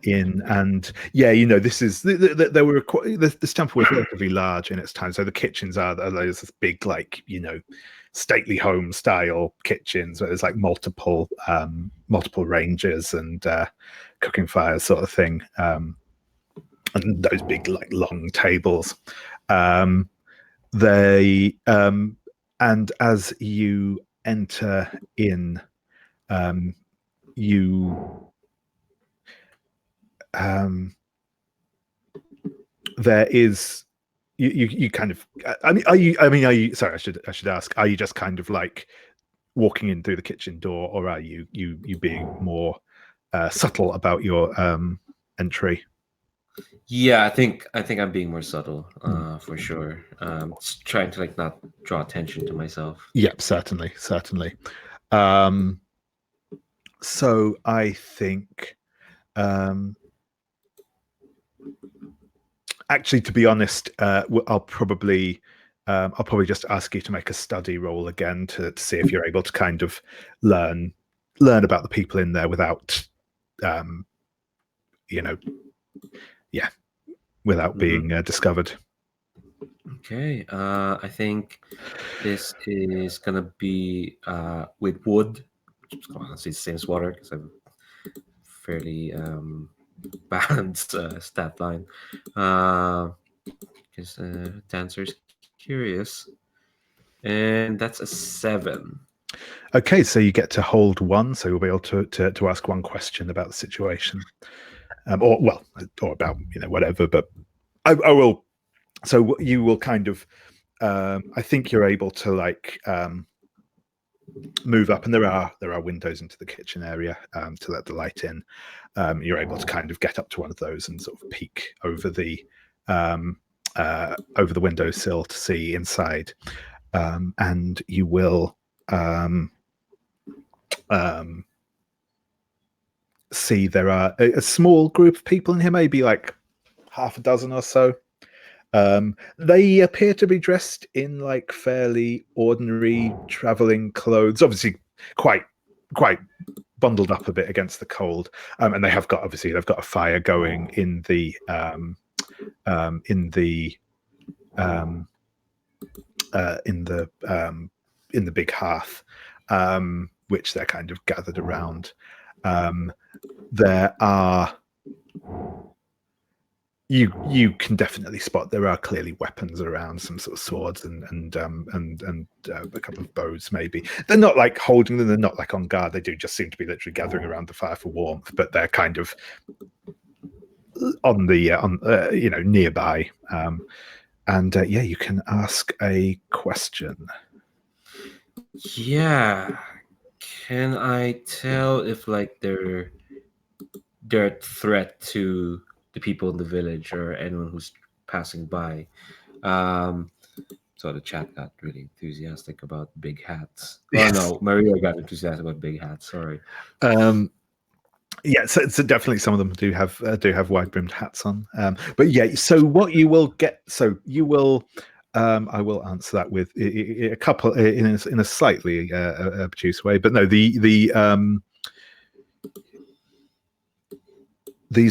in, and yeah, this is there were this temple was relatively large in its time. So the kitchens are those big, like stately home style kitchens where there's like multiple ranges and cooking fires sort of thing, and those big like long tables. They and as you enter in, there is you kind of are you sorry, I should ask, are you just kind of like walking in through the kitchen door, or are you being more subtle about your entry? Yeah, I think I'm being more subtle, for sure. Just trying to like not draw attention to myself. Yep, certainly. So I think, actually, to be honest, I'll probably just ask you to make a study roll again to see if you're able to kind of learn about the people in there without, without being discovered. Okay, I think this is gonna be with wood. Honestly, it's the same as water because I'm fairly balanced stat line. Because Dancer's curious, and that's a 7. Okay, so you get to hold one, so you'll be able to ask one question about the situation, or about whatever. But I will. So you will kind of. I think you're able to like move up, and there are windows into the kitchen area to let the light in. You're able to kind of get up to one of those and sort of peek over the windowsill to see inside, and you will see there are a small group of people in here, maybe like half a dozen or so. They appear to be dressed in like fairly ordinary traveling clothes, obviously quite bundled up a bit against the cold, and they've got a fire going in the big hearth, which they're kind of gathered around. There are, you can definitely spot there are clearly weapons around, some sort of swords and a couple of bows maybe. They're not like holding them, they're not like on guard. They do just seem to be literally gathering around the fire for warmth, but they're kind of on the nearby. And you can ask a question. Yeah, can I tell if like they're a threat to the people in the village or anyone who's passing by? So the chat got really enthusiastic about big hats. Yes. Oh no, Maria got enthusiastic about big hats. Sorry. Yeah, so definitely some of them do have wide brimmed hats on. But yeah, so what you will get, so you will. I will answer that with a couple in a slightly obtuse way, but no, these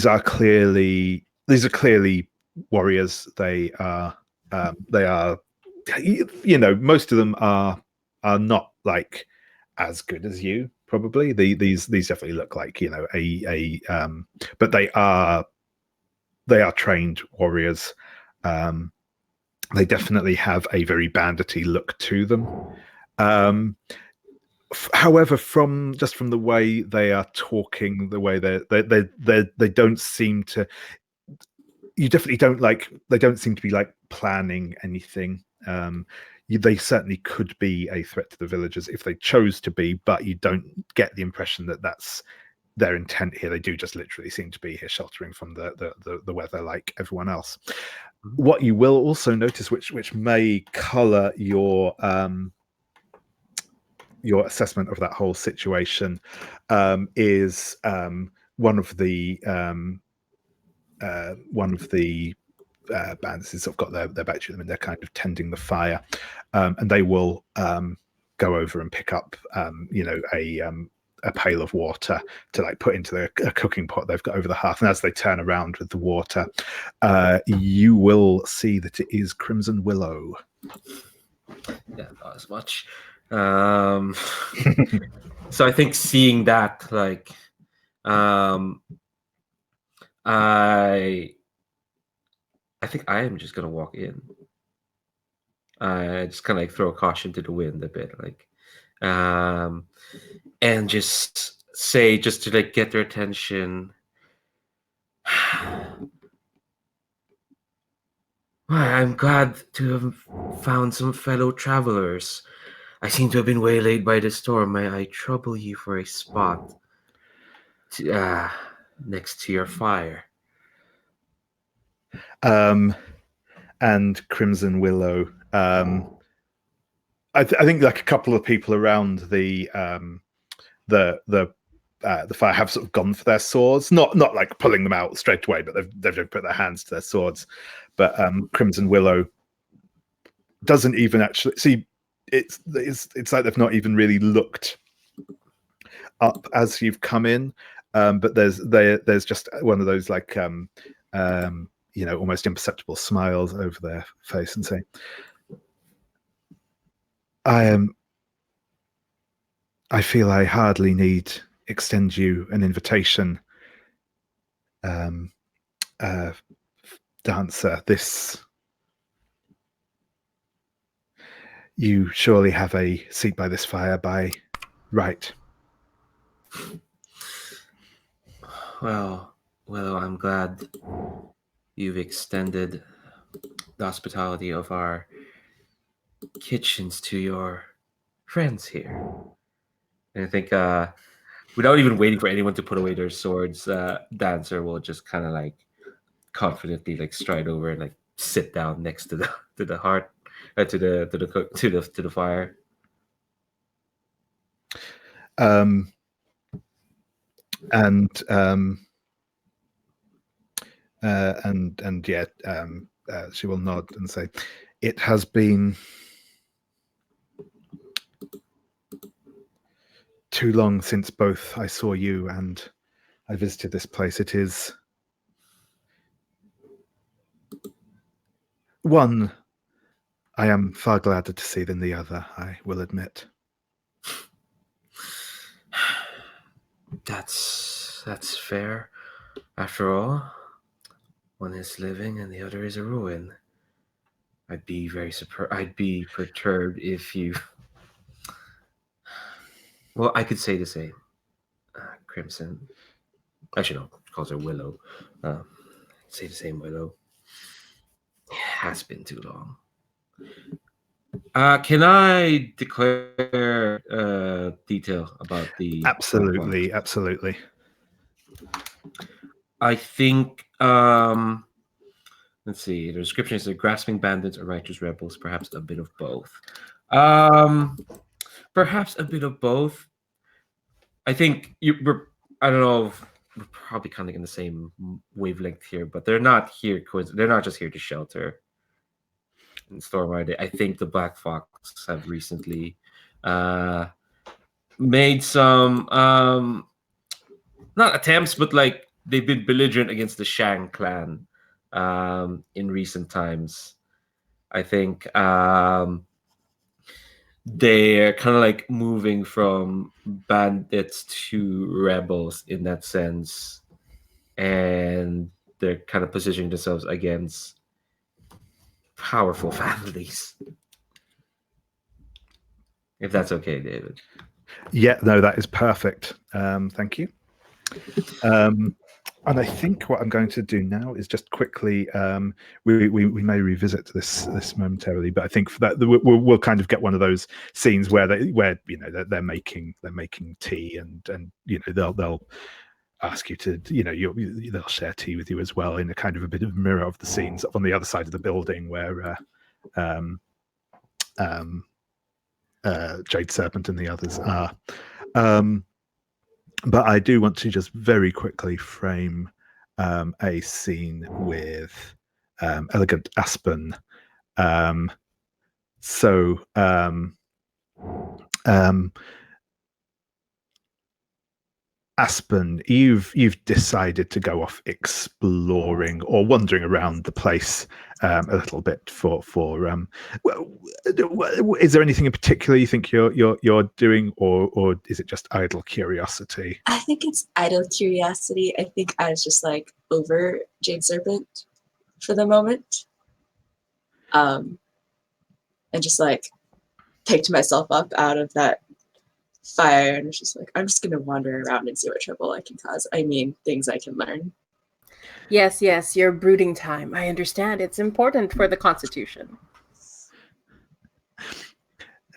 are clearly warriors. They are most of them are not like as good as you probably. These definitely look like, you know, but they are trained warriors. They definitely have a very bandity look to them. However, from the way they are talking, the way they don't seem to. You definitely don't they don't seem to be like planning anything. They certainly could be a threat to the villagers if they chose to be, but you don't get the impression that that's their intent here. They do just literally seem to be here sheltering from the weather like everyone else. What you will also notice, which may color your assessment of that whole situation, is one of the bands have got their back to them, and they're kind of tending the fire, and they will go over and pick up a pail of water to like put into a cooking pot they've got over the hearth. And as they turn around with the water, you will see that it is Crimson Willow. Yeah, not as much. So I think seeing that, like, I think I am just gonna walk in. I just kind of like throw caution to the wind a bit, like, and just say, just to like get their attention. I'm glad to have found some fellow travelers. I seem to have been waylaid by the storm. May I trouble you for a spot next to your fire? And Crimson Willow, I think like a couple of people around the fire have sort of gone for their swords, not like pulling them out straight away, but they've put their hands to their swords. But Crimson Willow doesn't even actually see. It's like they've not even really looked up as you've come in. But there's just one of those like almost imperceptible smiles over their face, and say, I feel I hardly need extend you an invitation, dancer. You surely have a seat by this fire by right. Well, I'm glad you've extended the hospitality of our kitchens to your friends here. And I think without even waiting for anyone to put away their swords, Dancer will just kind of like confidently like stride over and like sit down next to the hearth, to the fire. She will nod and say, "It has been too long since both I saw you and I visited this place. It is one I am far gladder to see than the other, I will admit." That's fair. After all, one is living and the other is a ruin. I'd be perturbed if you. Well, I could say the same. Crimson. Actually, no, she calls her Willow. Say the same, Willow. It has been too long. Can I declare detail about the... Absolutely. I think, let's see, the description is grasping bandits or righteous rebels, perhaps a bit of both. Perhaps a bit of both. I think I don't know if we're probably kind of in the same wavelength here, but they're not here. They're not just here to shelter and storm, are they? I think the Black Fox have recently made some not attempts, but like they've been belligerent against the Shang clan in recent times. I think they're kind of like moving from bandits to rebels in that sense, and they're kind of positioning themselves against powerful families. If that's okay, David. Yeah, no, that is perfect. Thank you. And I think what I'm going to do now is just quickly. We may revisit this momentarily, but I think for that we'll kind of get one of those scenes where they're making tea, and they'll ask you to they'll share tea with you as well, in a kind of a bit of mirror of the scenes on the other side of the building where Jade Serpent and the others are. But I do want to just very quickly frame a scene with Elegant Aspen. Aspen, you've decided to go off exploring or wandering around the place a little bit for is there anything in particular you think you're doing, or is it just idle curiosity? I think it's idle curiosity. I think I was just like over Jade Serpent for the moment. And just like picked myself up out of that fire and was just like, I'm just gonna wander around and see what trouble I can cause. I mean, things I can learn. Yes, your brooding time. I understand. It's important for the Constitution.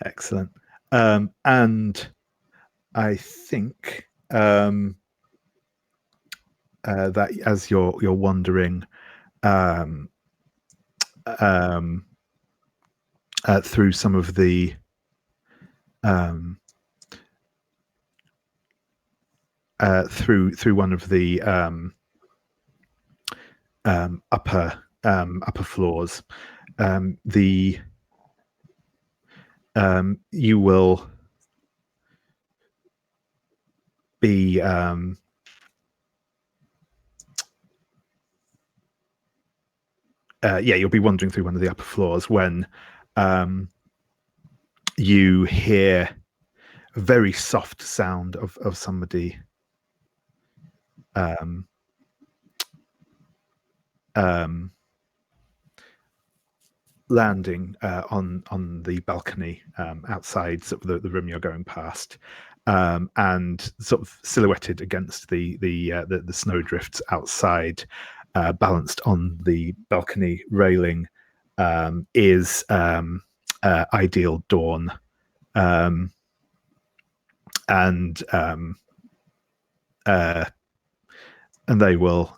Excellent. And I think that as you're wandering through some of the through one of the upper floors, you will be you'll be wandering through one of the upper floors when you hear a very soft sound of somebody landing on the balcony outside sort of the room you're going past, and sort of silhouetted against the snowdrifts outside, balanced on the balcony railing, is Ideal Dawn, and they will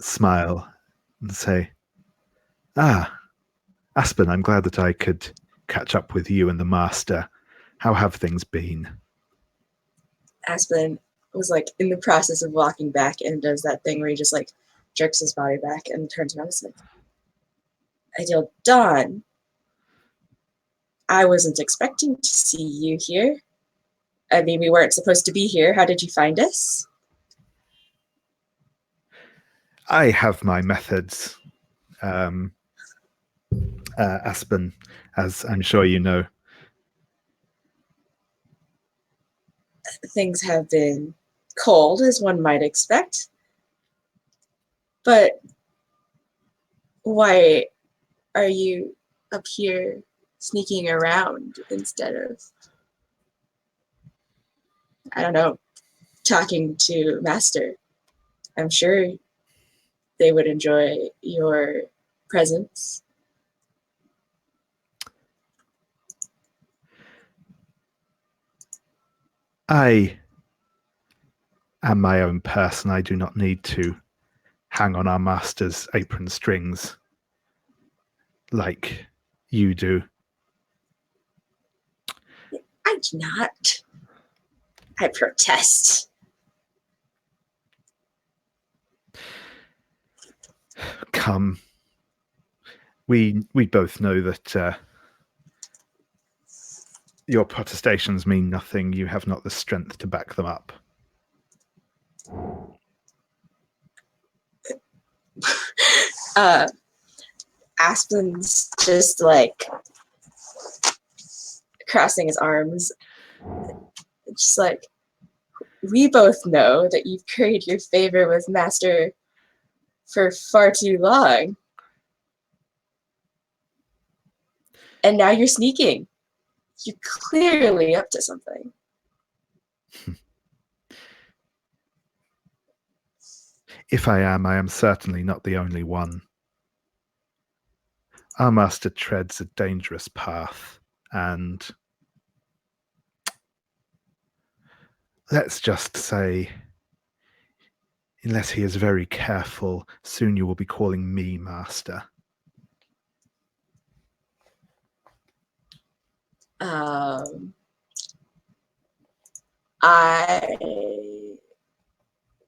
smile and say, Aspen, I'm glad that I could catch up with you and the master. How have things been? Aspen was like in the process of walking back and does that thing where he just like jerks his body back and turns around and says, Ideal Dawn, I wasn't expecting to see you here. I mean, we weren't supposed to be here. How did you find us? I have my methods, Aspen, as I'm sure you know. Things have been cold, as one might expect. But why are you up here sneaking around instead of, I don't know, talking to Master? I'm sure they would enjoy your presence. I am my own person. I do not need to hang on our master's apron strings like you do. I do not. I protest. Come. We both know that your protestations mean nothing. You have not the strength to back them up. Aspen's just like crossing his arms. It's just like, we both know that you've curried your favor with Master for far too long. And now you're sneaking. You're clearly up to something. If I am certainly not the only one. Our master treads a dangerous path, and let's just say, unless he is very careful, soon you will be calling me master. I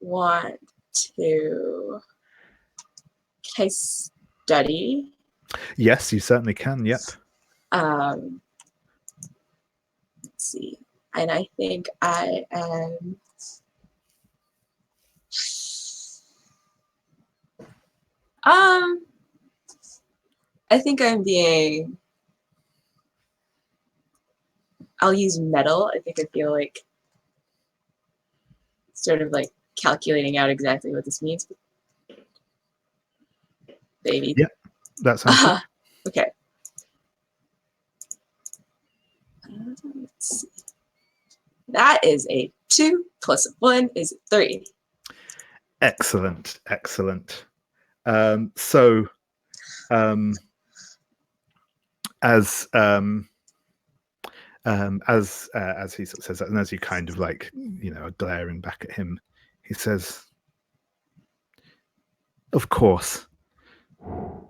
want to. Can I study? Yes, you certainly can. Yep. Let's see. And I think I am. I think I'm being. I'll use metal. I think I feel like sort of like calculating out exactly what this means. Baby. Yep, that sounds good. Okay. Let's see. That is a 2 plus 1 is 3. Excellent, excellent. So, as he sort of says that, and as you kind of like, are glaring back at him, he says, "Of course,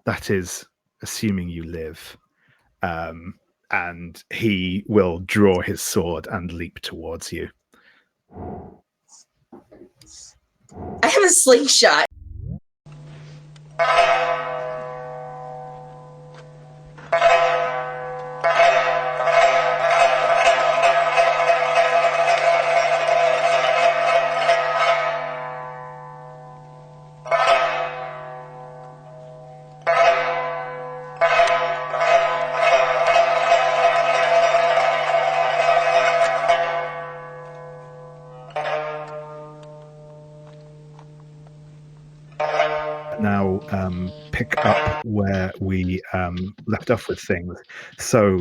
that is assuming you live." And he will draw his sword and leap towards you. I have a slingshot. Now pick up where we left off with things. So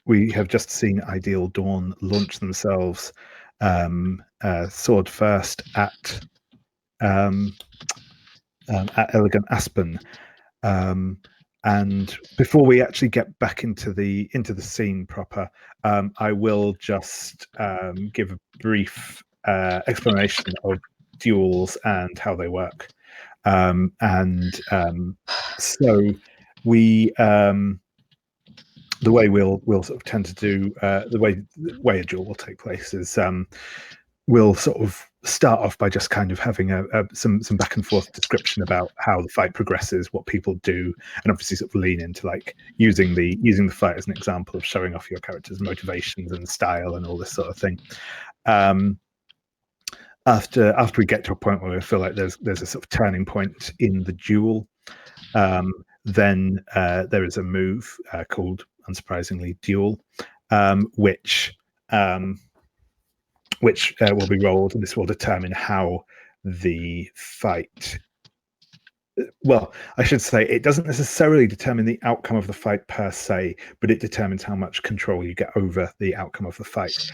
we have just seen Ideal Dawn launch themselves sword first at Elegant Aspen. And before we actually get back into the scene proper, I will just give a brief explanation of duels and how they work. So we the way we'll sort of tend to do the way a duel will take place is we'll sort of start off by just kind of having some back and forth description about how the fight progresses, what people do, and obviously sort of lean into like using the fight as an example of showing off your character's motivations and style and all this sort of thing. After we get to a point where we feel like there's a sort of turning point in the duel, then there is a move called, unsurprisingly, duel, which will be rolled, and this will determine how the fight. Well, I should say it doesn't necessarily determine the outcome of the fight per se, but it determines how much control you get over the outcome of the fight.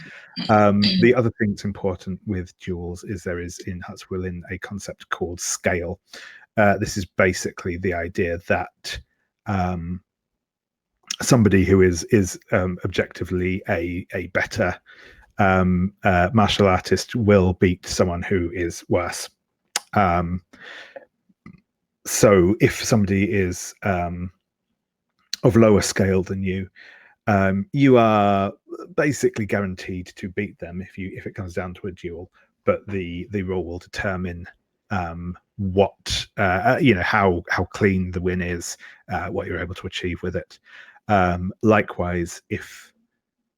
The other thing that's important with duels is there is in Hearts of Wulin a concept called scale. This is basically the idea that somebody who is objectively a better martial artist will beat someone who is worse. So if somebody is of lower scale than you, you are basically guaranteed to beat them if it comes down to a duel. But the roll will determine what how clean the win is, what you're able to achieve with it. Likewise, if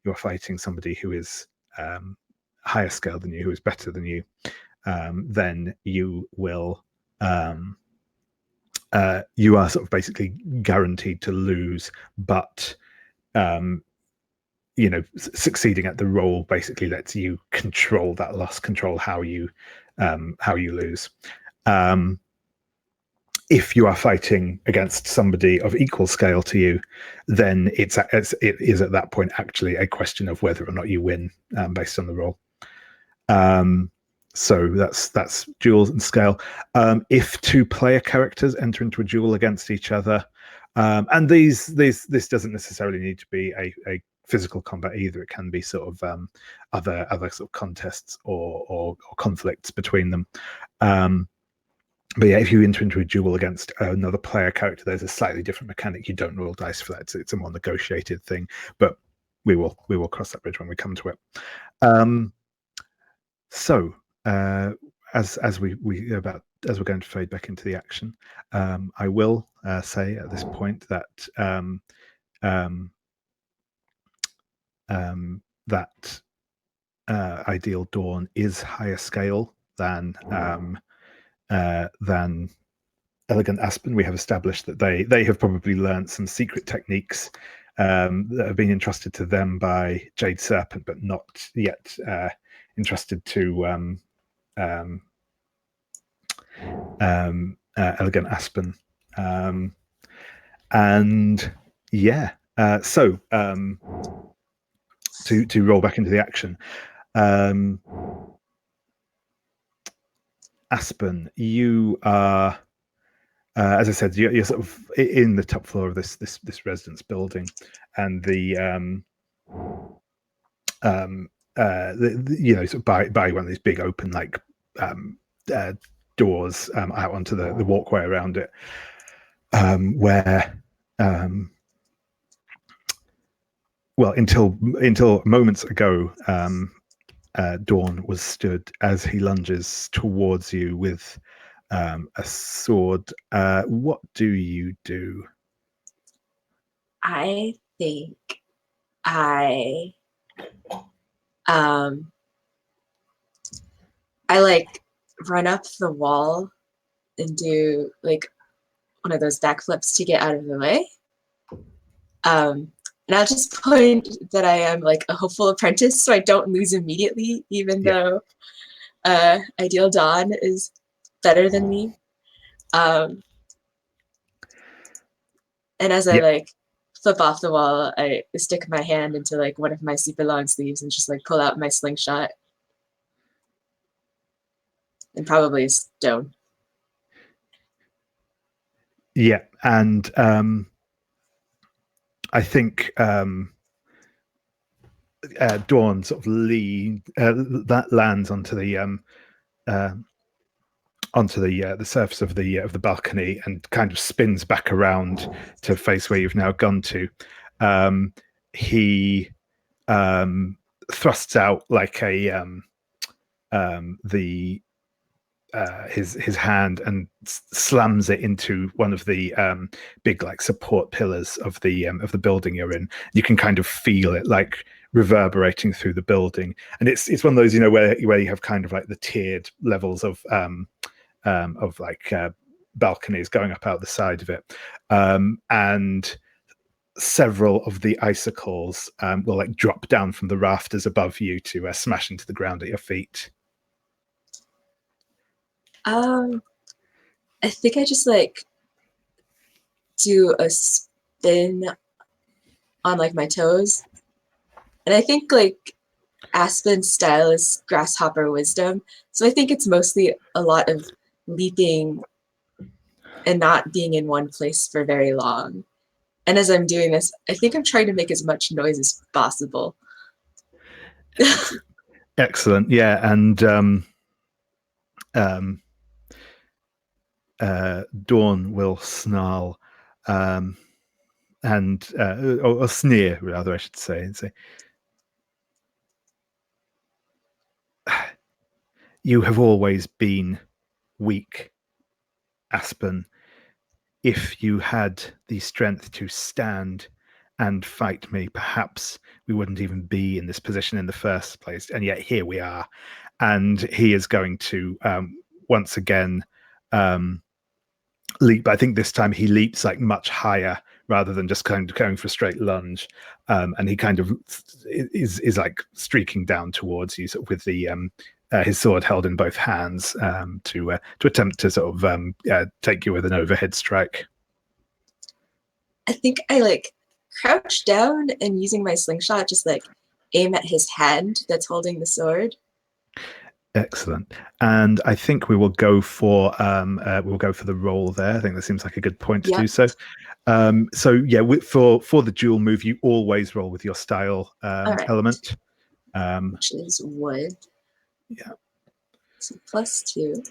you're fighting somebody who is higher scale than you, who is better than you, then you will you are sort of basically guaranteed to lose, but succeeding at the roll basically lets you control that loss, control how you lose. If you are fighting against somebody of equal scale to you, then it is at that point actually a question of whether or not you win based on the roll. So that's duels and scale. If two player characters enter into a duel against each other, and this doesn't necessarily need to be a physical combat either. It can be sort of other sort of contests or conflicts between them. But yeah, if you enter into a duel against another player character, there's a slightly different mechanic. You don't roll dice for that. It's a more negotiated thing. But we will cross that bridge when we come to it. So as we're going to fade back into the action, I will say at this point that that Ideal Dawn is higher scale than Elegant Aspen. We have established that they have probably learned some secret techniques that have been entrusted to them by Jade Serpent, but not yet entrusted to Elegant Aspen. And yeah, so to roll back into the action. Aspen, you are, as I said, you're sort of in the top floor of this residence building, and sort of by one of these big open doors out onto the walkway around it, where well, until moments ago, Dawn was stood as he lunges towards you with a sword. What do you do? I think I run up the wall and do like one of those backflips to get out of the way. And I'll just point that I am like a hopeful apprentice, so I don't lose immediately, even though Ideal Dawn is better than me. And as I like flip off the wall, I stick my hand into like one of my super long sleeves and just like pull out my slingshot. And probably a stone. Yeah, and I think Dawn sort of that lands onto the surface of the balcony and kind of spins back around to face where you've now gone to. He thrusts out like his hand and slams it into one of the big like support pillars of the building you're in. You can kind of feel it like reverberating through the building, and it's one of those, you know, where you have kind of like the tiered levels of like balconies going up out the side of it, and several of the icicles will like drop down from the rafters above you to smash into the ground at your feet. I think I just like do a spin on like my toes. And I think like Aspen's style is grasshopper wisdom. So I think it's mostly a lot of leaping and not being in one place for very long. And as I'm doing this, I think I'm trying to make as much noise as possible. Excellent. Yeah, and Dawn will snarl and or sneer, rather, I should say, and say, "You have always been weak, Aspen. If you had the strength to stand and fight me, perhaps we wouldn't even be in this position in the first place. And yet here we are." And he is going to once again leap. But I think this time he leaps like much higher rather than just kind of going for a straight lunge, and he kind of is like streaking down towards you, sort of with the his sword held in both hands, to attempt to sort of take you with an overhead strike. I think I like crouch down and using my slingshot just like aim at his hand that's holding the sword. Excellent. And I think we will go for the roll there. I think that seems like a good point to do so. So yeah, for the dual move, you always roll with your style element, which is wood. Yeah. So +2.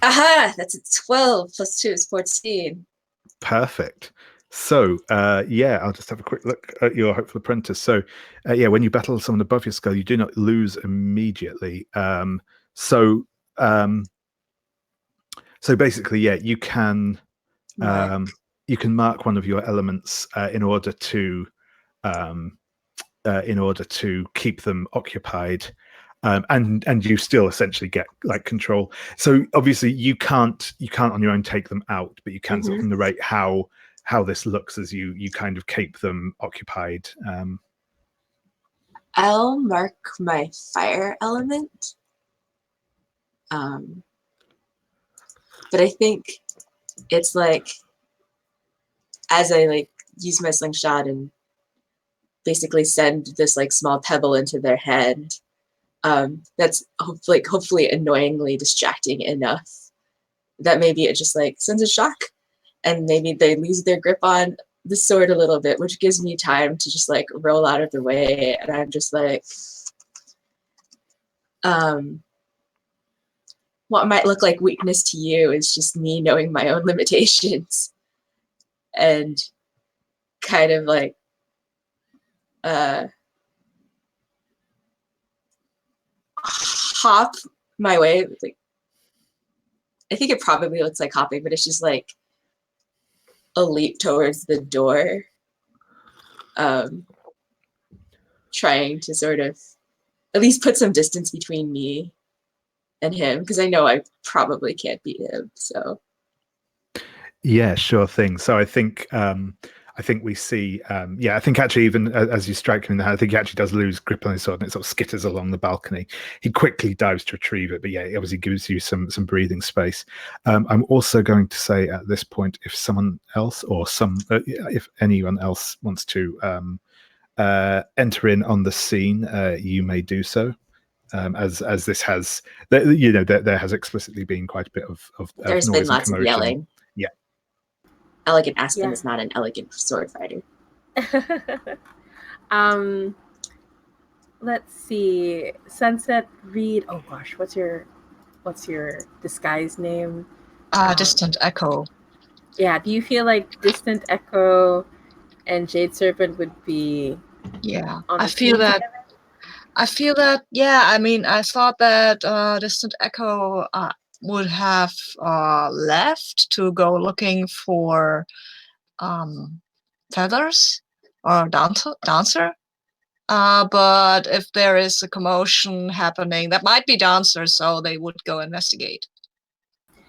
Aha! That's a 12 + 2 is 14. Perfect. So yeah, I'll just have a quick look at your hopeful apprentice. So yeah, when you battle someone above your skull, you do not lose immediately. So basically, yeah, you can mark one of your elements in order to keep them occupied, and you still essentially get like control. So obviously you can't on your own take them out, but you can sort of narrate how this looks as you kind of keep them occupied. I'll mark my fire element. But I think it's like as I like use my slingshot and basically send this like small pebble into their head, that's hopefully annoyingly distracting enough that maybe it just like sends a shock, and maybe they lose their grip on the sword a little bit, which gives me time to just like roll out of the way, and I'm just like, what might look like weakness to you is just me knowing my own limitations, and kind of like hop my way. Like, I think it probably looks like hopping, but it's just like a leap towards the door, trying to sort of at least put some distance between me and him, because I know I probably can't beat him. So yeah, sure thing. So I think we see, I think actually even as you strike him in the hand, I think he actually does lose grip on his sword and it sort of skitters along the balcony. He quickly dives to retrieve it, but yeah, it obviously gives you some breathing space. I'm also going to say at this point, if someone else or if anyone else wants to enter in on the scene, you may do so. As this has, there has explicitly been quite a bit of there's noise been lots and of commotion. yelling. Yeah. Elegant Aspen is not an elegant sword fighter. Let's see. Sunset Reed. Oh gosh, what's your disguise name? Distant Echo. Yeah, do you feel like Distant Echo and Jade Serpent would be on the I feel that together? I feel that, yeah, I mean, I thought that Distant Echo would have left to go looking for feathers or dancer. But if there is a commotion happening, that might be dancer, so they would go investigate.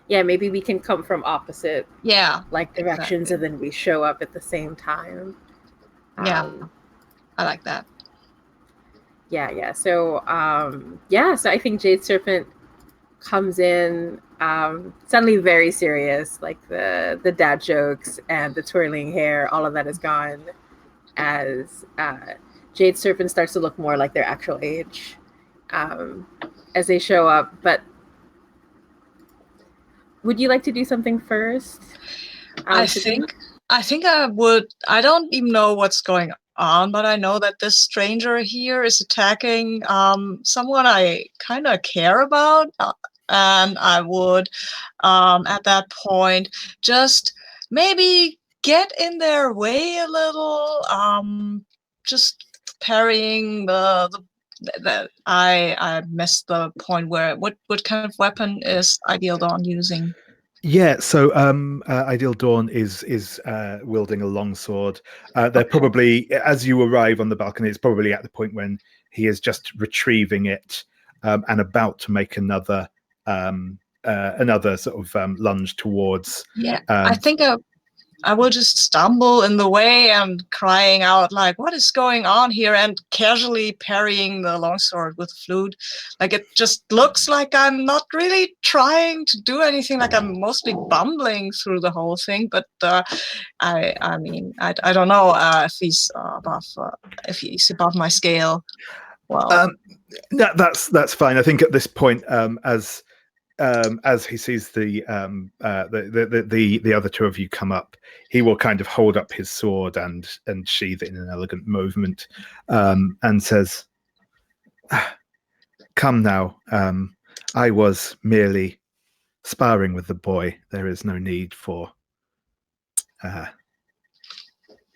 Yeah, maybe we can come from opposite directions, exactly. and then we show up at the same time. Yeah, I like that. Yeah. So so I think Jade Serpent comes in suddenly very serious, like the dad jokes and the twirling hair, all of that is gone, as Jade Serpent starts to look more like their actual age as they show up. But would you like to do something first? I think I would. I don't even know what's going on, but I know that this stranger here is attacking someone I kind of care about, and I would at that point just maybe get in their way a little, just parrying the I missed the point where what kind of weapon is Ideal Dawn using? Yeah, so Ideal Dawn is wielding a longsword. They're probably, as you arrive on the balcony, it's probably at the point when he is just retrieving it and about to make another another sort of lunge towards. Yeah, I think I will just stumble in the way and crying out like, "What is going on here?" and casually parrying the longsword with flute. Like it just looks like I'm not really trying to do anything. Like I'm mostly bumbling through the whole thing. But I mean, I don't know if he's above my scale. Well, that's fine. I think at this point, as he sees the other two of you come up, he will kind of hold up his sword and sheathe it in an elegant movement, and says, "Come now. I was merely sparring with the boy. There is no need for."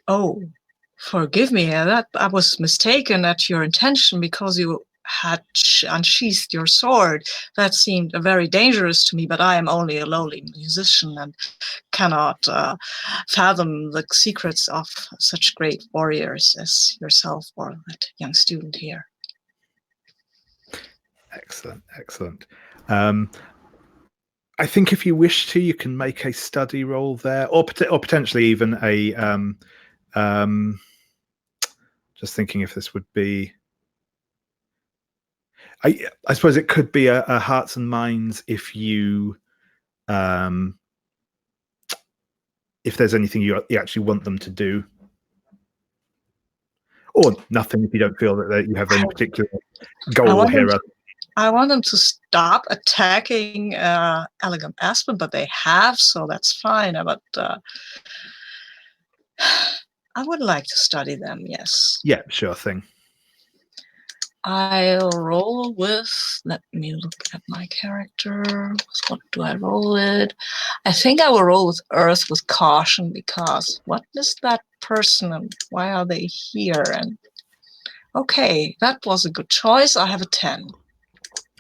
Oh, forgive me. That I was mistaken at your intention because you had unsheathed your sword. That seemed very dangerous to me, but I am only a lowly musician and cannot fathom the secrets of such great warriors as yourself or that young student here. Excellent. I think if you wish to, you can make a study roll there, or potentially even a. Just thinking if this would be. I suppose it could be a hearts and minds if you. If there's anything you actually want them to do, or nothing if you don't feel that you have any particular goal here. I want them to stop attacking Elegant Aspen, but they have, so that's fine. But I would like to study them, yes. Yeah, sure thing. I'll roll with, let me look at my character. What do I roll with? I think I will roll with Earth with caution, because what is that person and why are they here? And okay, that was a good choice. I have a 10.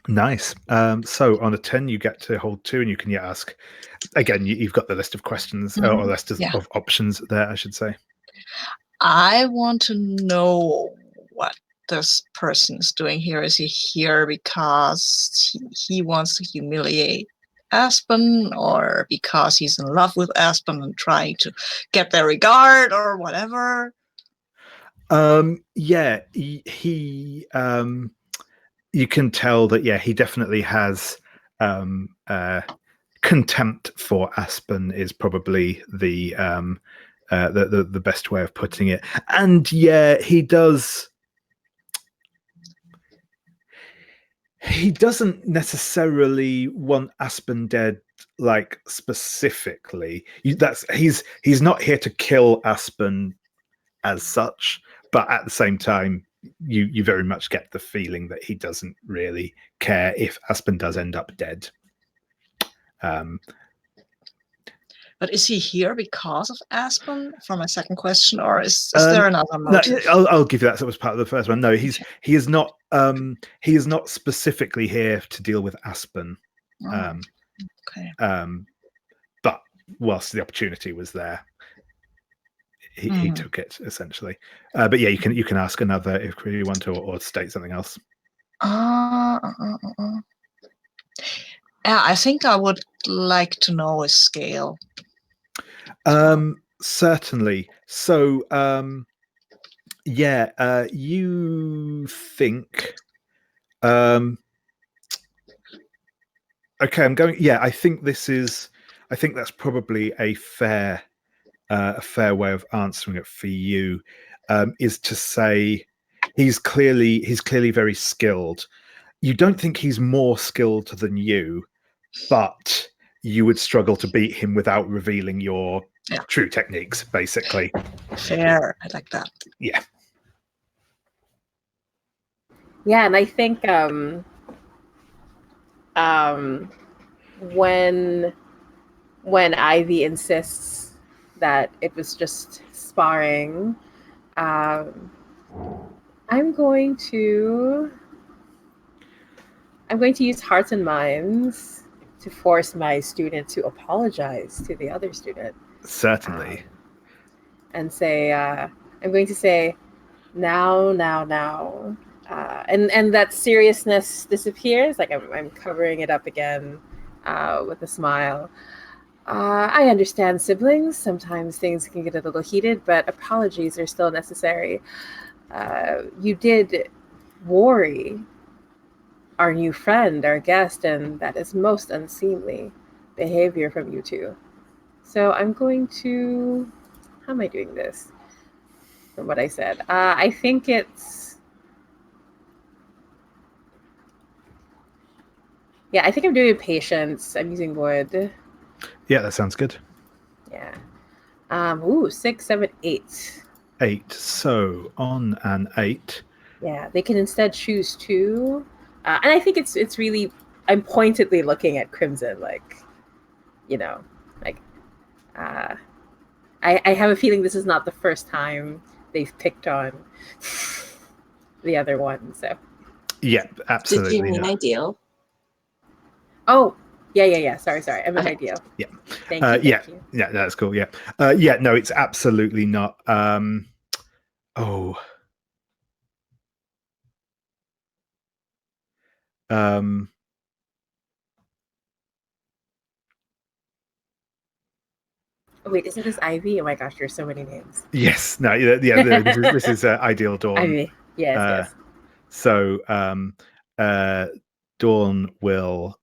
Nice. So on a 10, you get to hold 2, and you can ask. Again, you've got the list of questions, or list of options there, I should say. I want to know what this person is doing here. Is he here because he wants to humiliate Aspen, or because he's in love with Aspen and trying to get their regard, or whatever? Yeah, he you can tell that, yeah, he definitely has contempt for Aspen is probably the best way of putting it. And yeah, he does. He doesn't necessarily want Aspen dead, like specifically. He's not here to kill Aspen as such, but at the same time, you very much get the feeling that he doesn't really care if Aspen does end up dead. But is he here because of Aspen? For my second question, or is there another motive? No, I'll give you that. That was part of the first one. No, he is not. He is not specifically here to deal with Aspen. Okay. But whilst the opportunity was there, he took it essentially. But yeah, you can ask another if you want to, or state something else. Yeah, I think I would like to know his scale. Certainly. So, you think. Okay, I'm going. Yeah, I think this is. I think that's probably a fair way of answering it for you. Is to say he's clearly very skilled. You don't think he's more skilled than you, but you would struggle to beat him without revealing your true techniques, basically. Fair. I like that. Yeah. Yeah, and I think when Ivy insists that it was just sparring, I'm going to use hearts and minds to force my student to apologize to the other student. Certainly. And say, I'm going to say, now. And that seriousness disappears. Like I'm covering it up again with a smile. I understand siblings. Sometimes things can get a little heated, but apologies are still necessary. You did worry our new friend, our guest, and that is most unseemly behavior from you two. So I'm going to... How am I doing this? From what I said. I think it's... Yeah, I think I'm doing patience. I'm using wood. Yeah, that sounds good. Yeah. Ooh, 6, 7, 8. 8. So on an 8. Yeah, they can instead choose 2. And I think it's really... I'm pointedly looking at Crimson, like, you know, like... I have a feeling this is not the first time they've picked on the other one, so... Yeah, absolutely. Did you mean not. ideal? Oh, yeah. Sorry. I meant Okay. ideal. Yeah. Thank you. Yeah, that's cool. Yeah. Yeah, no, it's absolutely not. Oh, wait, isn't this Ivy? Oh my gosh, there's so many names. Yes. No. Yeah. This is Ideal Dawn. Ivy. Yes. So Dawn will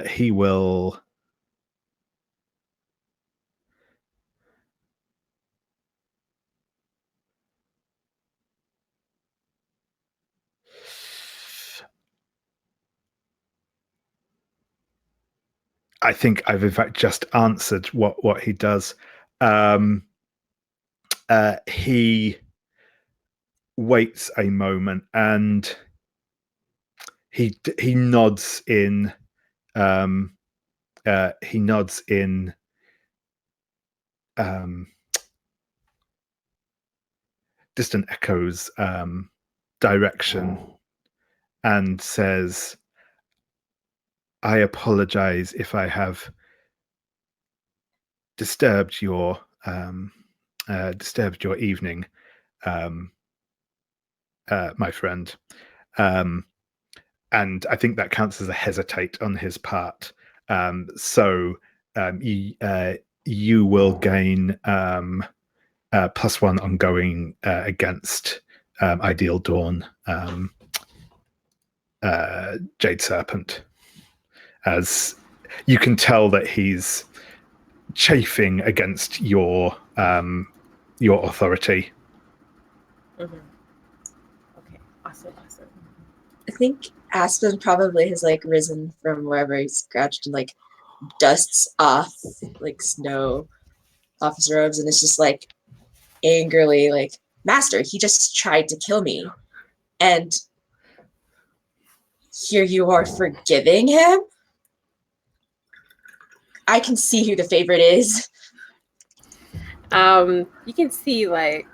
he will I think I've in fact just answered what he does. He waits a moment and he nods in distant echoes direction and says, I apologize if I have disturbed your evening, my friend. And I think that counts as a hesitate on his part. So you will gain +1 ongoing against Ideal Dawn, Jade Serpent, as you can tell that he's chafing against your authority. Mm-hmm. Okay, awesome. I think Aspen probably has like risen from wherever he's crouched and like dusts off like snow off his robes and it's just like angrily like, Master, he just tried to kill me. And here you are forgiving him? I can see who the favorite is. You can see like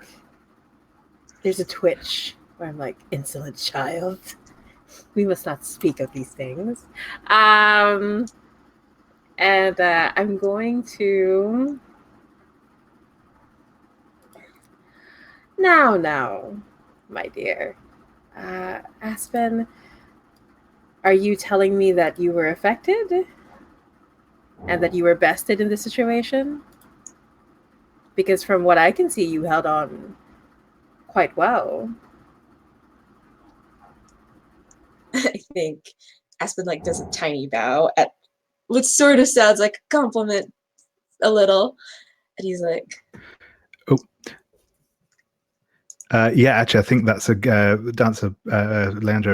there's a twitch where I'm like, insolent child. We must not speak of these things. And I'm going to... Now, my dear. Aspen, are you telling me that you were affected? And that you were bested in this situation? Because from what I can see, you held on quite well. I think Aspen like does a tiny bow at what sort of sounds like a compliment a little. And he's like, yeah, actually, I think that's Leandro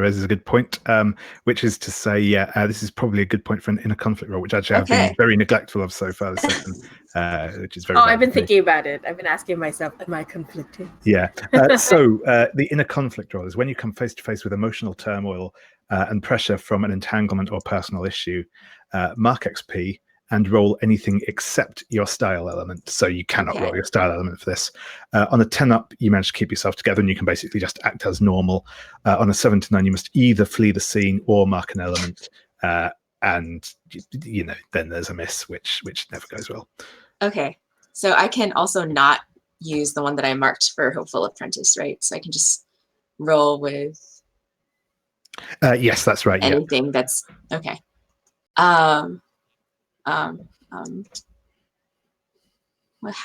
raises a good point, which is to say, this is probably a good point for an inner conflict role, which actually I've been very neglectful of so far this session, which is very. I've been thinking about it. I've been asking myself, am I conflicted? Yeah. So the inner conflict role is when you come face to face with emotional turmoil and pressure from an entanglement or personal issue. Mark XP. And roll anything except your style element. So you cannot roll your style element for this. On a 10 up, you manage to keep yourself together and you can basically just act as normal. On a 7 to 9, you must either flee the scene or mark an element. And, then there's a miss, which never goes well. Okay. So I can also not use the one that I marked for Hopeful Apprentice, right? So I can just roll with Yes, that's right. Yeah. anything that's okay. Well, how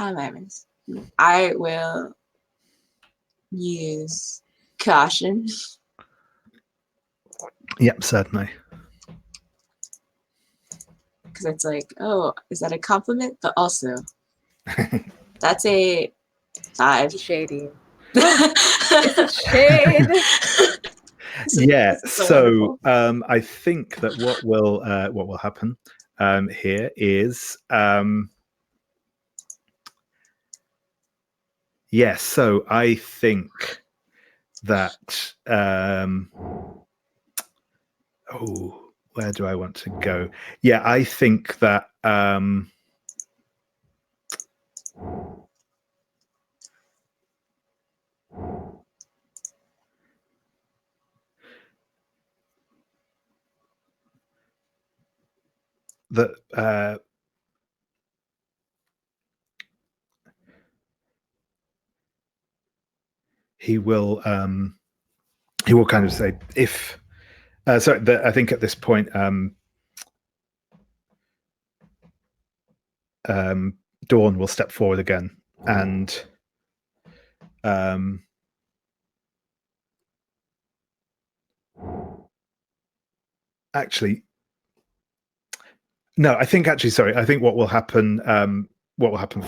am I doing this? I will use caution. Yep, certainly. Because it's like, oh, is that a compliment? But also, that's a 5. Shady. It's a shade. Yeah. This is so So wonderful. I think that what will happen here is yes. So I think that oh, where do I want to go? Yeah, I think that that he will kind of say if sorry, I think at this point Dawn will step forward again and actually no, I think actually sorry, I think what will happen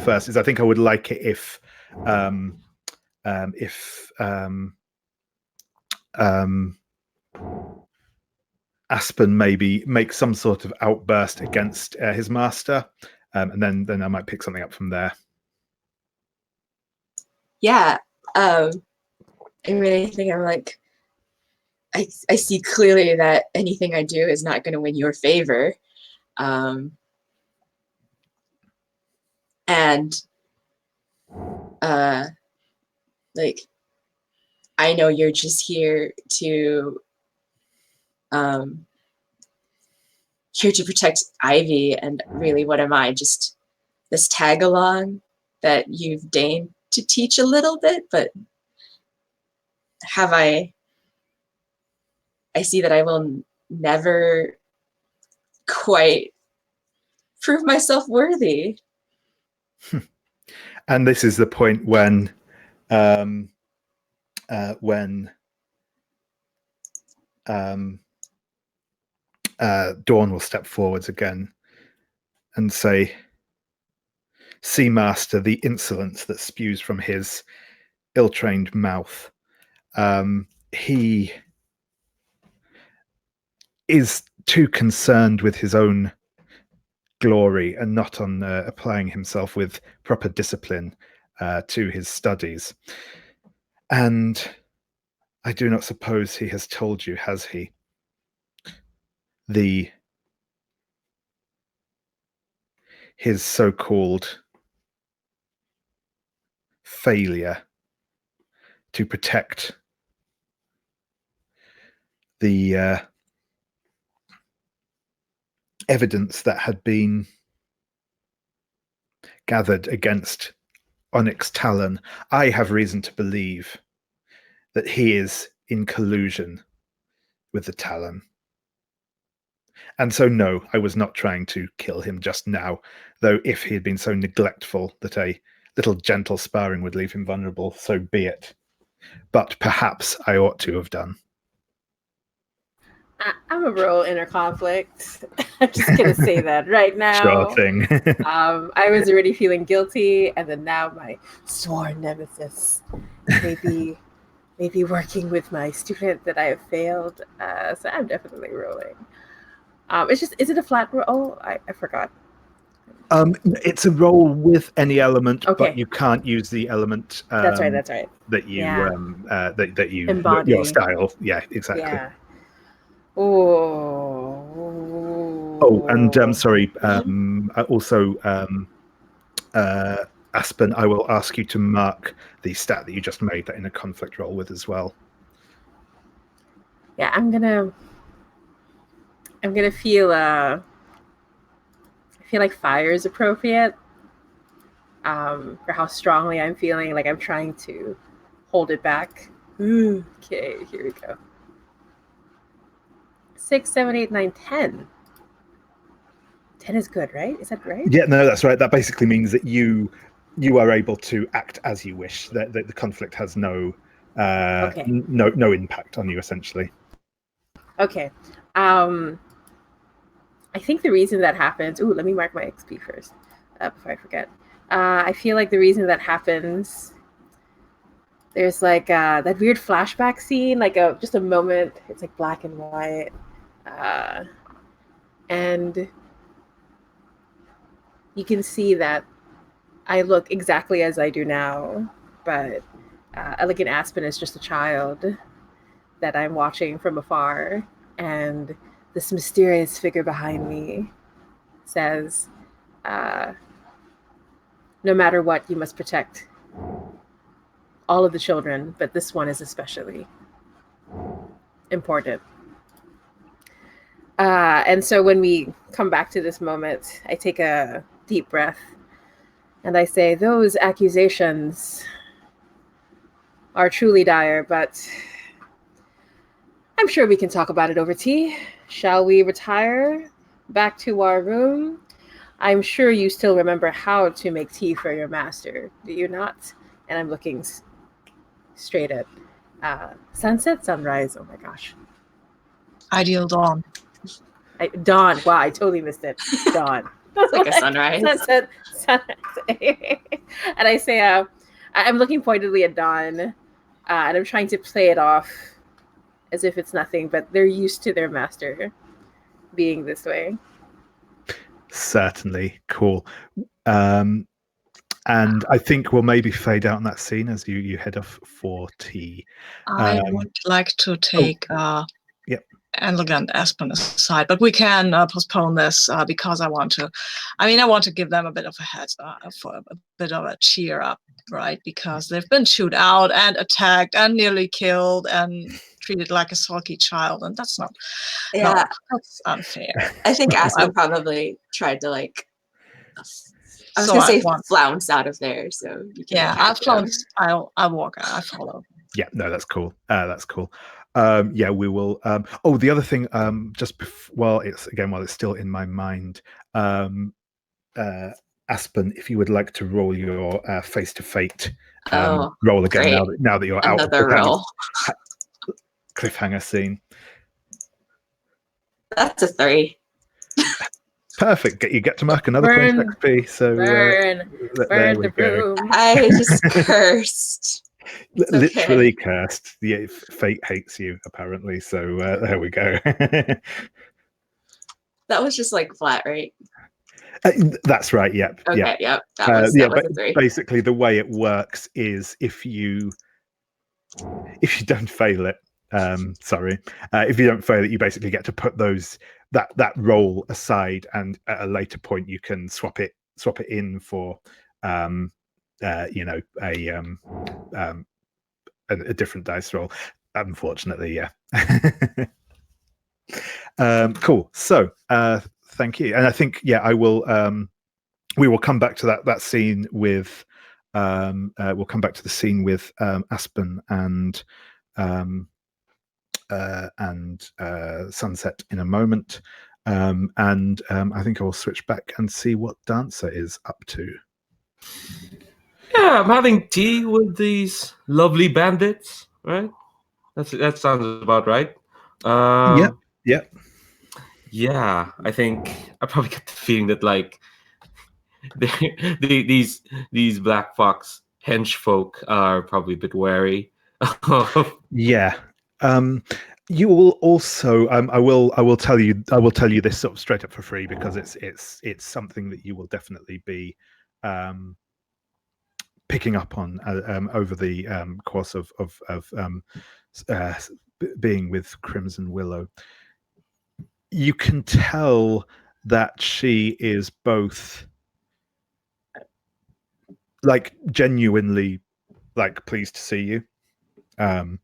first is I think I would like it if Aspen maybe makes some sort of outburst against his master, and then I might pick something up from there. Yeah. I really think I'm like, I see clearly that anything I do is not going to win your favor. And like, I know you're just here to protect Ivy, and really, what am I? Just this tag along that you've deigned to teach a little bit, but have I see that I will never quite prove myself worthy. And this is the point when Dawn will step forwards again and say, "See, Master, the insolence that spews from his ill-trained mouth. He is too concerned with his own glory and not on applying himself with proper discipline to his studies. And I do not suppose he has told you, has he? His so-called failure to protect the evidence that had been gathered against Onyx Talon. I have reason to believe that he is in collusion with the Talon. And so, no, I was not trying to kill him just now, though if he had been so neglectful that a little gentle sparring would leave him vulnerable, so be it. But perhaps I ought to have done." I'm a real inner conflict. I'm just gonna say that right now. Sure thing. I was already feeling guilty, and then now my sworn nemesis may be working with my student that I have failed. So I'm definitely rolling. It's just, is it a flat roll? I forgot. It's a roll with any element, Okay. but you can't use the element. That's right. That you Yeah. that you Embody. your style. Yeah, exactly. Yeah. Oh. Oh, and sorry. Also, Aspen, I will ask you to mark the stat that you just made that in a conflict roll with as well. Yeah, I'm gonna feel I feel like fire is appropriate. For how strongly I'm feeling, like I'm trying to hold it back. Okay, here we go. 6, 7, 8, 9, 10. 10 is good, right? Is that right? Yeah, no, that's right. That basically means that you are able to act as you wish. That the conflict has no no impact on you, essentially. Okay. I think the reason that happens. Ooh, let me mark my XP first before I forget. I feel like the reason that happens. There's like that weird flashback scene, like just a moment. It's like black and white, and you can see that I look exactly as I do now, but Elegant Aspen is just a child that I'm watching from afar, and this mysterious figure behind me says, "No matter what, you must protect all of the children, but this one is especially important." And so when we come back to this moment, I take a deep breath and I say, those accusations are truly dire, but I'm sure we can talk about it over tea. Shall we retire back to our room? I'm sure you still remember how to make tea for your master, do you not? And I'm looking straight at sunset, sunrise. Oh my gosh. Ideal dawn. Dawn. Wow, I totally missed it. Dawn. It's like a sunrise. Sunset. And I say, I'm looking pointedly at Dawn, and I'm trying to play it off as if it's nothing, but they're used to their master being this way. Certainly. Cool. And I think we'll maybe fade out on that scene as you head off for tea. I would like to take yep. Elegant Aspen aside, but we can postpone this because I want to give them a bit of a heads up for a bit of a cheer up, right? Because they've been chewed out and attacked and nearly killed and treated like a sulky child, and that's not. Yeah, no, that's unfair. I think Aspen probably tried to like. I was So gonna say want- flounce out of there, so you can yeah, attack them. I'll walk out. I follow. Yeah, no, that's cool. That's cool. Yeah, we will. The other thing, while it's still in my mind, Aspen, if you would like to roll your face to fate, roll again great. now that you're out of Another roll. cliffhanger scene. That's a 3. Perfect. You get to mark another point XP. So burn the room. I just cursed. Literally cursed. Yeah, fate hates you apparently. So there we go. That was just like flat, right? That's right. Yep. Okay. Yep. That was a 3. Basically, the way it works is if you don't fail it. If you don't fail it, you basically get to put that roll aside, and at a later point you can swap it in for a different dice roll. Unfortunately, yeah. Cool. So thank you, and I think I will. We will come back to that scene with. We'll come back to the scene with Aspen and Sunset in a moment, and I think I will switch back and see what Dancer is up to. Yeah, I'm having tea with these lovely bandits, right? That sounds about right. Yep. Yeah, I think I probably get the feeling that like these Black Fox hench folk are probably a bit wary. Yeah. You will also. I will tell you this sort of straight up for free because it's something that you will definitely be picking up on over the course of being with Crimson Willow. You can tell that she is both like genuinely like pleased to see you. Pardon,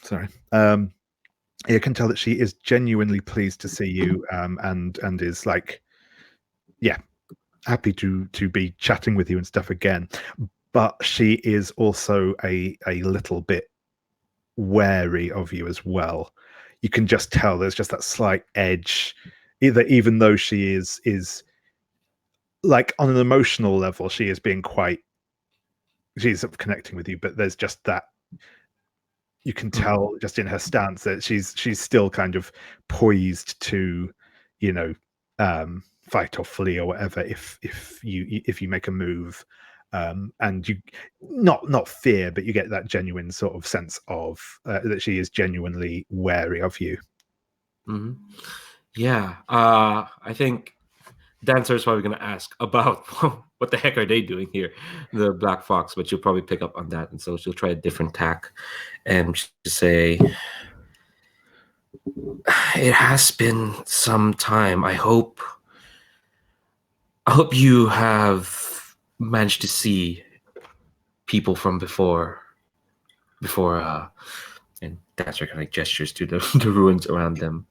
sorry. You can tell that she is genuinely pleased to see you, and is like, yeah, happy to be chatting with you and stuff again. But she is also a little bit wary of you as well. You can just tell there's just that slight edge, even though she is like on an emotional level, she is being she's sort of connecting with you, but there's just that you can tell just in her stance that she's still kind of poised to, fight or flee or whatever if you make a move, and you not fear, but you get that genuine sort of sense of that she is genuinely wary of you. Mm-hmm. Yeah, I think Dancer is probably going to ask about what the heck are they doing here, the Black Fox, but she'll probably pick up on that, and so she'll try a different tack and just say, "It has been some time. I hope you have managed to see people from before." And Dancer kind of gestures to the ruins around them.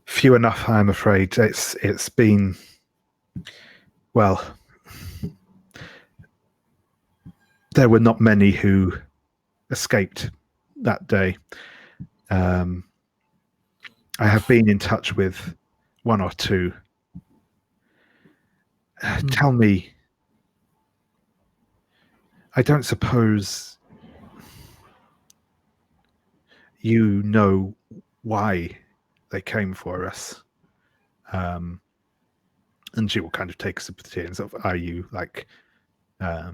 Few enough, I'm afraid. It's been, well, there were not many who escaped that day. I have been in touch with one or two. Tell me, I don't suppose you know why they came for us? And she will kind of take a sip of tea and sort of, are you like, I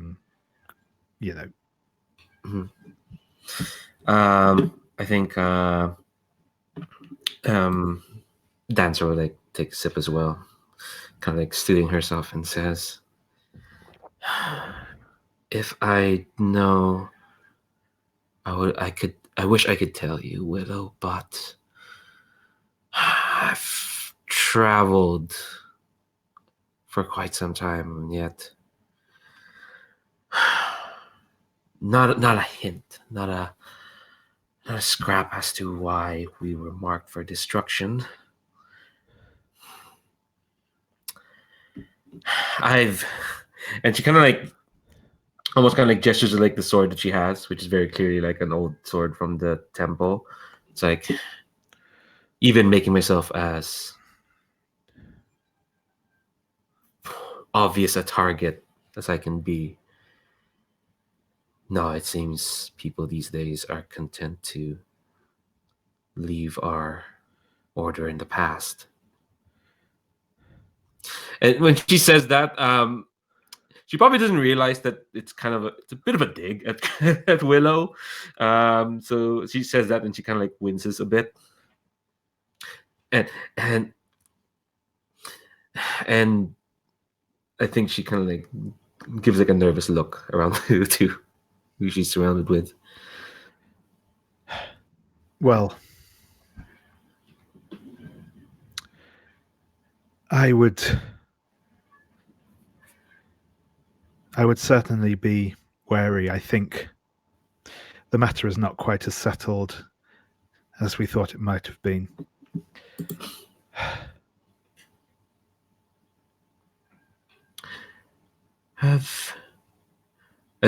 think Dancer will like take a sip as well, kind of like stealing herself, and says, "If I know, I wish I could tell you, Willow, but I've traveled for quite some time, and yet not a hint, not a scrap as to why we were marked for destruction. And she kind of like almost kind of like gestures to like the sword that she has, which is very clearly like an old sword from the temple. It's like, even making myself as obvious a target as I can be. No, it seems people these days are content to leave our order in the past." And when she says that, she probably doesn't realize that it's a bit of a dig at, at Willow. So she says that, and she kind of like winces a bit, and I think she kind of like gives like a nervous look around to who she's surrounded with. Well, I would certainly be wary. I think the matter is not quite as settled as we thought it might have been. I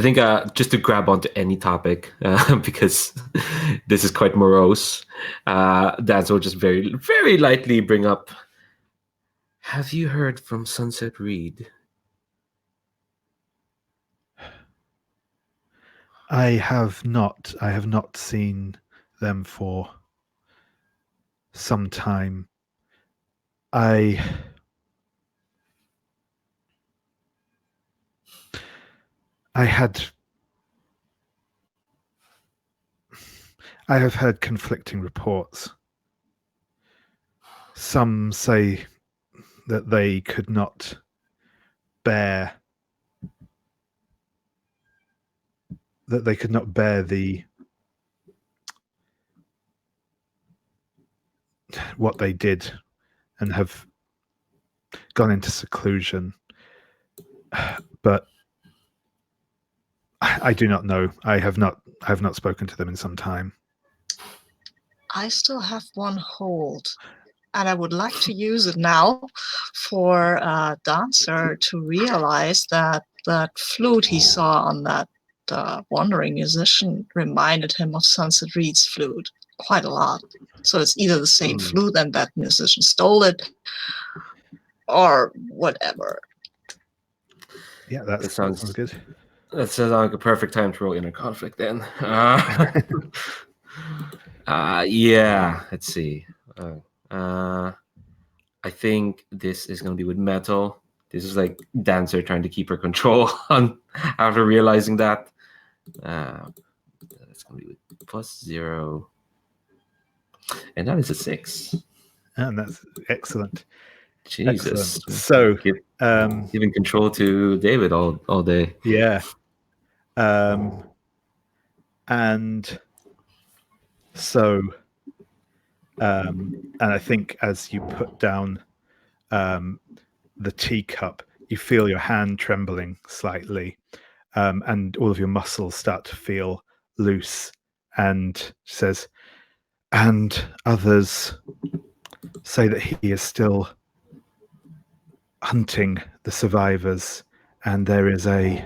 think just to grab onto any topic, because this is quite morose, Daz will just very, very lightly bring up, have you heard from Sunset Reed? I have not seen them for some time. I have heard conflicting reports. Some say that they could not bear what they did and have gone into seclusion. But I do not know. I have not spoken to them in some time. I still have one hold, and I would like to use it now for Dancer to realize that that flute he saw on that wandering musician reminded him of Sunset Reed's flute quite a lot. So it's either the same flute and that musician stole it, or whatever. Yeah, that sounds good. That sounds like a perfect time to roll inner conflict then. Yeah, let's see. I think this is going to be with metal. This is like Dancer trying to keep her control on after realizing that. That's going to be with +0. And that is a 6. And that's excellent. Jesus. Excellent. So, giving control to David all day. Yeah. And so, and I think as you put down the teacup, you feel your hand trembling slightly, and all of your muscles start to feel loose. And she says, and others say that he is still hunting the survivors, and there is a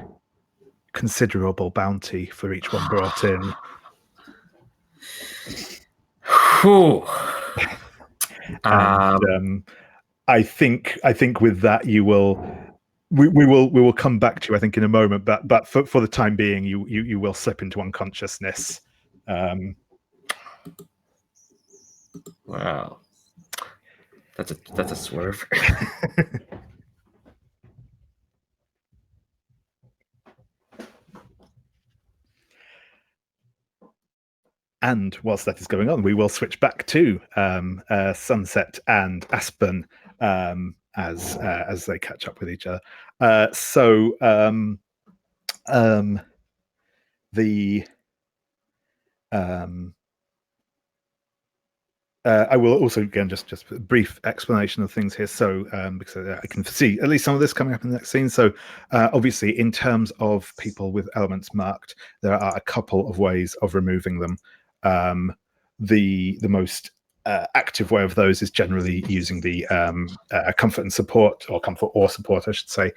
considerable bounty for each one brought in. And I think with that we will come back to you, I think, in a moment. But for the time being, you will slip into unconsciousness. Wow, that's a swerve. And whilst that is going on, we will switch back to Sunset and Aspen as they catch up with each other. I will also, again, just a brief explanation of things here. So, because I can see at least some of this coming up in the next scene. So, obviously, in terms of people with elements marked, there are a couple of ways of removing them. The most active way of those is generally using the comfort and support, or comfort or support, I should say,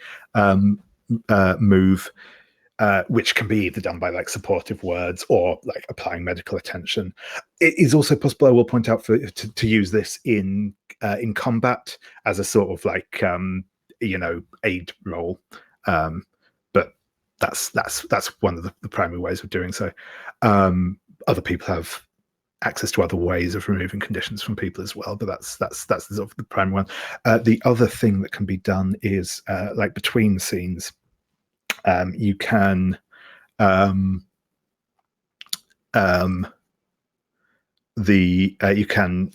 move. Which can be either done by like supportive words or like applying medical attention. It is also possible, I will point out, to use this in combat as a sort of like aid role. But that's one of the primary ways of doing so. Other people have access to other ways of removing conditions from people as well, but that's sort of the primary one. The other thing that can be done is like between scenes. You can you can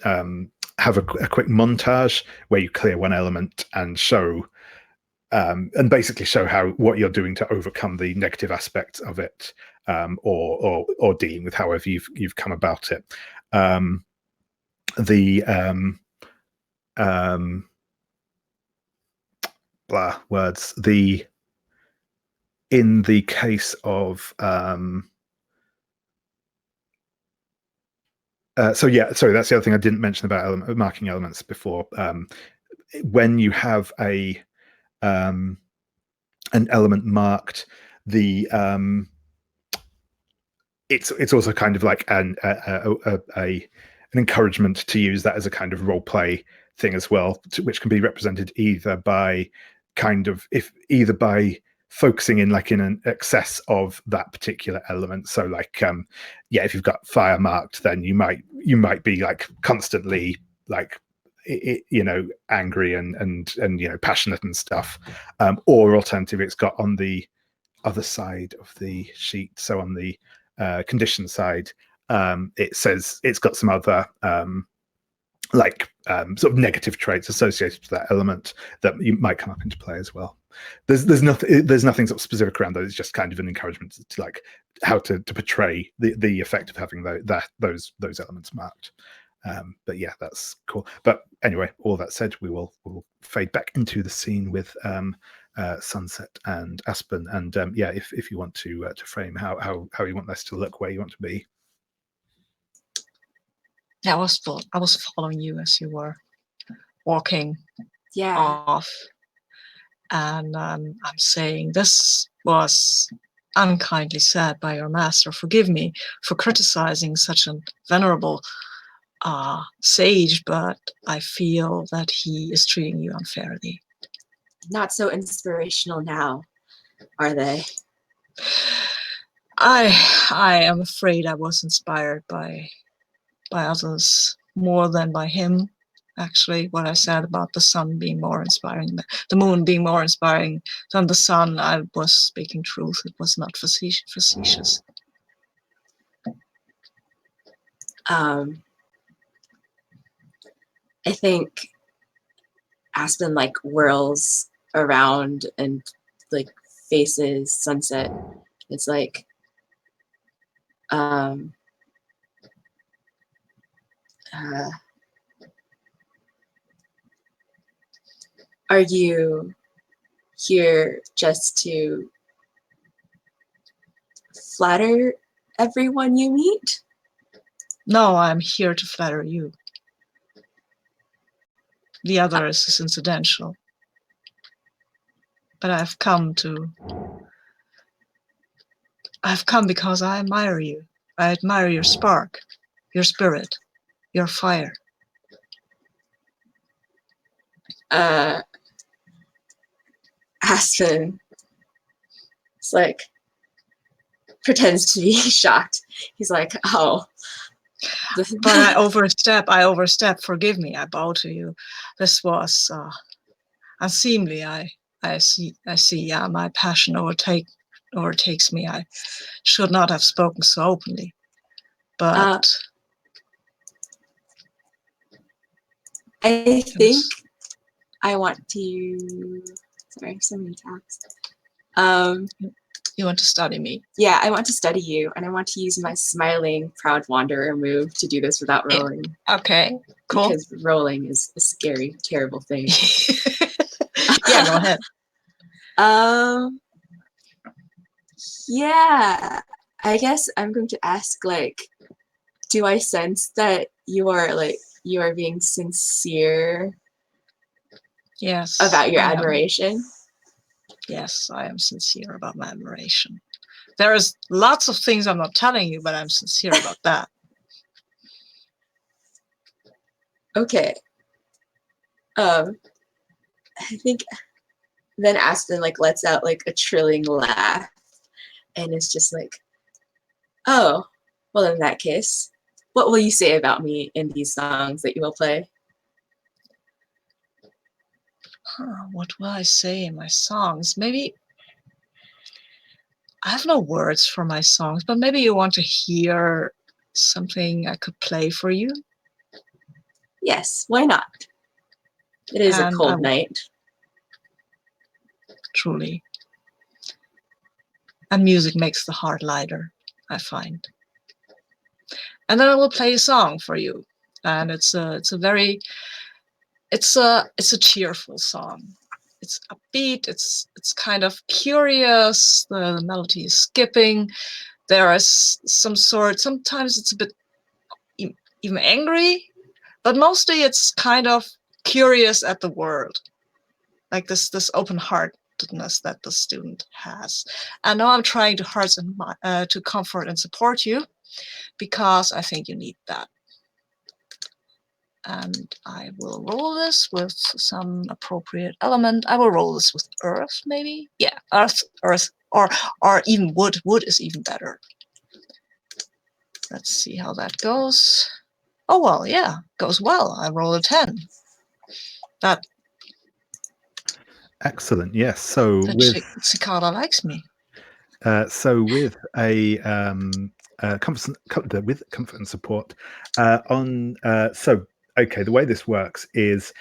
have a quick montage where you clear one element and show and basically show what you're doing to overcome the negative aspects of it, or dealing with however you've come about it. In the case of that's the other thing I didn't mention about marking elements before. When you have an element marked, it's also kind of like an encouragement to use that as a kind of role play thing as well, which can be represented either by focusing in like in an excess of that particular element. So like if you've got fire marked, then you might be like constantly like angry and passionate and stuff, or alternatively it's got on the other side of the sheet, so on the condition side, it says it's got some other sort of negative traits associated with that element that you might come up into play as well. There's nothing sort of specific around those. It's just kind of an encouragement to like how to portray the effect of having those elements marked. But yeah, that's cool. But anyway, all that said, we'll fade back into the scene with Sunset and Aspen, and if you want to frame how you want this to look, where you want to be. Yeah, I was following you as you were walking off, and I'm saying this was unkindly said by your master. Forgive me for criticizing such a venerable sage, but I feel that he is treating you unfairly. Not so inspirational now, are they? I am afraid I was inspired by others more than by him. Actually, what I said about the sun being more inspiring, the moon being more inspiring than the sun, I was speaking truth. It was not facetious. I think Aspen like whirls around and like faces sunset. It's like are you here just to flatter everyone you meet? No, I'm here to flatter you. The other is incidental. But I've come because I admire you. I admire your spark, your spirit, your fire. Aspen is like pretends to be shocked. He's like, oh. But I overstep, forgive me, I bow to you. This was unseemly. I see, yeah, my passion overtakes me. I should not have spoken so openly. But I think I want to, sorry, so many tabs. You want to study me? Yeah, I want to study you, and I want to use my smiling, proud wanderer move to do this without rolling. Okay, cool. Because rolling is a scary, terrible thing. Yeah, go ahead. Yeah, I guess I'm going to ask, like, do I sense that you are being sincere? Yes. About your admiration? Yes, I am sincere about my admiration. There is lots of things I'm not telling you, but I'm sincere about that. Okay. I think then Aspen like lets out like a trilling laugh, and it's just like, oh, well, in that case, what will you say about me in these songs that you will play? What will I say in my songs? Maybe I have no words for my songs, but maybe you want to hear something I could play for you? Yes, why not? It is a cold night. Truly. And music makes the heart lighter, I find. And then I will play a song for you. And it's a cheerful song. It's upbeat, it's kind of curious, the melody is skipping. There is sometimes it's a bit even angry, but mostly it's kind of curious at the world. Like this open-heartedness that the student has. And now I'm trying to comfort and support you, because I think you need that. And I will roll this with some appropriate element. I will roll this with earth, maybe? Yeah, earth, or even wood. Wood is even better. Let's see how that goes. Oh, well, yeah, goes well. I roll a 10. That. Excellent, yes. So with Cicada likes me. So with a comfort and support okay, the way this works is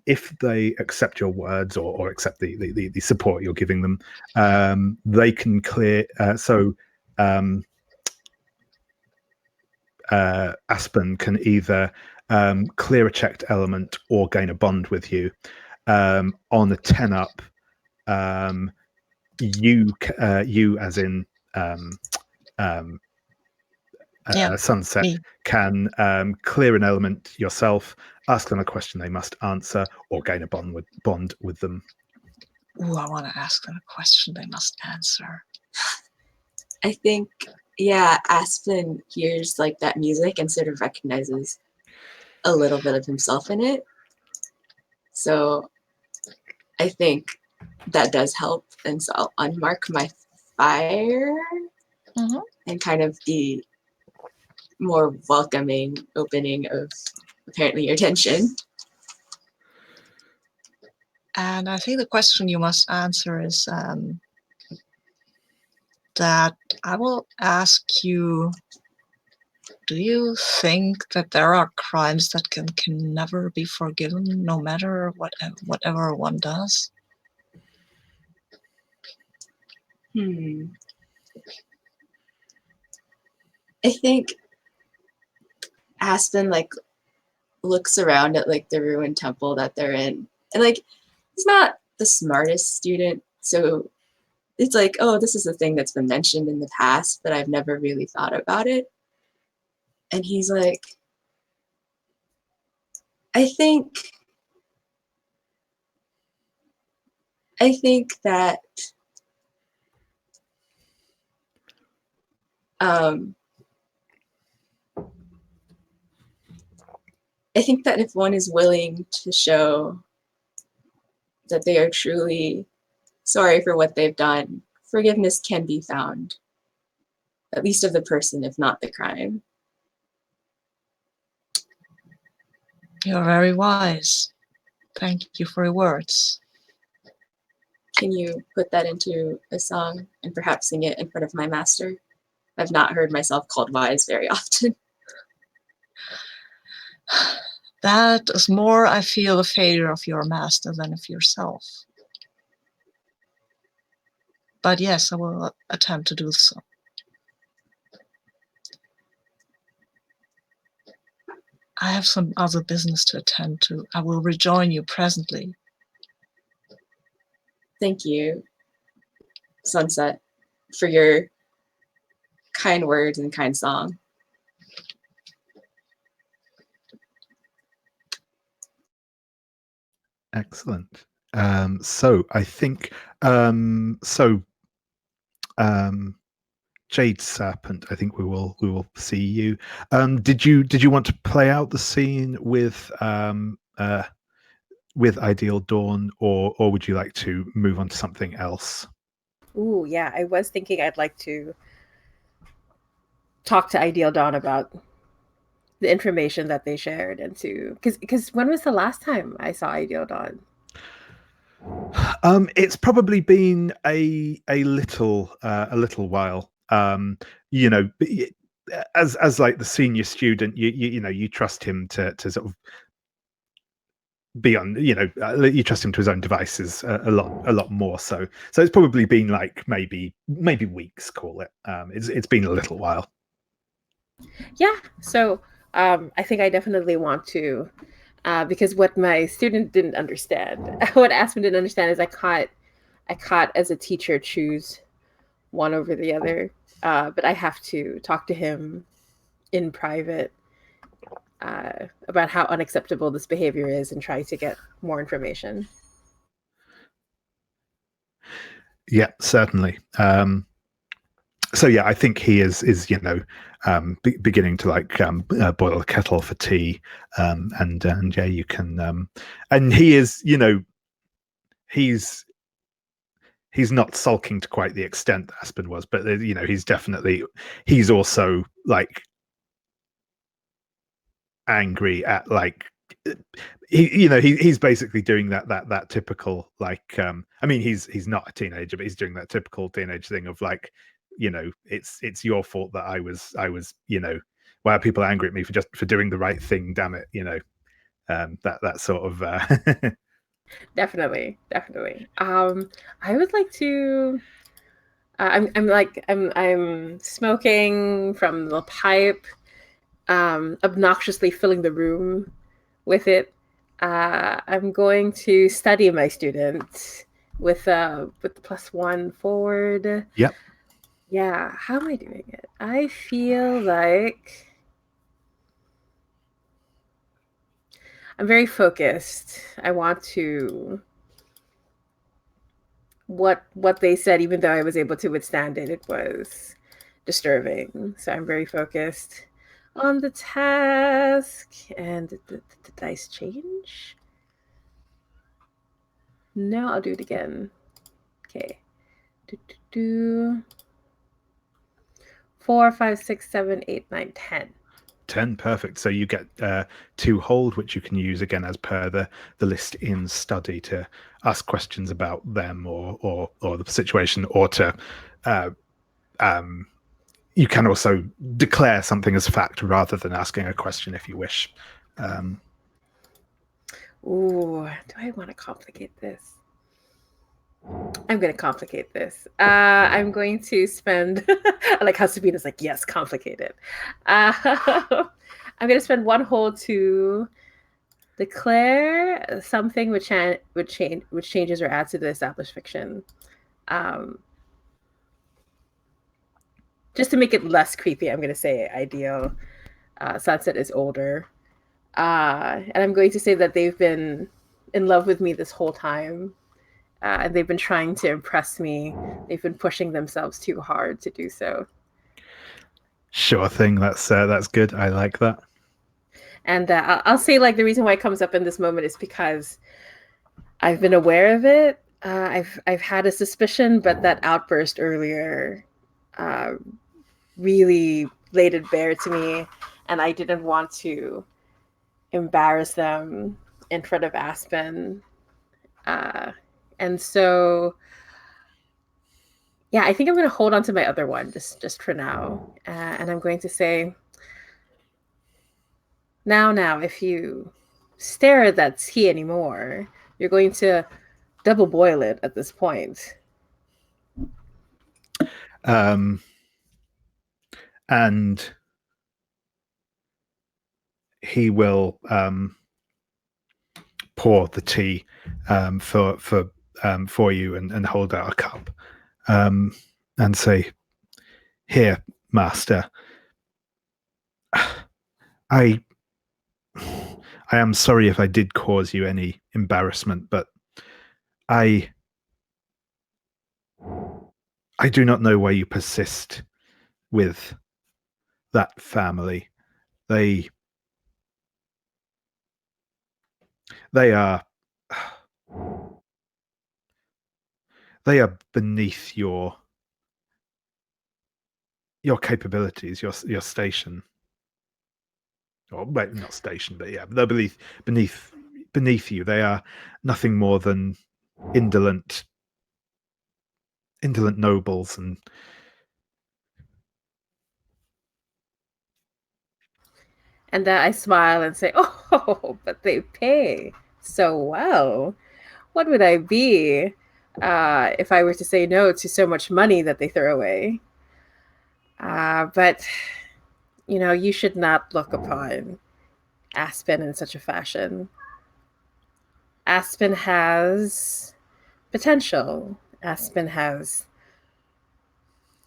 if they accept your words or accept the support you're giving them, they can clear. Aspen can either clear a checked element or gain a bond with you. On a 10 up, you as in Sunset me. Can clear an element yourself, ask them a question they must answer, or gain a bond with them. Ooh, I want to ask them a question they must answer. I think, yeah, Aspen hears like that music and sort of recognizes a little bit of himself in it. So I think that does help. And so I'll unmark my fire and kind of be more welcoming opening of apparently your tension. And I think the question you must answer is that I will ask you, do you think that there are crimes that can never be forgiven, no matter whatever one does? I think Aspen like looks around at like the ruined temple that they're in, and like he's not the smartest student, so it's like, oh, this is a thing that's been mentioned in the past, but I've never really thought about it. And he's like, I think that I think that if one is willing to show that they are truly sorry for what they've done, forgiveness can be found, at least of the person, if not the crime. You're very wise. Thank you for your words. Can you put that into a song and perhaps sing it in front of my master? I've not heard myself called wise very often. That is more, I feel, a failure of your master than of yourself. But yes, I will attempt to do so. I have some other business to attend to. I will rejoin you presently. Thank you, Sunset, for your kind words and kind song. Excellent. So I think Jade Serpent, I think we will see you. Did you want to play out the scene with Ideal Dawn, or would you like to move on to something else? Ooh, yeah, I was thinking I'd like to talk to Ideal Dawn about the information that they shared, and to because when was the last time I saw Ideal Dawn? It's probably been a little while. You know, as like the senior student, you know, you trust him to sort of be on, you know, you trust him to his own devices a lot more. So it's probably been like maybe weeks, call it. It's been a little while. Yeah, so I think I definitely want to, because what my student didn't understand, what Aspen didn't understand, is I caught as a teacher choose one over the other, but I have to talk to him in private about how unacceptable this behavior is and try to get more information. Yeah, certainly. So yeah, I think he is you know, beginning to like boil a kettle for tea, and yeah, you can, and he is, you know, he's not sulking to quite the extent that Aspen was, but you know, he's also like angry at like he's basically doing that typical like I mean he's not a teenager, but he's doing that typical teenage thing of like, you know, it's your fault that I was you know, why are people angry at me for doing the right thing, damn it, you know, that sort of Definitely. I would like to. I'm smoking from the pipe, obnoxiously filling the room with it. I'm going to study my student with the +1 forward. Yep. Yeah, how am I doing it? I feel like I'm very focused. I want to what they said, even though I was able to withstand it, it was disturbing. So I'm very focused on the task. And did the dice change? No, I'll do it again. Okay. 4, 5, 6, 7, 8, 9, 10. 10, perfect. So you get 2 hold, which you can use again as per the list in study to ask questions about them or the situation, or to you can also declare something as fact rather than asking a question if you wish. Ooh, do I want to complicate this? I'm going to complicate this. I'm going to spend, I like how Sabina's like, yes, complicated. I'm going to spend 1 hold to declare something which changes or adds to the established fiction. Just to make it less creepy, I'm going to say ideal. Sunset is older. And I'm going to say that they've been in love with me this whole time. And they've been trying to impress me. They've been pushing themselves too hard to do so. Sure thing. That's good. I like that. And I'll say, like, the reason why it comes up in this moment is because I've been aware of it. I've had a suspicion, but that outburst earlier really laid it bare to me, and I didn't want to embarrass them in front of Aspen. And so, yeah, I think I'm going to hold on to my other one just for now. And I'm going to say, now, if you stare at that tea anymore, you're going to double boil it at this point. And he will pour the tea for you and hold out a cup and say, "Here, master. I am sorry if I did cause you any embarrassment, but I do not know why you persist with that family. They are beneath your capabilities, your station." Or well, not station, but yeah, they're beneath you. They are nothing more than indolent nobles. And I smile and say, "Oh, but they pay so well. What would I be if I were to say no to so much money that they throw away? But, you should not look upon Aspen in such a fashion. Aspen has potential. Aspen has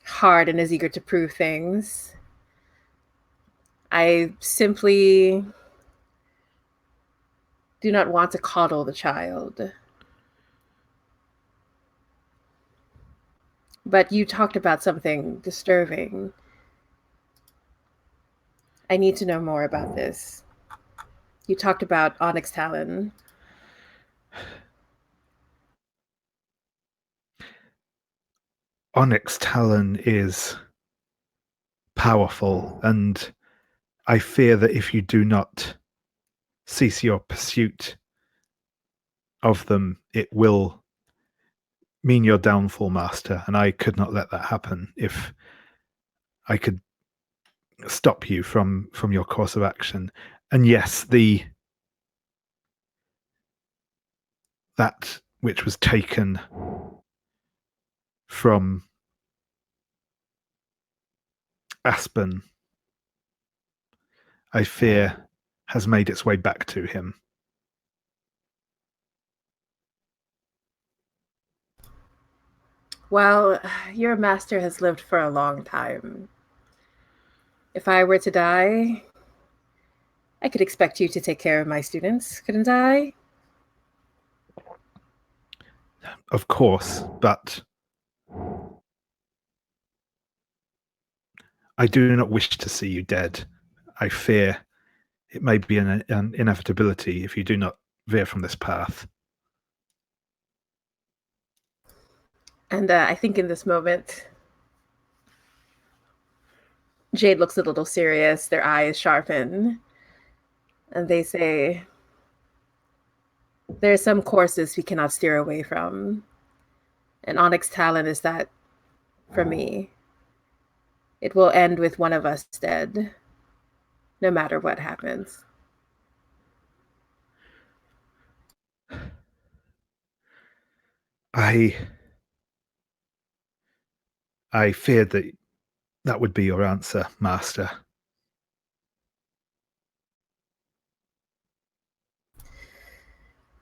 heart and is eager to prove things. I simply do not want to coddle the child. But you talked about something disturbing. I need to know more about this. You talked about Onyx Talon. Onyx Talon is powerful, and I fear that if you do not cease your pursuit of them, it will mean your downfall, master. And I could not let that happen. If I could stop you from your course of action. And yes, that which was taken from Aspen, I fear, has made its way back to him. Well, your master has lived for a long time. If I were to die, I could expect you to take care of my students, couldn't I? Of course, but I do not wish to see you dead. I fear it may be an inevitability if you do not veer from this path. And I think in this moment, Jade looks a little serious. Their eyes sharpen. And they say, there are some courses we cannot steer away from. And Onyx Talon is that for me. It will end with one of us dead, no matter what happens. I feared that would be your answer, Master.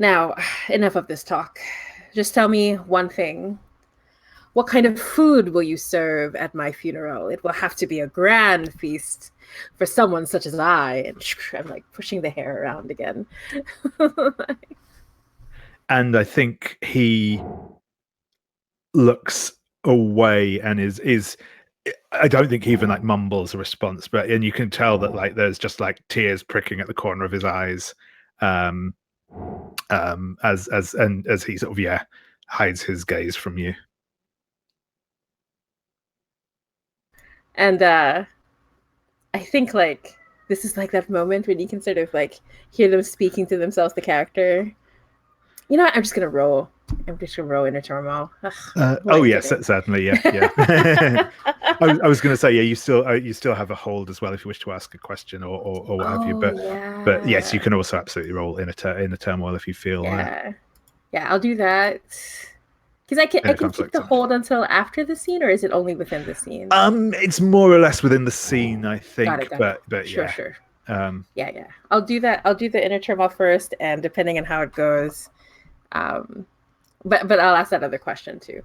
Now, enough of this talk. Just tell me one thing. What kind of food will you serve at my funeral? It will have to be a grand feast for someone such as I. And I'm like pushing the hair around again. And I think he looks away and is I don't think he even like mumbles a response, but and you can tell that like there's just like tears pricking at the corner of his eyes, as he sort of hides his gaze from you. And I think like this is like that moment when you can sort of like hear them speaking to themselves, the character. You know what? I'm just gonna roll. I'm just gonna roll Inner Turmoil. Oh yes, certainly, yeah. I was going to say, yeah, you still have a hold as well if you wish to ask a question or what have you. But yes, you can also absolutely roll in a turmoil if you feel. Yeah, I'll do that. Because I can keep the hold until after the scene, or is it only within the scene? It's more or less within the scene, I think. Got it. But sure. Yeah. I'll do that. I'll do the inner turmoil first, and depending on how it goes, but I'll ask that other question too.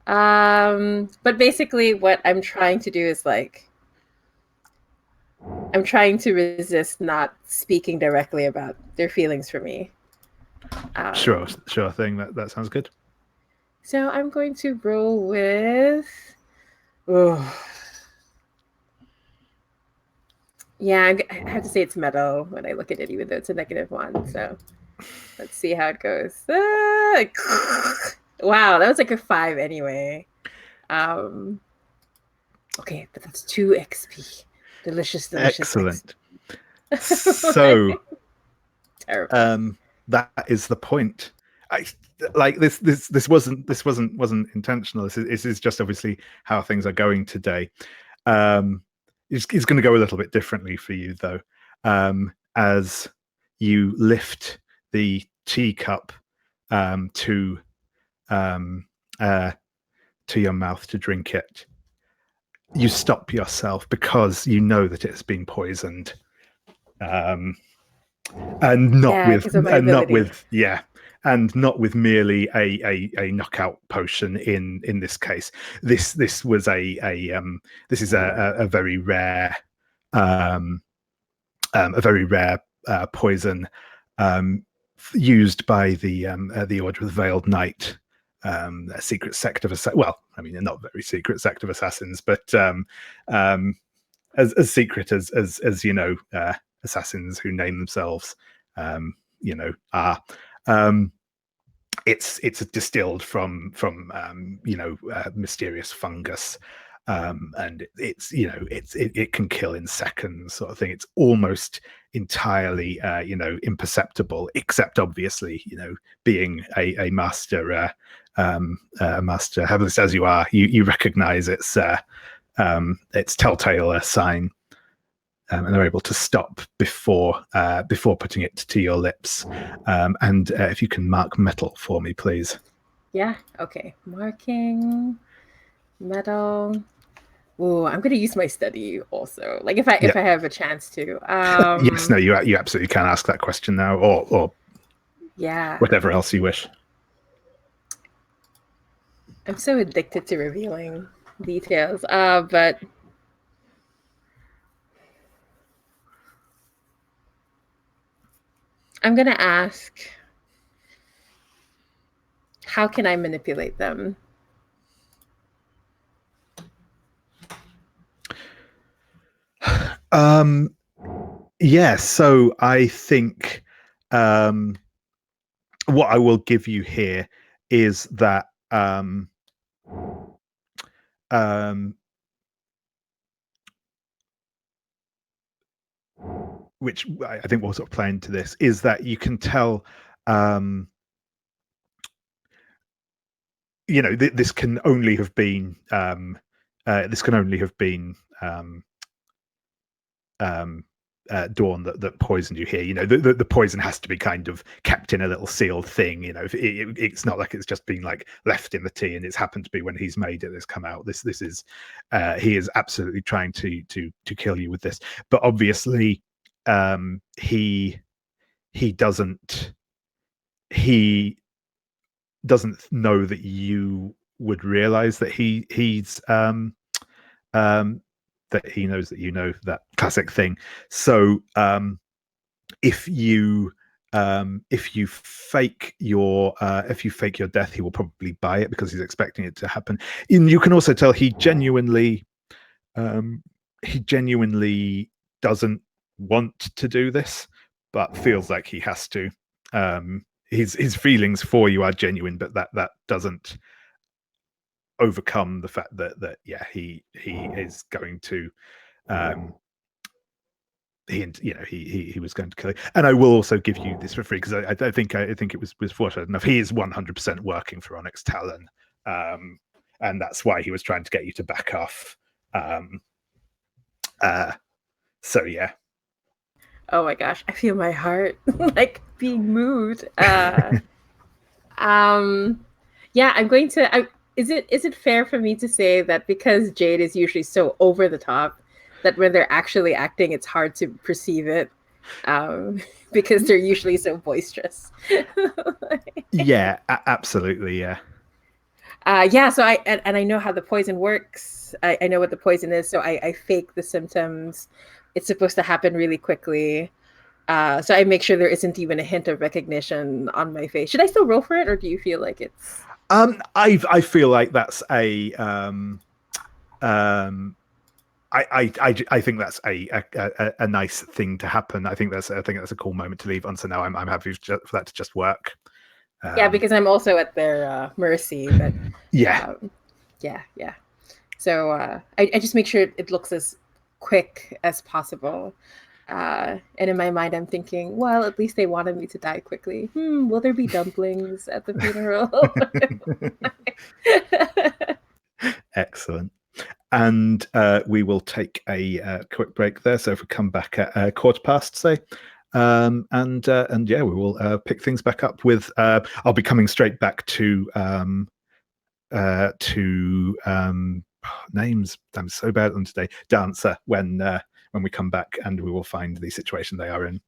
But basically, what I'm trying to do is like, I'm trying to resist not speaking directly about their feelings for me. Sure thing. That sounds good. So I'm going to roll with. Yeah, I have to say it's metal when I look at it, even though it's a -1. So let's see how it goes. Wow, that was like a 5 anyway. Okay, but that's 2 XP. Delicious. Excellent. So, terrible. That is the point. This wasn't intentional. This is just obviously how things are going today. It's going to go a little bit differently for you though, as you lift the teacup to your mouth to drink it. You stop yourself because you know that it's been poisoned, and not with merely a knockout potion. In this case, this was this is a very rare poison used by the Order of the Veiled Knight, a secret sect of not very secret sect of assassins, but as secret as you know, assassins who name themselves are. It's distilled from mysterious fungus, and it can kill in seconds, sort of thing. It's almost entirely imperceptible, except obviously being a master herbalist as you are, you recognize its telltale sign. And they're able to stop before putting it to your lips. And if you can mark metal for me, please. Yeah. Okay. Marking metal. Oh, I'm going to use my study also. Like if I have a chance to. Yes. No. You absolutely can ask that question now, or whatever else you wish. I'm so addicted to revealing details. But. I'm going to ask, how can I manipulate them? Yeah, so I think what I will give you here is that which I think will sort of play into this, is that you can tell this can only have been Dawn that poisoned you here. The poison has to be kind of kept in a little sealed thing. It's not like it's just been like left in the tea and it's happened to be when he's made it, it's come out. This is he is absolutely trying to kill you with this, but obviously he doesn't know that you would realize that he's that he knows that that classic thing. So if you fake your death, he will probably buy it because he's expecting it to happen. And you can also tell he genuinely doesn't want to do this, but feels like he has to. His feelings for you are genuine, but that doesn't overcome the fact that he is going to he was going to kill you. And I will also give you this for free because I think it was fortunate enough. He is 100% working for Onyx Talon, and that's why he was trying to get you to back off. So yeah. Oh my gosh, I feel my heart like being moved. Yeah, I'm going to. Is it fair for me to say that because Jade is usually so over the top, that when they're actually acting, it's hard to perceive it, because they're usually so boisterous? Yeah, absolutely, yeah. Yeah. So I know how the poison works. I know what the poison is, so I fake the symptoms. It's supposed to happen really quickly. So I make sure there isn't even a hint of recognition on my face. Should I still roll for it, or do you feel like it's? I feel like that's I think that's a nice thing to happen. I think that's a cool moment to leave on. So now I'm happy for that to just work. Yeah, because I'm also at their mercy. But yeah. So I just make sure it looks as quick as possible. And in my mind, I'm thinking, well, at least they wanted me to die quickly. Will there be dumplings at the funeral? Excellent. And we will take a quick break there. So if we come back at 1:15, say, and yeah, we will pick things back up with. I'll be coming straight back to names. I'm so bad at them today. Dancer when we come back, and we will find the situation they are in.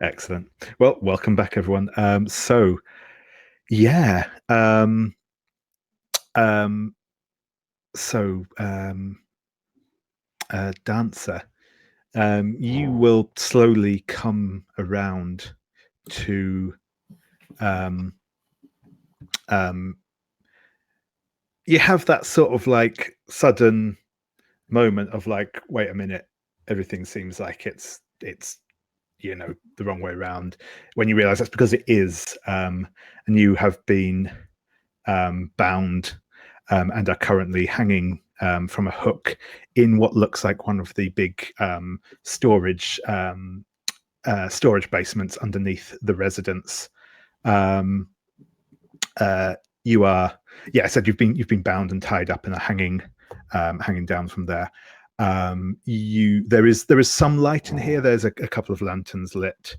Excellent. Well, welcome back, everyone. So, yeah. Dancer, you will slowly come around to you have that sort of like sudden moment of like, wait a minute, everything seems like it's the wrong way around, when you realize that's because it is, and you have been bound and are currently hanging from a hook in what looks like one of the big storage basements underneath the residence. You are, I said you've been bound and tied up and are hanging down from there. There is some light in here. There's a couple of lanterns lit,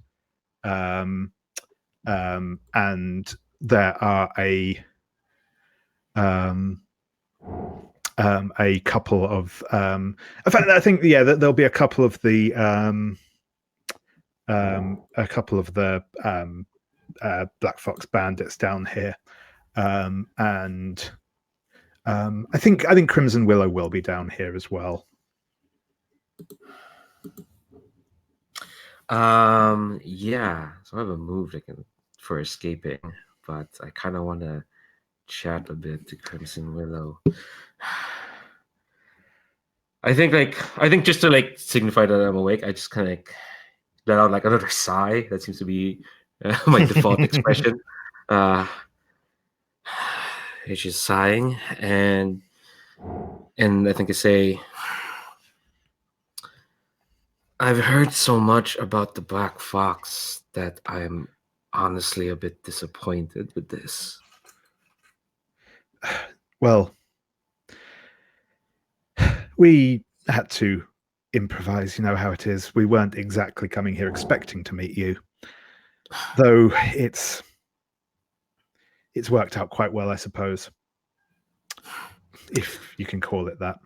and there are a couple of in fact, I think there'll be a couple of the Black Fox bandits down here, and I think Crimson Willow will be down here as well. Yeah, so I have a move for escaping, but I kind of want to chat a bit to Crimson Willow. I think just to signify that I'm awake, I just kind of let out another sigh. That seems to be my default expression. It's just sighing, and I think I say, I've heard so much about the Black Fox that I'm honestly a bit disappointed with this. Well, we had to improvise, you know how it is. We weren't exactly coming here expecting to meet you, though it's worked out quite well, I suppose, if you can call it that.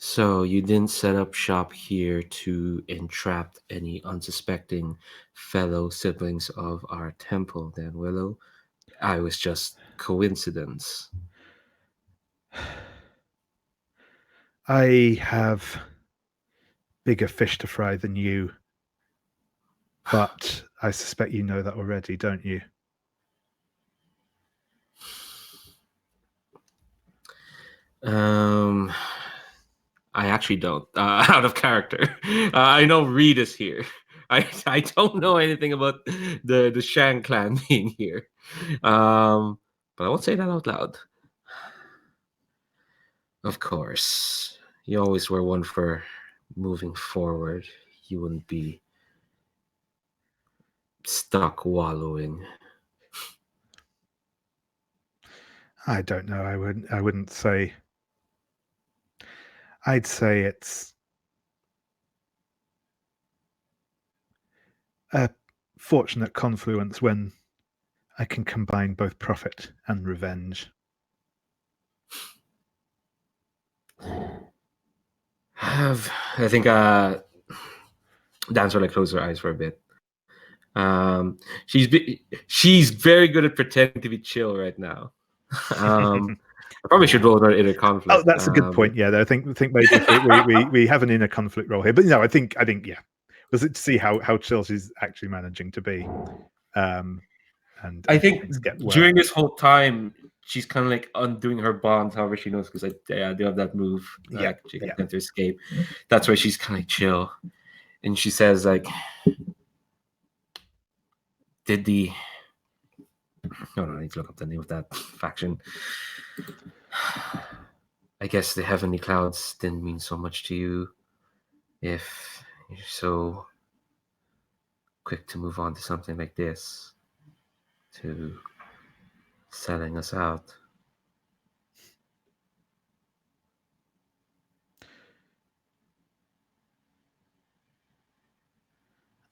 So you didn't set up shop here to entrap any unsuspecting fellow siblings of our temple, then, Willow? I was just coincidence. I have bigger fish to fry than you, but I suspect you know that already, don't you? I actually don't. Out of character. I know Reed is here. I don't know anything about the Shang clan being here. But I won't say that out loud. Of course. You always were one for moving forward. You wouldn't be stuck wallowing. I don't know. I wouldn't say. I'd say it's a fortunate confluence when I can combine both profit and revenge. I think Dancer closed her eyes for a bit. She's very good at pretending to be chill right now. I probably should roll her inner conflict. Oh, that's a good point. Yeah, I think maybe we have an inner conflict roll here, but I think yeah, was it to see how chill she's actually managing to be. And I think during this whole time, she's kind of undoing her bonds, however she knows, because I do have that move. She can to escape. That's why she's kind of chill, and she says "Did the?" No, I need to look up the name of that faction. I guess the heavenly clouds didn't mean so much to you, if you're so quick to move on to something like this, to selling us out.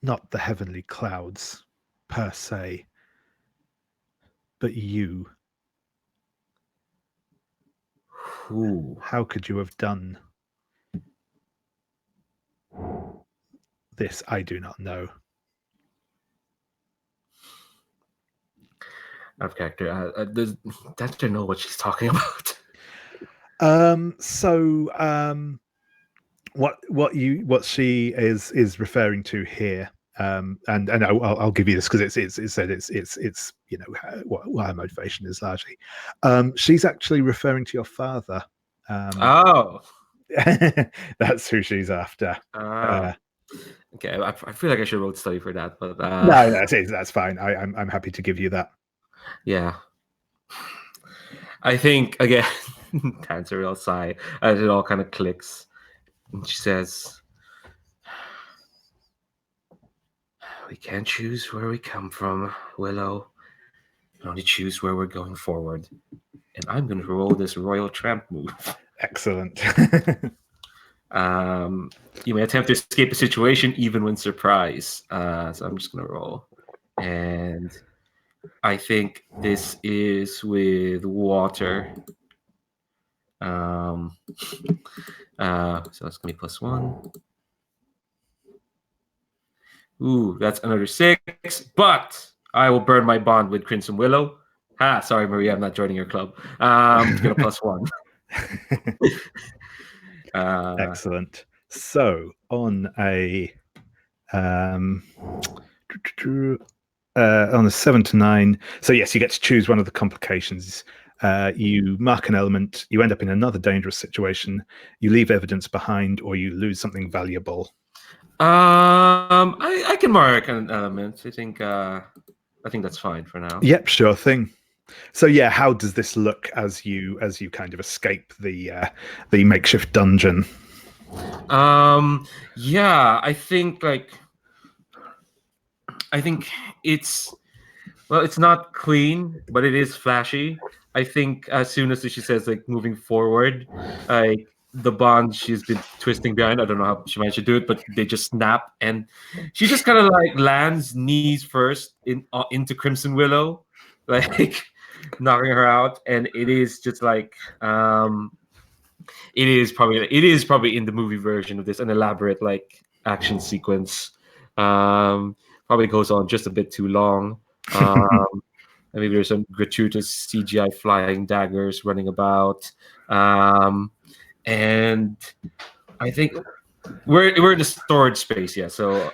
Not the heavenly clouds per se, but you. Ooh. How could you have done this? I do not know. Out of character. Does Dexter know what she's talking about? What she is referring to here, and I'll give you this because it's said it's what her motivation is largely. She's actually referring to your father. Oh, that's who she's after. Okay, I feel like I should roll study for that, but no, that's fine. I'm happy to give you that. Yeah, I think again, Dancer will sigh as it all kind of clicks, and she says, "We can't choose where we come from, Willow. We only choose where we're going forward." And I'm going to roll this Royal Tramp move. Excellent. You may attempt to escape a situation even when surprised. So I'm just going to roll. And I think this is with water. So that's gonna be +1. Ooh, that's another 6. But I will burn my bond with Crimson Willow. Sorry, Maria, I'm not joining your club. To get a +1. Excellent. So on a on a 7 to 9. So yes, you get to choose one of the complications. You mark an element, you end up in another dangerous situation, you leave evidence behind, or you lose something valuable. I can mark an element. I think that's fine for now. Yep, sure thing. So yeah, how does this look as you kind of escape the makeshift dungeon? Yeah, I think it's not clean, but it is flashy. I think as soon as she says like moving forward, like the bond she's been twisting behind, I don't know how she managed to do it, but they just snap, and she just kind of like lands knees first into Crimson Willow, like knocking her out, and it is just like it is probably in the movie version of this an elaborate like action sequence. Probably goes on just a bit too long. And maybe there's some gratuitous CGI flying daggers running about. And I think we're in the storage space, yeah. So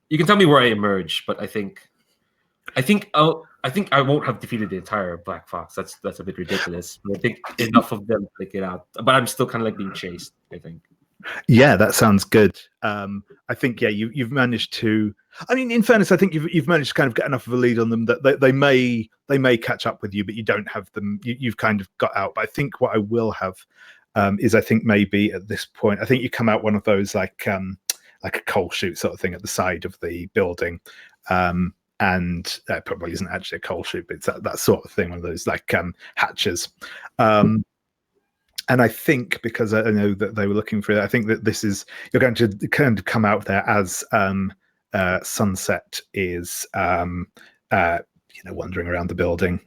you can tell me where I emerge, but I think I won't have defeated the entire Black Fox. That's a bit ridiculous. But I think enough of them to get out. But I'm still kind of like being chased, I think. Yeah, that sounds good. I think you've managed to. I mean, in fairness, I think you've managed to kind of get enough of a lead on them that they may catch up with you, but you don't have them. You've kind of got out. But I think what I will have is I think maybe at this point, I think you come out one of those like a coal chute sort of thing at the side of the building. And that probably isn't actually a coal chute, but it's that sort of thing, one of those like hatches. And I think because I know that they were looking for it, I think that this is you're going to kind of come out there as Sunset is wandering around the building,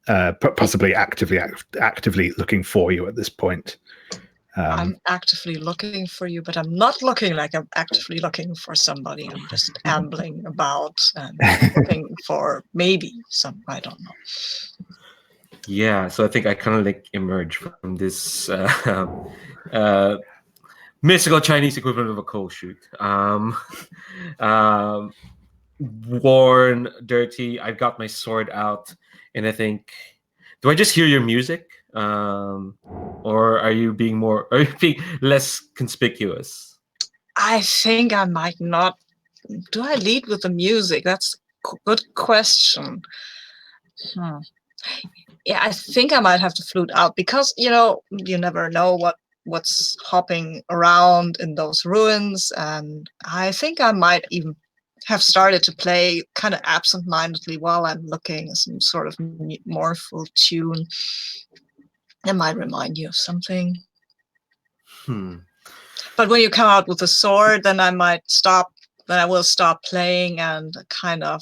possibly actively looking for you at this point. I'm actively looking for you, but I'm not looking like I'm actively looking for somebody. I'm just ambling about and looking for maybe some, I don't know. Yeah, so I think I kind of like emerge from this mystical Chinese equivalent of a coal chute. Worn, dirty. I've got my sword out, and I think, do I just hear your music, or are you being less conspicuous? I think I might not. Do I lead with the music? That's a good question. Yeah, I think I might have to flute out because you never know what's hopping around in those ruins, and I think I might even have started to play kind of absent-mindedly while I'm looking, some sort of mournful tune that might remind you of something. But when you come out with a sword, then I might stop. Then I will stop playing and kind of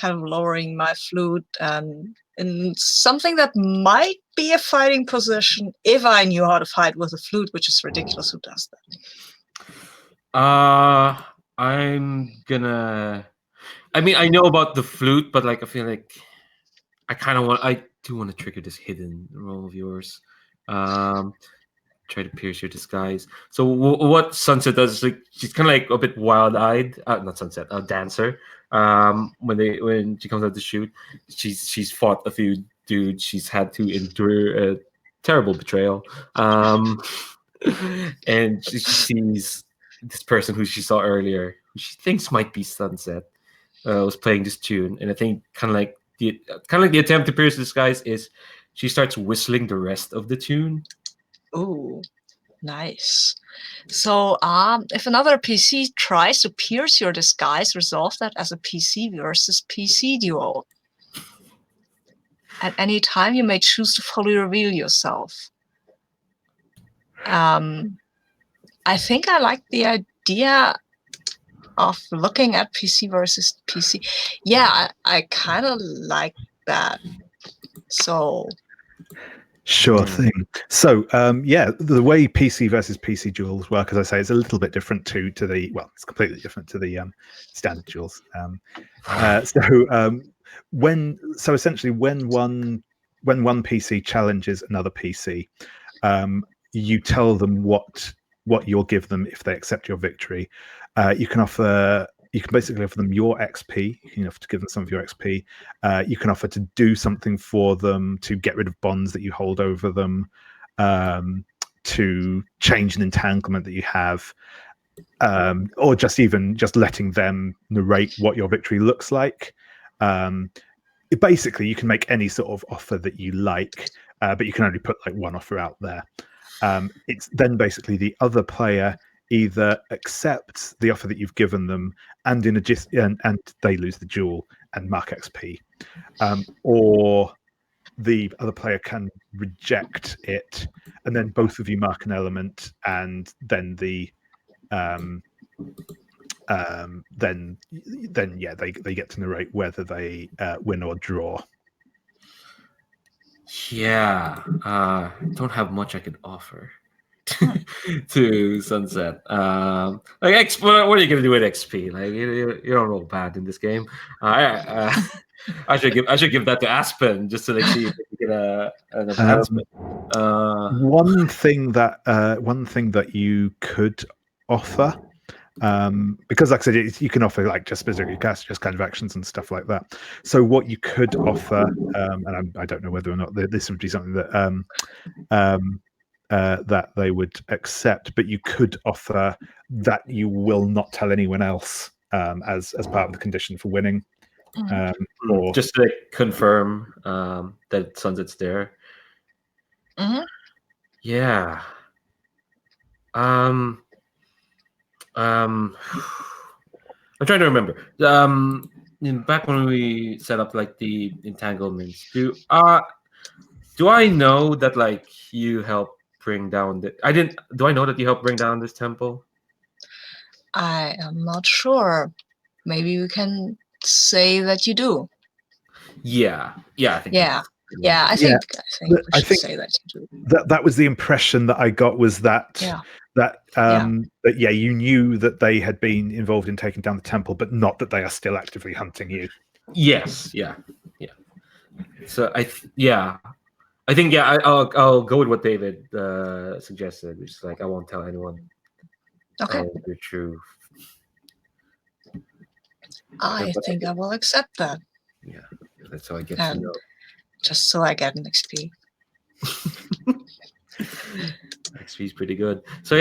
lowering my flute and in something that might be a fighting position if I knew how to fight with a flute, which is ridiculous. Who does that? I'm gonna. I mean, I know about the flute, but like, I feel like I do want to trigger this hidden roll of yours. Try to pierce your disguise. So what Sunset does is like she's kind of like a bit wild-eyed. Not Sunset, Dancer. When she comes out to shoot, she's fought a few dudes. She's had to endure a terrible betrayal. And she sees this person who she saw earlier, who she thinks might be Sunset, was playing this tune, and I think kind of like the attempt to pierce the disguise is she starts whistling the rest of the tune. Ooh, nice. So, if another PC tries to pierce your disguise, resolve that as a PC versus PC duel. At any time, you may choose to fully reveal yourself. I think I like the idea of looking at PC versus PC. Yeah, I kind of like that. So Sure thing. So, yeah, the way PC versus PC duels work, as I say, is a little bit different to the it's completely different to the standard duels. So essentially, when one PC challenges another PC, you tell them what you'll give them if they accept your victory. You can basically offer them your XP. You can offer to give them some of your XP. You can offer to do something for them, to get rid of bonds that you hold over them, to change an entanglement that you have, or just letting them narrate what your victory looks like. Basically, you can make any sort of offer that you like, but you can only put like one offer out there. It's then basically the other player either accepts the offer that you've given them and they lose the duel and mark XP, or the other player can reject it, and then both of you mark an element, and then they get to narrate whether they win or draw. Yeah, don't have much I could offer to Sunset. Like what are you gonna do with XP? Like you don't roll bad in this game. I should give that to Aspen just to like see if we get an advancement. One thing that you could offer, because like I said, you can offer like just specific just kind of actions and stuff like that. So what you could offer, and I don't know whether or not this would be something that that they would accept, but you could offer that you will not tell anyone else as part of the condition for winning, or just to confirm that Sunset's there. Mhm. Yeah. I'm trying to remember. Back when we set up like the entanglements, do I know that like you help bring down do I know that you help bring down this temple? I am not sure. Maybe we can say that you do. Yeah, I think. Yeah, I think we should say that you do. That was the impression that I got, was that you knew that they had been involved in taking down the temple, but not that they are still actively hunting you. Yes, yeah. So I think I'll go with what David suggested, which is like I won't tell anyone. Okay. The truth. I think I will accept that. Yeah, that's how I get to know. Just so I get an XP. XP is pretty good. So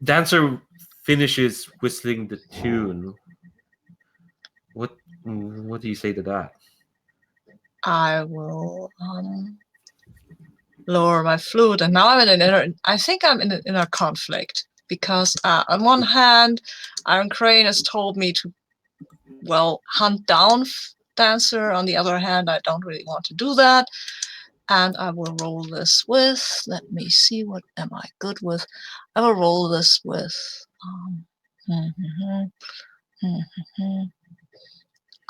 Dancer finishes whistling the tune. What do you say to that? I will lower my flute, and now I'm I think I'm in an inner conflict, because on one hand, Iron Crane has told me to hunt down Dancer. On the other hand, I don't really want to do that, and I will roll this with, let me see, what am I good with? I will roll this with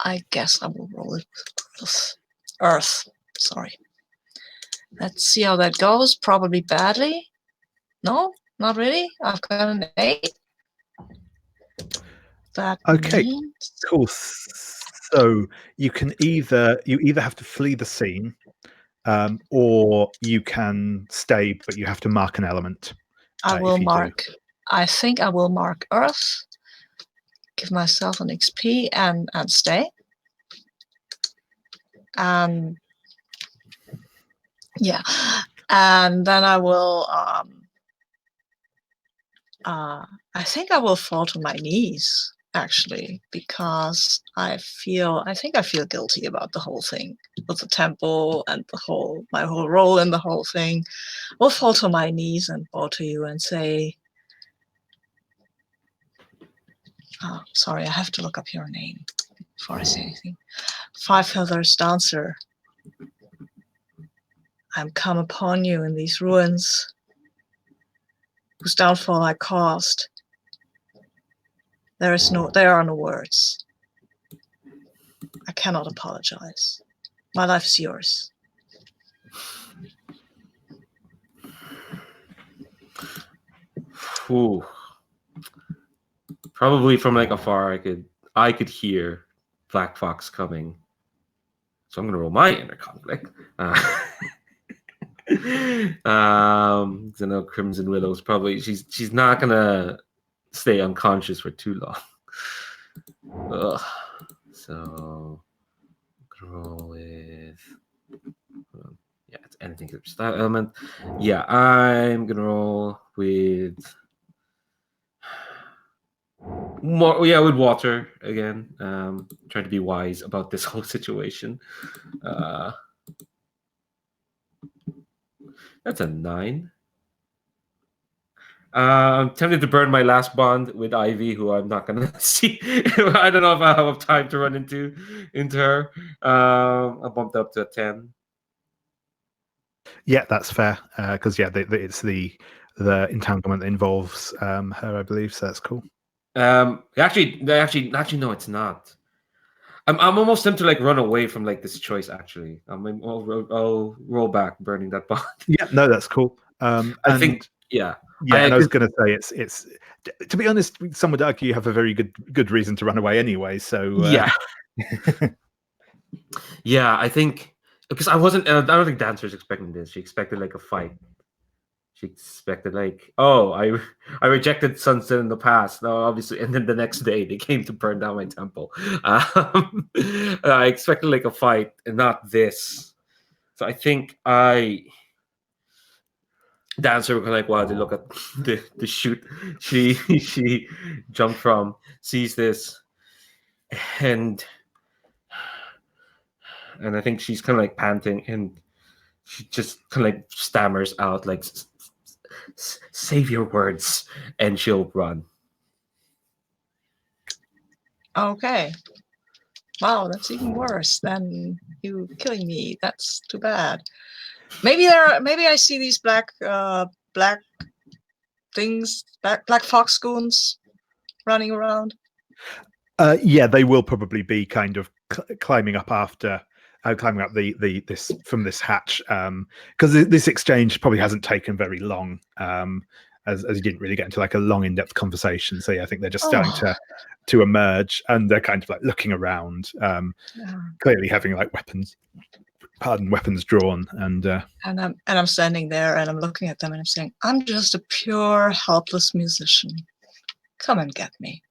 I guess I will roll it with Earth. Sorry. Let's see how that goes. Probably badly. No, not really. I've got an 8. That means... Cool. So you either have to flee the scene, or you can stay, but you have to mark an element. I will mark. I think I will mark Earth. Give myself an XP and stay. And then I will. I think I will fall to my knees, actually, because I think I feel guilty about the whole thing with the temple and my whole role in the whole thing. I'll fall to my knees and bow to you and say, oh, sorry, I have to look up your name before I say anything. Five Feathers Dancer, I'm come upon you in these ruins, whose downfall I caused. There are no words. I cannot apologize. My life is yours. Ooh. Probably from like afar, I could hear Black Fox coming. So I'm gonna roll my inner conflict. 'Cause I know Crimson Willow's probably she's not gonna stay unconscious for too long. Ugh. So I'm gonna roll with yeah, it's anything except style element. Yeah, I'm gonna roll with more. Yeah, with water again. Trying to be wise about this whole situation. That's a 9. I'm tempted to burn my last bond with Ivy, who I'm not gonna see. I don't know if I have time to run into her. I bumped up to a 10. Yeah, that's fair. Because it's the entanglement that involves her, I believe. So that's cool. Actually, no, it's not. I'm almost tempted to like run away from like this choice. Actually, I'll roll back, burning that bond. Yeah, no, that's cool. I think, yeah. Yeah, and I was going to say it's to be honest, some would argue you have a very good reason to run away anyway. So yeah, yeah. I think because I don't think Dancer's expecting this. She expected like a fight. She expected like, oh, I rejected Sunset in the past. No, obviously, and then the next day they came to burn down my temple. I expected like a fight and not this. So I think Dancer was like, wow, they look at the chute she jumped from, sees this, and I think she's kind of like panting, and she just kind of like stammers out like, save your words, and she'll run. Okay. Wow, that's even worse than you killing me. That's too bad. Maybe I see these black things, black fox goons running around. Yeah, they will probably be kind of climbing up after climbing up this from this hatch, because this exchange probably hasn't taken very long, as you didn't really get into like a long in-depth conversation. So yeah, I think they're just starting to emerge, and they're kind of like looking around, clearly having like weapons drawn, and I'm standing there and I'm looking at them and I'm saying, I'm just a pure helpless musician. Come and get me.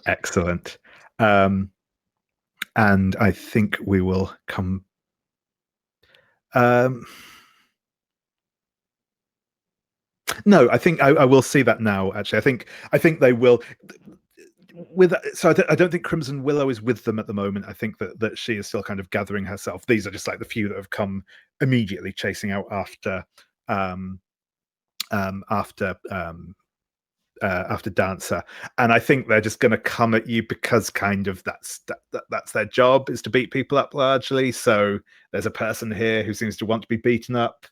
Excellent. And I think we will come. No, I think I will see that now. Actually, I think they will. So I don't think Crimson Willow is with them at the moment. I think that she is still kind of gathering herself. These are just like the few that have come immediately chasing out after Dancer, and I think they're just going to come at you because kind of that's their job, is to beat people up largely. So there's a person here who seems to want to be beaten up.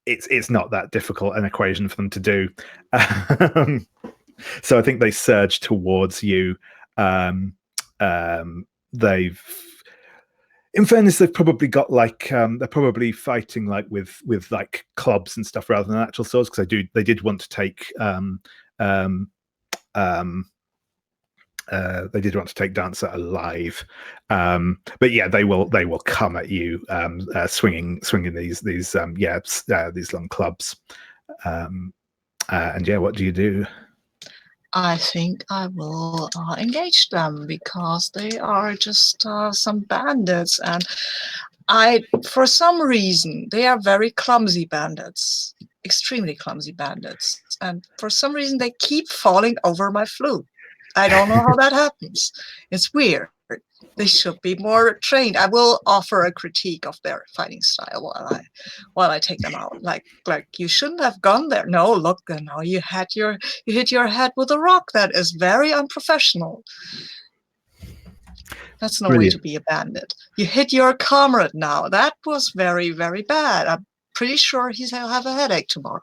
It's not that difficult an equation for them to do. So I think they surge towards you. In fairness, they've probably got like they're probably fighting like with like clubs and stuff rather than actual swords, because they did want to take Dancer alive. But yeah, they will come at you, swinging these long clubs. And yeah, what do you do? I think I will engage them, because they are just some bandits, and for some reason, they are very clumsy bandits, extremely clumsy bandits, and for some reason they keep falling over my flute. I don't know how that happens. It's weird. They should be more trained. I will offer a critique of their fighting style while I take them out. Like you shouldn't have gone there. No, look, now you hit your head with a rock. That is very unprofessional. That's no Brilliant. way to be a bandit. You hit your comrade now. That was very, very bad. I'm pretty sure he'll have a headache tomorrow.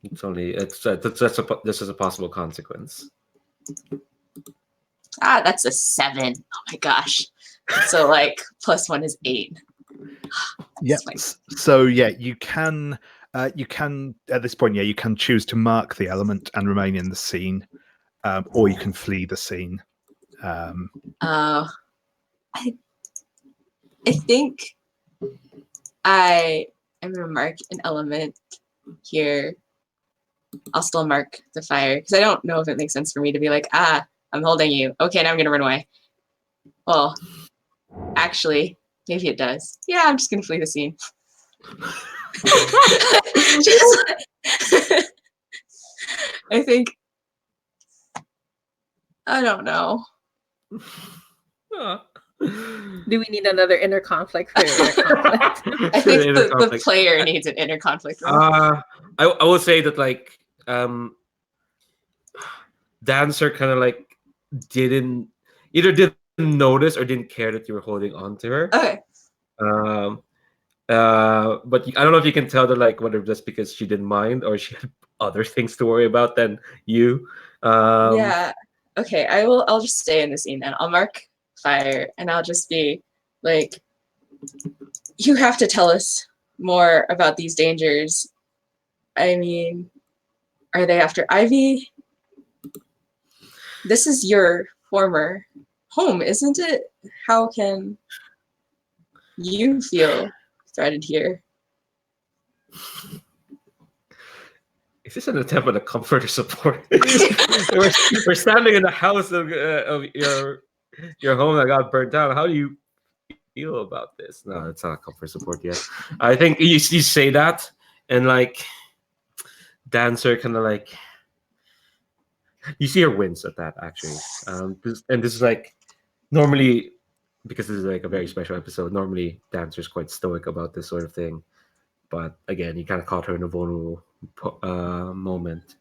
It's only this is a possible consequence. That's a 7. Oh my gosh. So like +1 is 8. Yeah. That's So yeah, you can at this point, yeah, you can choose to mark the element and remain in the scene, or you can flee the scene. I think I am gonna mark an element here. I'll still mark the fire because I don't know if it makes sense for me to be like, I'm holding you. Okay, now I'm gonna run away. Well, actually, maybe it does. Yeah, I'm just gonna flee the scene. I think. I don't know. Do we need another inner conflict for your inner conflict? I think the player needs an inner conflict. I will say that like Dancer kind of like didn't notice or didn't care that you were holding on to her. Okay. But I don't know if you can tell that like whether just because she didn't mind or she had other things to worry about than you. Yeah. Okay. I'll just stay in the scene then. I'll mark fire and I'll just be like, you have to tell us more about these dangers. I mean, are they after Ivy? This is your former home, isn't it? How can you feel threatened here? Is this an attempt at a comfort or support? we're standing in the house of your home that got burnt down. How do you feel about this? No, it's not a comfort support yet. I think you say that, and like Dancer kind of like you see her wince at that actually. This is like normally because this is like a very special episode. Normally Dancer's quite stoic about this sort of thing, but again, you kind of caught her in a vulnerable moment.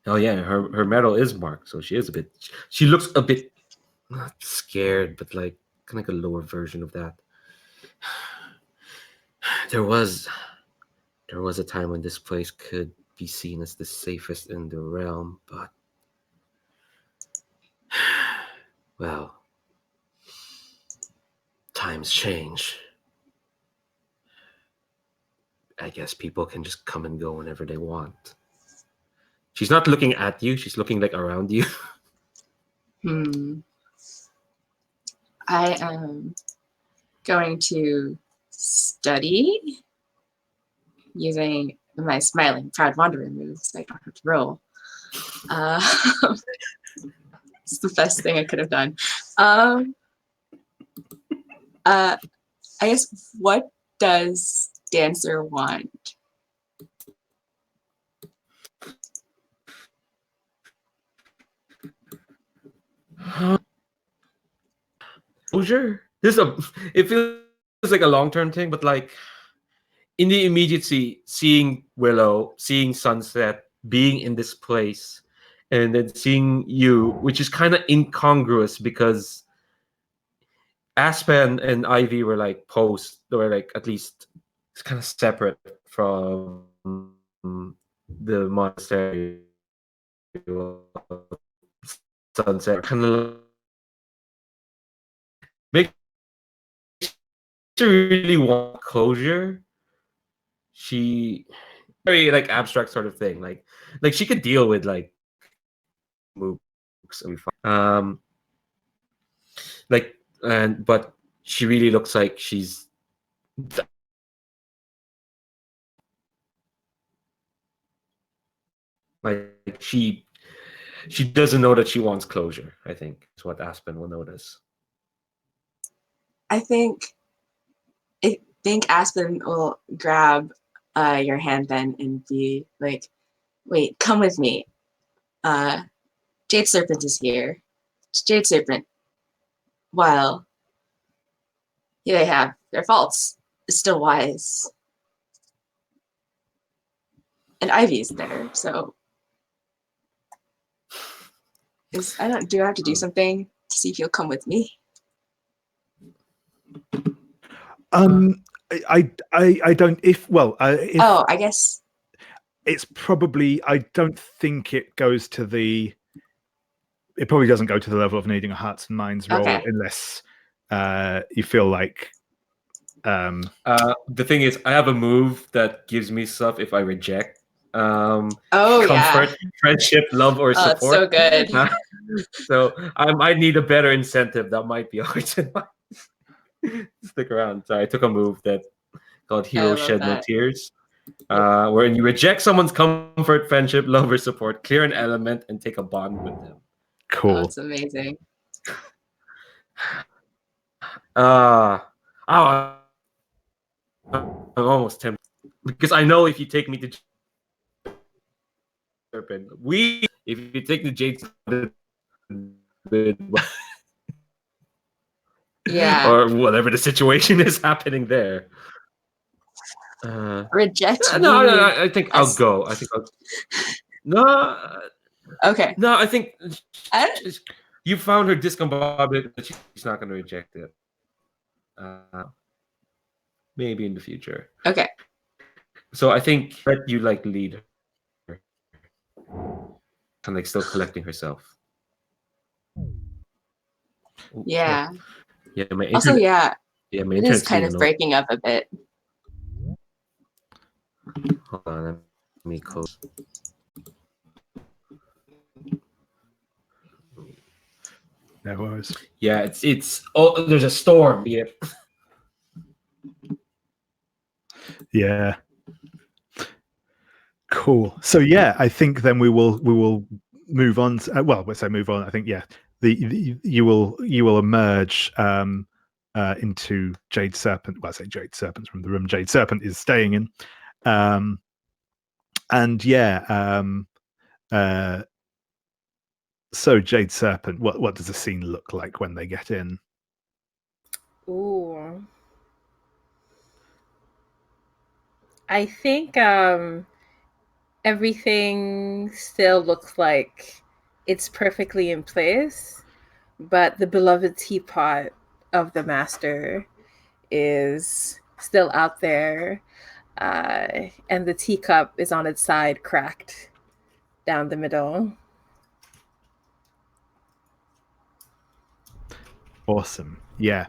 Oh yeah, her medal is marked, so she looks a bit not scared, but like kind of like a lower version of that. There was a time when this place could be seen as the safest in the realm, but well, times change. I guess people can just come and go whenever they want. She's not looking at you, she's looking like around you. I am going to study using my smiling proud wanderer moves. So I don't have to roll. It's the best thing I could have done. I guess, what does Dancer want? Closure. It feels like a long-term thing, but like in the immediacy, seeing Willow, seeing sunset, being in this place, and then seeing you, which is kind of incongruous because Aspen and Ivy were like at least it's kind of separate from the monastery sunset. Kind of makes you really want closure. She very like abstract sort of thing. Like she could deal with like mooks and but she really looks like she's like she doesn't know that she wants closure. I think is what Aspen will notice. I think Aspen will grab your hand then and be like, wait, come with me. Jade Serpent is here. Jade Serpent, while they have their faults, is still wise. And Ivy's there, so do I have to do something to see if you'll come with me? I don't. I guess. it's probably, I don't think it goes to the, it probably doesn't go to the level of needing a hearts and minds roll Okay. unless you feel like The thing is, I have a move that gives me stuff if I reject Oh, comfort, friendship, love, or Oh, it's support. so good. So I might need a better incentive. That might be hearts and minds. Stick around. So I took a move that called Hero love Shed No that. Tears. Wherein you reject someone's comfort, friendship, love, or support, clear an element, and take a bond with them. Oh, cool. it's amazing. I'm almost tempted because I know if you take me to Serpent, if you take the Jade Serpent, Yeah. or whatever the situation is happening there. Reject me. No, I think I'll go. I think I'll. No, Okay. no, I think I- you found her discombobulated, but she's not going to reject it. Maybe in the future. Okay. So I think let you like lead her, and like still collecting herself. Yeah. Yeah. My Also, internet. yeah, Yeah, my it is internet's kind being of annoying. breaking up a bit. Hold on, let me close. No worries. Yeah, it's oh, there's a storm. Yeah. Yeah. Cool. So yeah, I think then we will move on. Well, let's say move on. I think you will emerge into Jade Serpent. Well, I say Jade Serpent from the room Jade Serpent is staying in, and yeah. So Jade Serpent, what does the scene look like when they get in? Ooh. I think everything still looks like it's perfectly in place, but the beloved teapot of the master is still out there, and the teacup is on its side, cracked down the middle. Awesome. Yeah.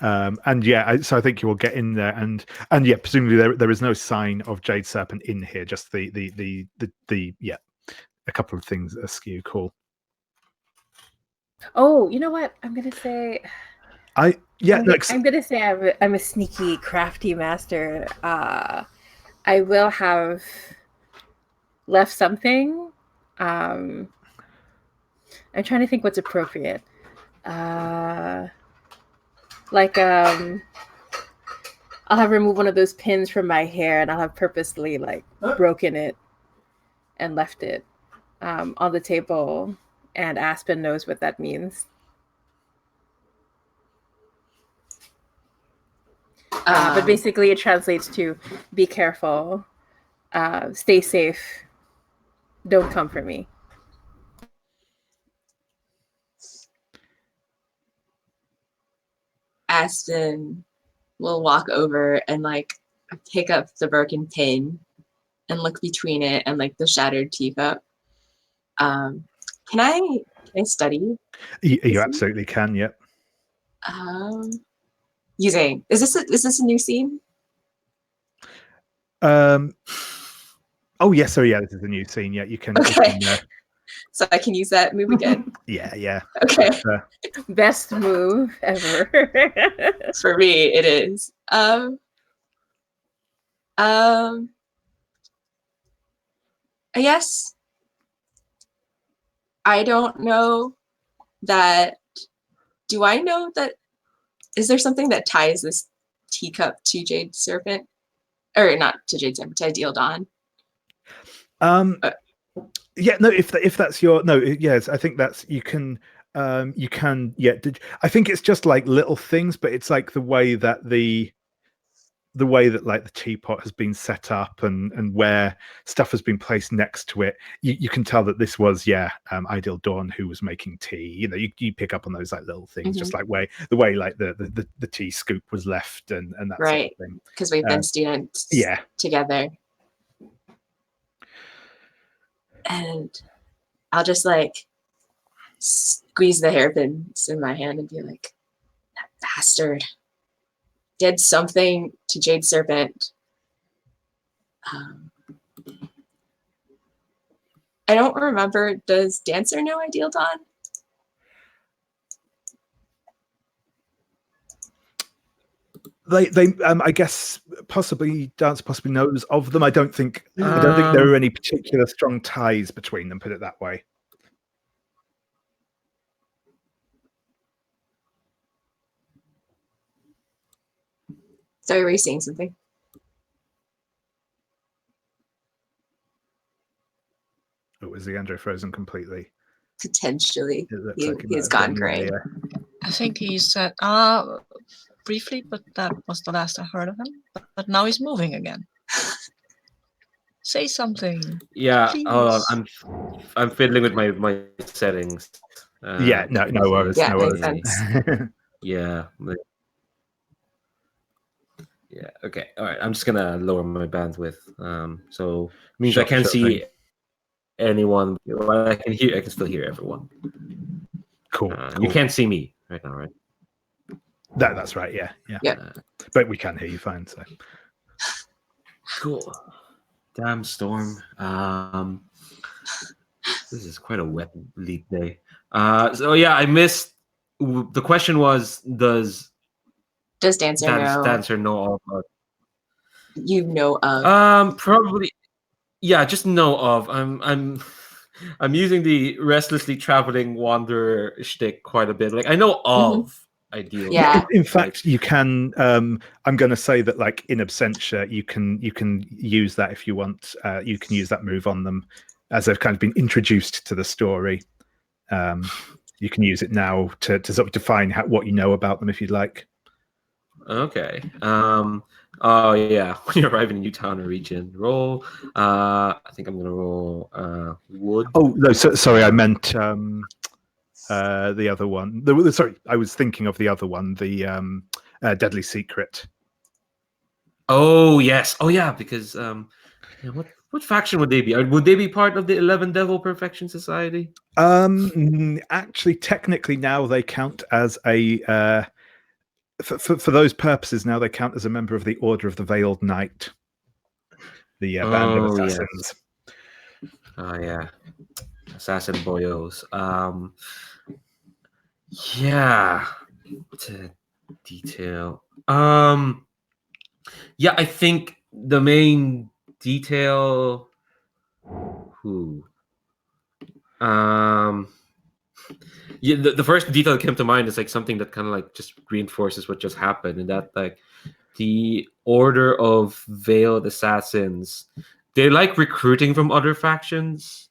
And yeah, so I think you will get in there, and yeah, presumably there is no sign of Jade Serpent in here. Just the yeah, a couple of things askew. Cool. Oh, you know what? I'm gonna say. I'm gonna say I'm a sneaky, crafty master. I will have left something. I'm trying to think what's appropriate. Like I'll have removed one of those pins from my hair, and I'll have purposely like broken it and left it on the table. And Aspen knows what that means. But basically, it translates to be careful, stay safe, don't come for me. Aspen will walk over and like pick up the broken pin and look between it and like the shattered teacup. Can I study? You absolutely can. Yep. Using is this a new scene? Oh yes. So yeah, this is a new scene. Yeah, you can. Okay. You can, So I can use that move again. yeah. Okay. Best move ever. For me, it is. I guess I don't know that. Do I know that? Is there something that ties this teacup to Jade Serpent, or not to Jade Serpent, to Ideal Dawn? Yeah, no. If that's your no, yes, I think that's you can. Yeah. I think it's just like little things, but it's like the way that like the teapot has been set up and where stuff has been placed next to it, you can tell that this was Ideal Dawn who was making tea. You know, you pick up on those like little things, just like the way like the tea scoop was left and that right, sort of thing. Because we've been students yeah together. And I'll just like squeeze the hairpins in my hand and be like, that bastard did something to Jade Serpent. I don't remember. Does Dancer know Ideal Dawn? They I guess possibly Dancer possibly knows of them. I don't think there are any particular strong ties between them, put it that way. Sorry, were you saying something? Oh, is Leandro frozen completely? Potentially. It looks He, like he's might have gone done, gray. yeah. I think he said briefly, but that was the last I heard of him. But now he's moving again. Say something. Yeah, Please. I'm fiddling with my settings. Yeah, no worries. Yeah, no makes worries. sense. Yeah. Yeah. Okay. All right. I'm just gonna lower my bandwidth. So means I can't see thing. anyone. Well, I can hear. I can still hear everyone. Cool. You can't see me right now, right? That's right. Yeah. But we can hear you fine. So cool. Damn storm. This is quite a wet lead day. So yeah, I missed. The question was, does Dancer know of? You know of? Probably. Yeah, just know of. I'm using the restlessly traveling wanderer shtick quite a bit. Like I know of Ideal. Yeah. In fact, you can. I'm going to say that, like in absentia, you can use that if you want. You can use that move on them as they've kind of been introduced to the story. You can use it now to sort of define what you know about them if you'd like. Okay. Oh yeah. When you arrive in a new town or region, roll. I think I'm gonna roll wood. Oh no, sorry, I meant the other one. Sorry, I was thinking of the other one, the Deadly Secret. Oh yes. Oh yeah, because yeah, what faction would they be? Would they be part of the 11 Devil Perfection Society? Actually, technically, now they count as a. For those purposes, now they count as a member of the Order of the Veiled Knight, the band of assassins. Yes. Oh yeah, assassin boyos. Yeah, to detail. Yeah, I think the main detail. Yeah, the first detail that came to mind is like something that kind of like just reinforces what just happened, and that like the Order of Veiled Assassins, they like recruiting from other factions.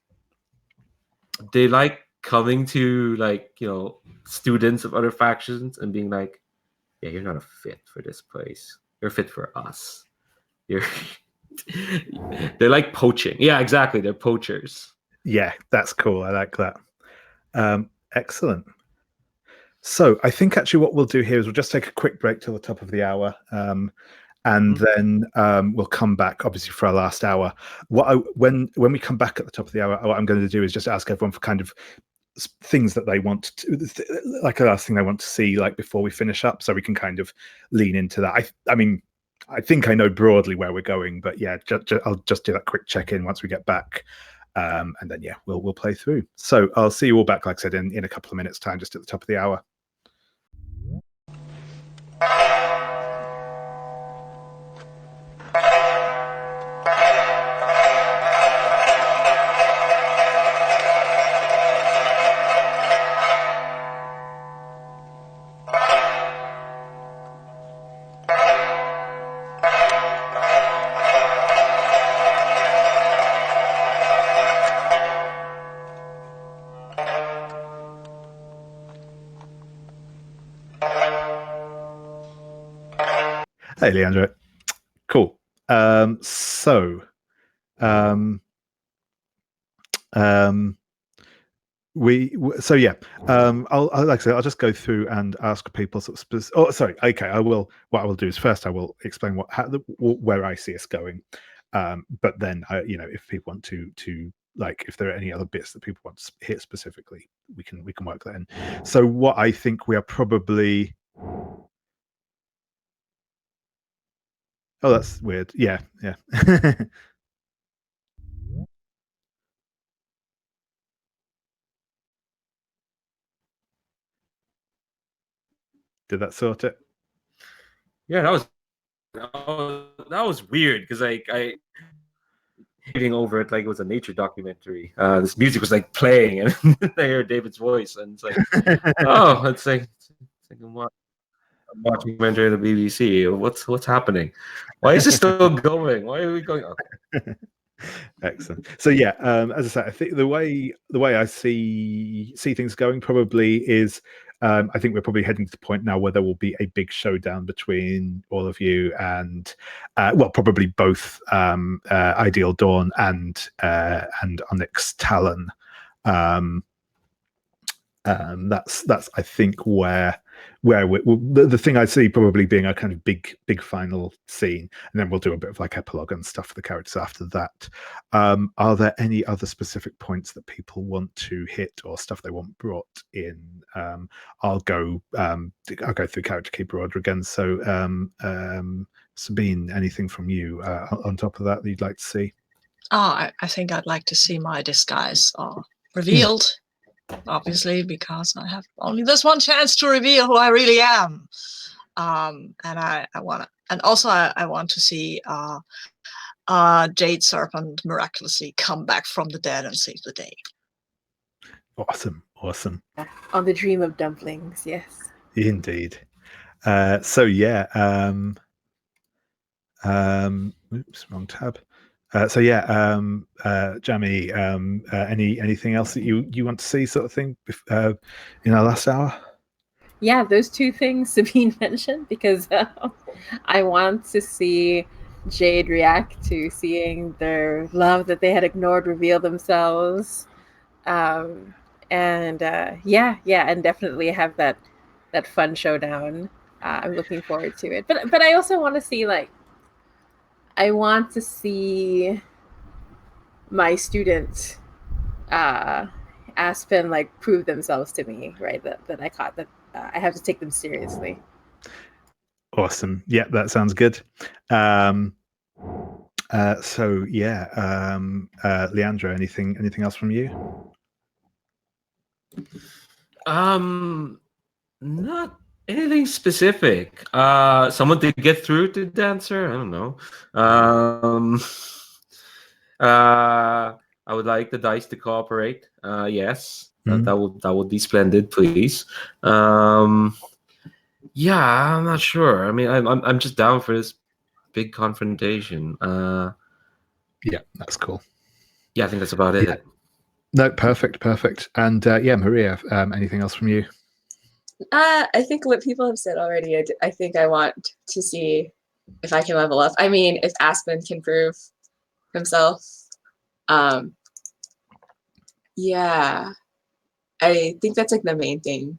They like coming to like students of other factions and being like, yeah, you're not a fit for this place. You're fit for us. You're they like poaching. Yeah, exactly. They're poachers. Yeah, that's cool. I like that. Excellent. So I think actually what we'll do here is we'll just take a quick break till the top of the hour, and then we'll come back obviously for our last hour. When we come back at the top of the hour, what I'm going to do is just ask everyone for kind of things that they want to, like a last thing they want to see, like before we finish up, so we can kind of lean into that. I mean, I think I know broadly where we're going, but yeah, I'll just do that quick check-in once we get back. And then yeah, we'll play through. So I'll see you all back, like I said, in a couple of minutes time, just at the top of the hour. Hey, Leandro. Cool. I'll like I said, I'll just go through and ask people sort of okay, I will. What I will do is first I will explain where I see us going, but then if people want to like if there are any other bits that people want to hit specifically, we can work that in. So what I think we are probably. Oh, that's weird. Yeah. Did that sort it? Yeah, that was weird because I hitting over it like it was a nature documentary. This music was like playing, and I hear David's voice, and it's like, oh, it's like I'm watching a documentary on the BBC. What's happening? Why is this still going? Why are we going? Okay. Excellent. So yeah, as I said, I think the way I see things going probably is, I think we're probably heading to the point now where there will be a big showdown between all of you and, well, probably both Ideal Dawn and Onyx Talon. That's I think where the thing I see probably being a kind of big final scene, and then we'll do a bit of like epilogue and stuff for the characters after that. Are there any other specific points that people want to hit or stuff they want brought in? I'll go through character keeper order again. So Sabine, anything from you on top of that you'd like to see? I think I'd like to see my disguise revealed. Obviously, because I have only this one chance to reveal who I really am. And I want to, and also I want to see Jade Serpent miraculously come back from the dead and save the day. Awesome. On the dream of dumplings, yes. Indeed. So yeah. Oops, wrong tab. So yeah, Jamie, anything else that you want to see, sort of thing, in our last hour? Yeah, those two things Sabine mentioned, because I want to see Jade react to seeing their love that they had ignored reveal themselves, and definitely have that fun showdown. I'm looking forward to it, but I also want to see my student Aspen prove themselves to me, right? That I caught that I have to take them seriously. Awesome. Yeah, that sounds good. So yeah, Leandro, anything else from you? Not anything specific. Someone to get through to Dancer. I don't know. I would like the dice to cooperate. Yes, that would be splendid, please. Yeah, I'm not sure. I mean, I'm just down for this big confrontation. Yeah, that's cool. Yeah, I think that's about it. Yeah. No, perfect. And yeah, Maria, anything else from you? I think what people have said already. I think I want to see if I can level up. I mean, if Aspen can prove himself. Yeah, I think that's the main thing,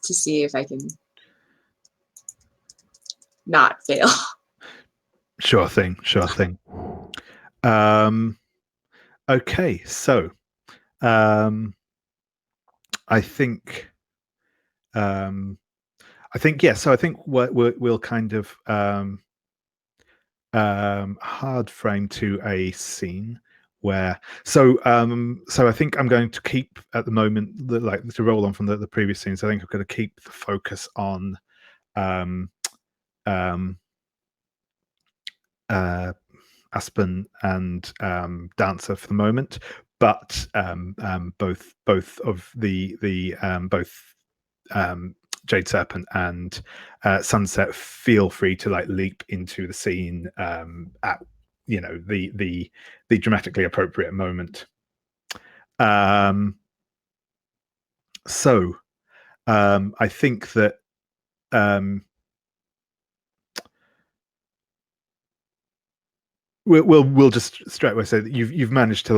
to see if I can not fail. Sure thing. Okay, so I think yeah. So I think we'll kind of hard frame to a scene where so I think I'm going to keep at the moment to roll on from the previous scenes. I think I'm going to keep the focus on Aspen and Dancer for the moment, but both of the Jade Serpent and Sunset feel free to leap into the scene at the dramatically appropriate moment. So I think that we'll just straight away say that you've managed to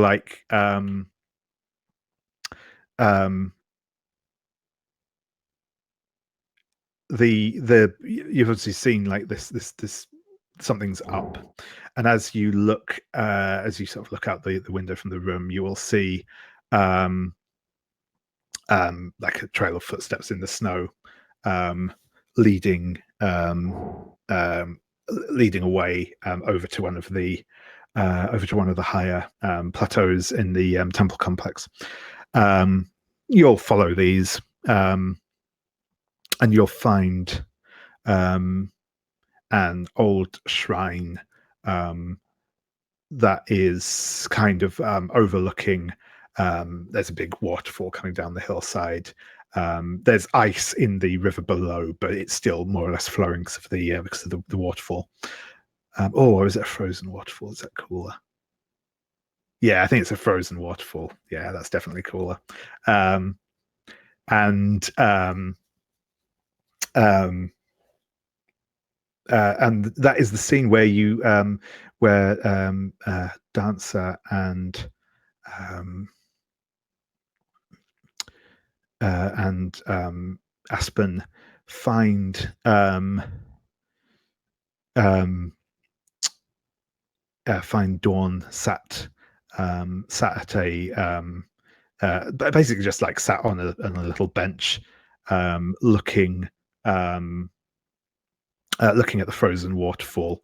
you've obviously seen this something's up, and as you look, as you sort of look out the window from the room, you will see like a trail of footsteps in the snow, leading leading away over to one of the higher plateaus in the temple complex. You'll follow these, and you'll find an old shrine that is kind of overlooking. There's a big waterfall coming down the hillside. There's ice in the river below, but it's still more or less flowing because of the waterfall. Or is it a frozen waterfall? Is that cooler? Yeah, I think it's a frozen waterfall. Yeah, that's definitely cooler. And that is the scene where you Dancer and Aspen find find Dawn sat at a basically just like sat on a little bench, looking at the frozen waterfall.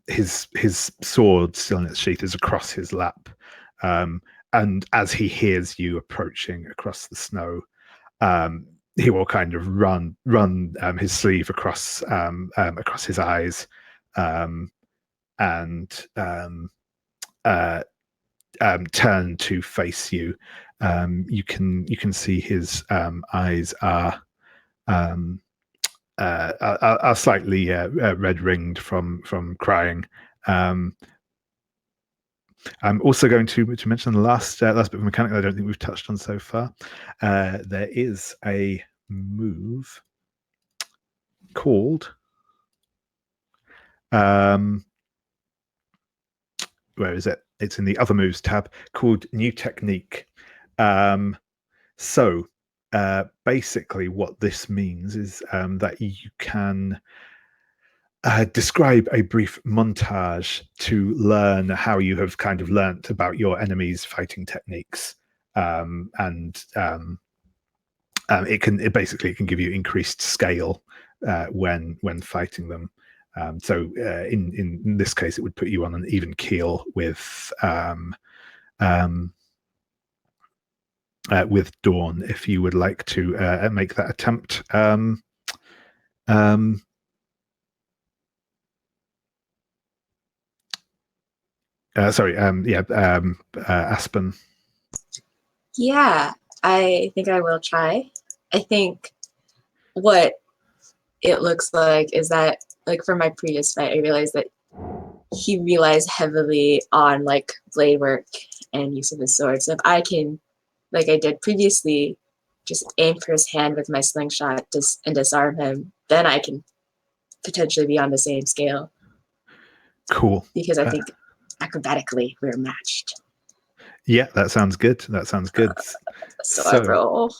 His sword still in its sheath is across his lap, and as he hears you approaching across the snow, he will kind of run his sleeve across his eyes, and turn to face you. You can see his eyes are slightly red ringed from crying. I'm also going to mention the last bit of mechanic that I don't think we've touched on so far. There is a move called where is it? It's in the other moves tab, called New Technique. So basically what this means is that you can describe a brief montage to learn how you have kind of learnt about your enemy's fighting techniques, and it basically can give you increased scale when fighting them. So in this case, it would put you on an even keel with Dawn, if you would like to make that attempt. Aspen. Yeah, I think I will try. I think what it looks like is that, like, from my previous fight, I realized that he relies heavily on like blade work and use of his sword. So if I can, like I did previously, just aim for his hand with my slingshot and disarm him, then I can potentially be on the same scale. Cool. Because I think acrobatically we're matched. Yeah, that sounds good. So I roll.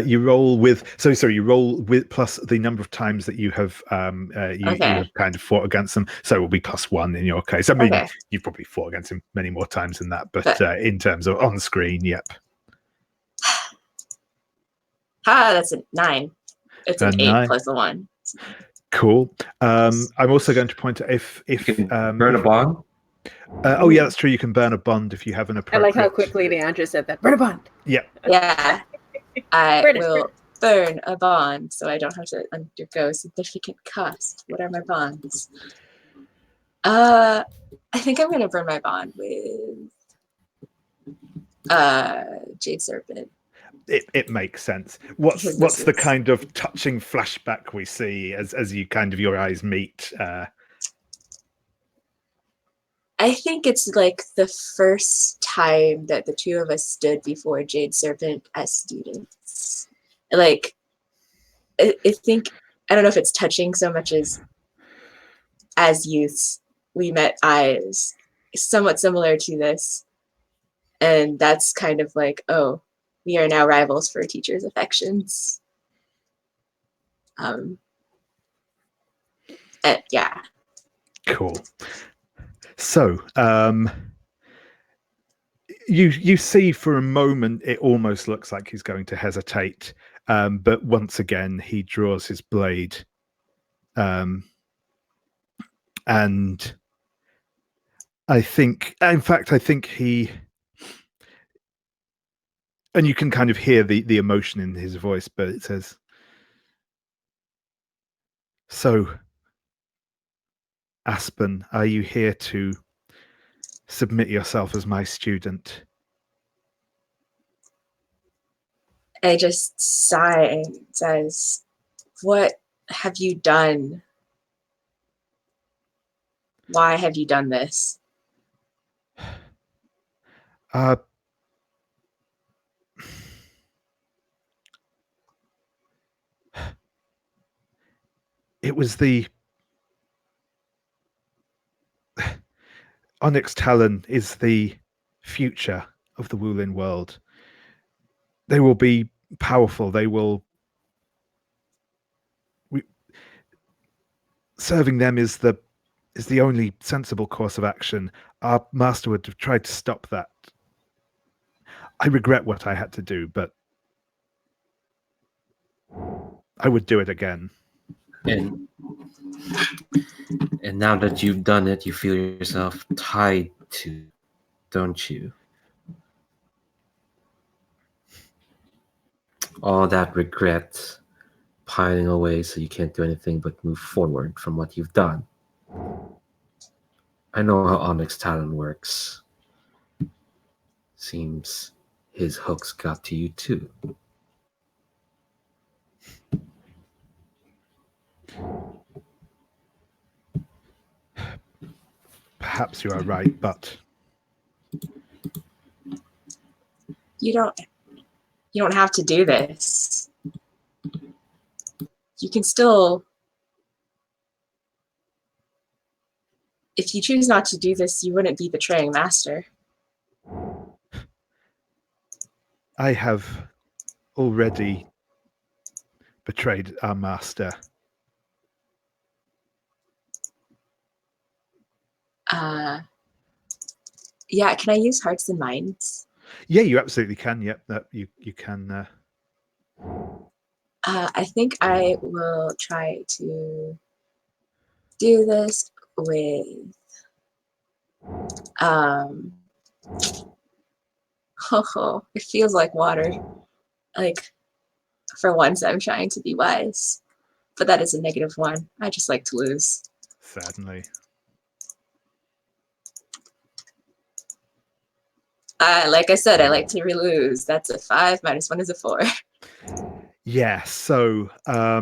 You roll with you roll with plus the number of times that you have you have kind of fought against them. So it will be +1 in your case. I mean, you've probably fought against him many more times than that, but in terms of on screen, yep. That's a 9. It's an 8 plus a 1. Cool. I'm also going to point out if you can burn a bond. Oh yeah, that's true. You can burn a bond if you have an appropriate. I like how quickly Leandra said that. Burn a bond. Yeah. Yeah. I will burn a bond so I don't have to undergo significant cost. What are my bonds? I think I'm gonna burn my bond with Jade Serpent. It makes sense. What's the kind of touching flashback we see as you kind of your eyes meet? I think it's like the first time that the two of us stood before Jade Serpent as students. Like, I think, I don't know if it's touching so much as youths, we met eyes somewhat similar to this. And that's kind of like, oh, we are now rivals for teachers' affections. And yeah. Cool. So, you see for a moment it almost looks like he's going to hesitate, but once again he draws his blade, and I think he, and you can kind of hear the emotion in his voice, but it says, "So, Aspen, are you here to submit yourself as my student?" I just sigh and says, "What have you done? Why have you done this?" It was the Onyx Talon is the future of the Wulin world. They will be powerful. They will. Serving them is the only sensible course of action. Our master would have tried to stop that. I regret what I had to do, but I would do it again. And now that you've done it, you feel yourself tied to, don't you? All that regret piling away so you can't do anything but move forward from what you've done. I know how Onyx Talon works. Seems his hooks got to you too. Perhaps you are right, but You don't have to do this. You can still, if you choose not to do this, you wouldn't be betraying Master. I have already betrayed our master. Yeah, can I use Hearts and Minds? Yeah, you absolutely can. Yep, that you can. I think I will try to do this with it feels like water. Like, for once I'm trying to be wise. But that is a -1. I just like to lose. Certainly. Like I said, I like to lose. That's a 5, -1 is a 4. Yeah, so I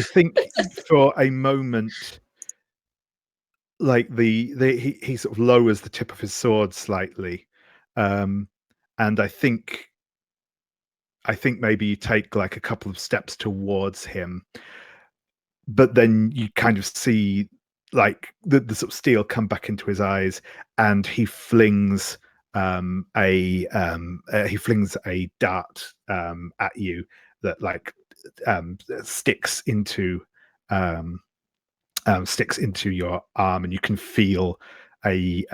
think for a moment, like he sort of lowers the tip of his sword slightly, and I think maybe you take like a couple of steps towards him, but then you kind of see like the sort of steel come back into his eyes, and he flings a dart at you that like sticks into your arm, and you can feel a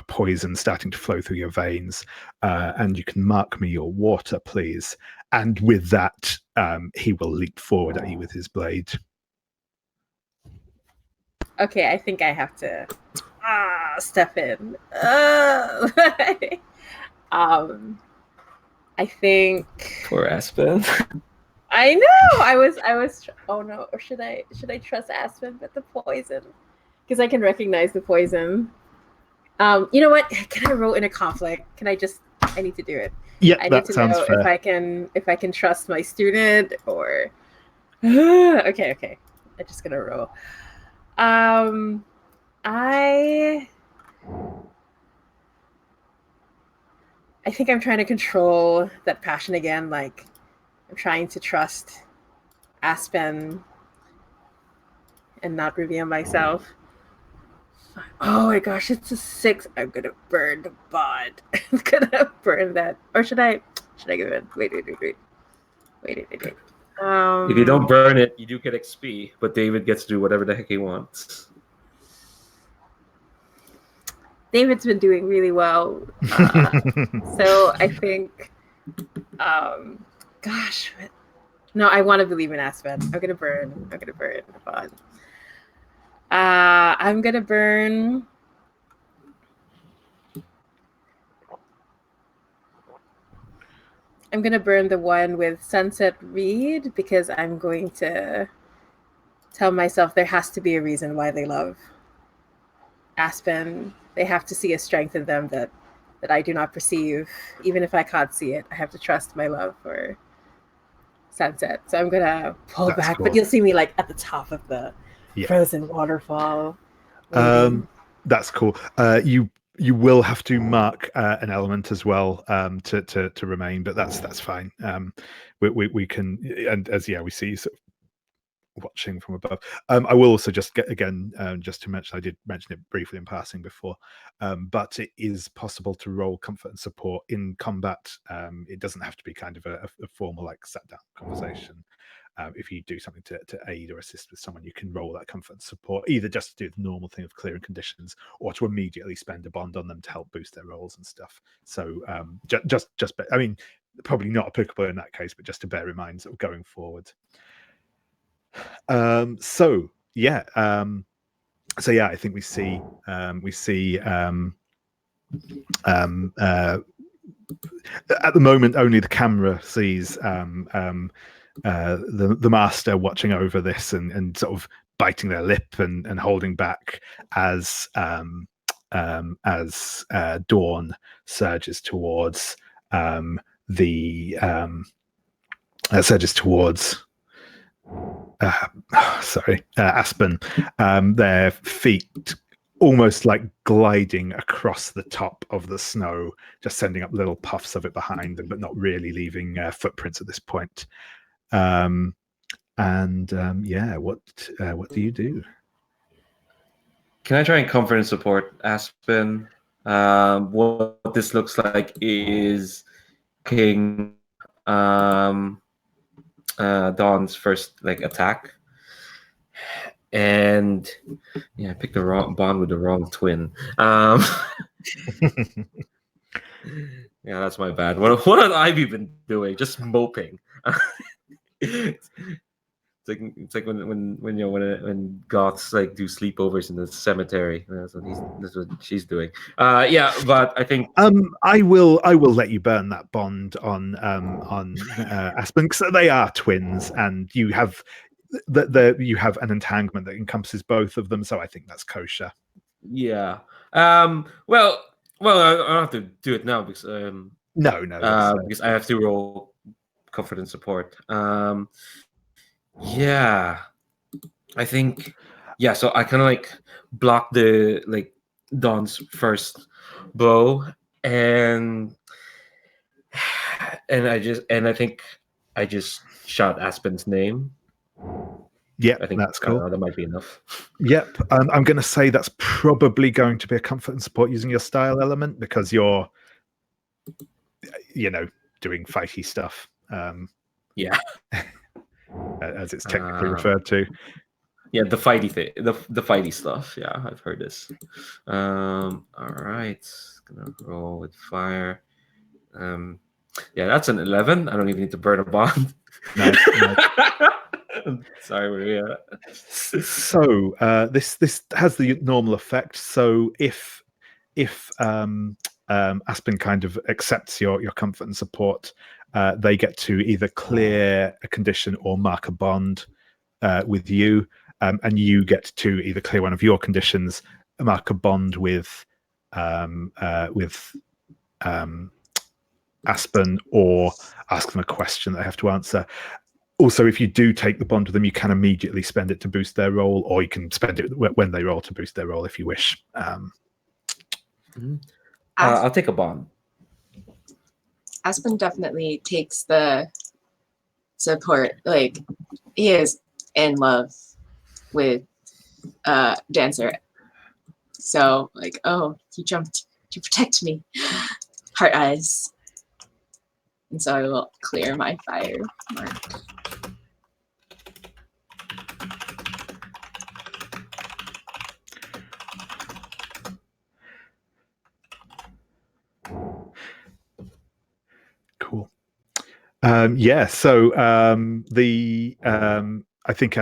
poison starting to flow through your veins, and you can mark me your water, please. And with that, he will leap forward at you with his blade. Okay, I think I have to step in. I think. Poor Aspen. I know. I was. Oh no! Or should I trust Aspen with the poison? Because I can recognize the poison. You know what? Can I roll in a conflict? Can I just? I need to do it. Yeah, I that need to sounds know fair. if I can trust my student or. Okay. I'm just gonna roll. I think I'm trying to control that passion again. Like, I'm trying to trust Aspen and not reveal myself. Oh my gosh, it's a 6. I'm gonna burn the bond. I'm gonna burn that. Or should I give it? Wait. If you don't burn it, you do get XP, but David gets to do whatever the heck he wants. David's been doing really well. So I think, gosh, no, I want to believe in Aspen. I'm gonna burn. Fun. I'm gonna burn. I'm gonna burn the one with Sunset Reed because I'm going to tell myself there has to be a reason why they love Aspen. They have to see a strength in them that I do not perceive. Even if I can't see it, I have to trust my love for Sunset. So I'm gonna pull back, cool. but you'll see me like at the top of the frozen waterfall. That's cool. You will have to mark an element as well to remain, but that's fine. We can, and as we see sort of watching from above. I will also just get again, just to mention, I did mention it briefly in passing before, but it is possible to roll comfort and support in combat. It doesn't have to be kind of a formal like sat down conversation. If you do something to aid or assist with someone, you can roll that comfort and support, either just to do the normal thing of clearing conditions, or to immediately spend a bond on them to help boost their rolls and stuff. So just I mean, probably not applicable in that case, but just to bear in mind sort of going forward. So I think we see at the moment only the camera sees the master watching over this and sort of biting their lip and holding back as dawn surges towards Aspen. Their feet almost like gliding across the top of the snow, just sending up little puffs of it behind them, but not really leaving footprints at this point. What do you do? Can I try and comfort and support Aspen? What this looks like is King Dawn's first attack, and I picked the wrong bond with the wrong twin. That's my bad. What have I been doing? Just moping. It's like when goths do sleepovers in the cemetery. That's what she's doing. But I think I will let you burn that bond on Aspen, because they are twins, and you have you have an entanglement that encompasses both of them. So I think that's kosher. Yeah. Well, I don't have to do it now because no, because I have to roll comfort and support. I think so I kind of block the Dawn's first blow, and I think I just shout Aspen's name. Yeah, I think that's cool. That might be enough. Yep. I'm going to say that's probably going to be a comfort and support using your style element, because you're doing fighty stuff. As it's technically referred to. Yeah, the fighty thing, the fighty stuff. Yeah, I've heard this. All right, gonna roll with fire. That's an 11. I don't even need to burn a bond. Nice. Sorry, Maria. So this has the normal effect. So if Aspen kind of accepts your comfort and support, they get to either clear a condition or mark a bond with you, and you get to either clear one of your conditions, mark a bond with Aspen, or ask them a question they have to answer. Also, if you do take the bond with them, you can immediately spend it to boost their roll, or you can spend it when they roll to boost their roll if you wish. I'll take a bond. Aspen definitely takes the support. He is in love with Dancer. So he jumped to protect me. Heart eyes. And so I will clear my fire mark. Yeah. So I think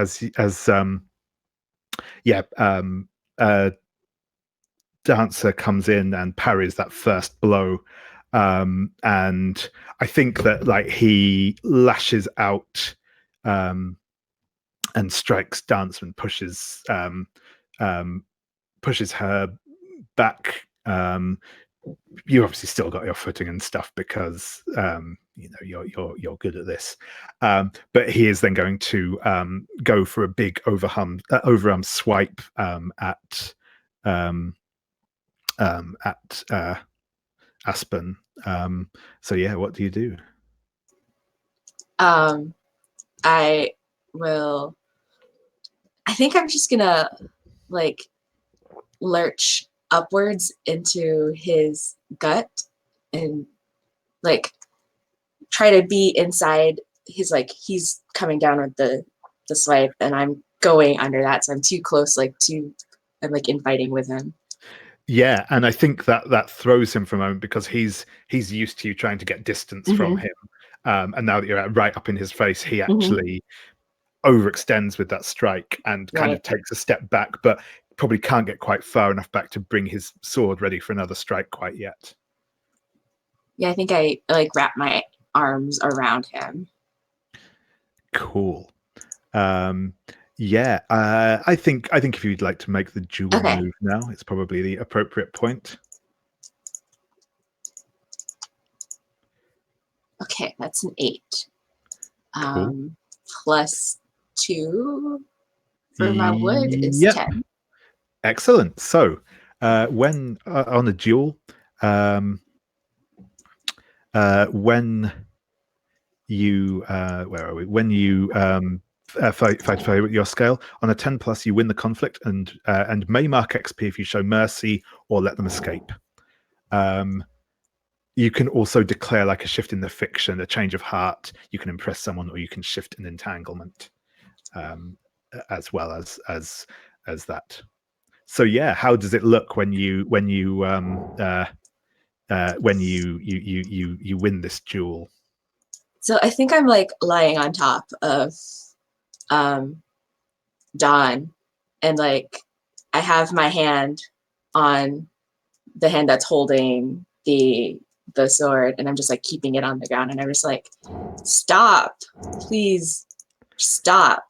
Dancer comes in and parries that first blow, and I think that like he lashes out and strikes Dancer and pushes her back. You obviously still got your footing and stuff because you're good at this. But he is then going to go for a big overarm swipe at Aspen. So yeah, what do you do? I will. I think I'm just gonna like lurch upwards into his gut and like try to be inside his, like, he's coming down with the swipe and I'm going under that, so I'm too close, I'm like infighting with him. Yeah, and I think that throws him for a moment because he's used to you trying to get distance from him, and now that you're right up in his face, he actually overextends with that strike and kind of takes a step back, but probably can't get quite far enough back to bring his sword ready for another strike quite yet. Yeah, I think I like wrap my arms around him. Cool. Yeah, I think if you'd like to make the dual move now, it's probably the appropriate point. Okay, that's an 8. Cool. Plus 2 for my wood is 10. Excellent. So when on a duel, when you where are we? When you fight with your scale on a 10+, you win the conflict and may mark XP if you show mercy or let them escape. You can also declare like a shift in the fiction, a change of heart. You can impress someone, or you can shift an entanglement, as well as that. So yeah, how does it look when you win this duel? So I think I'm like lying on top of Dawn, and like I have my hand on the hand that's holding the sword, and I'm just like keeping it on the ground, and I'm just like, stop, please stop.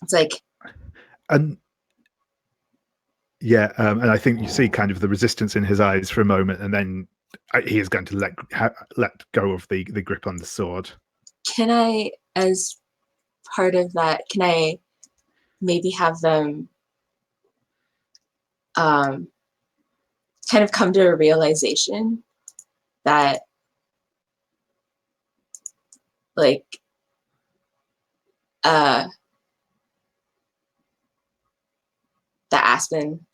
It's like, and yeah, and I think you see kind of the resistance in his eyes for a moment, and then he is going to let go of the grip on the sword. Can I, as part of that, can I maybe have them kind of come to a realization that like that Aspen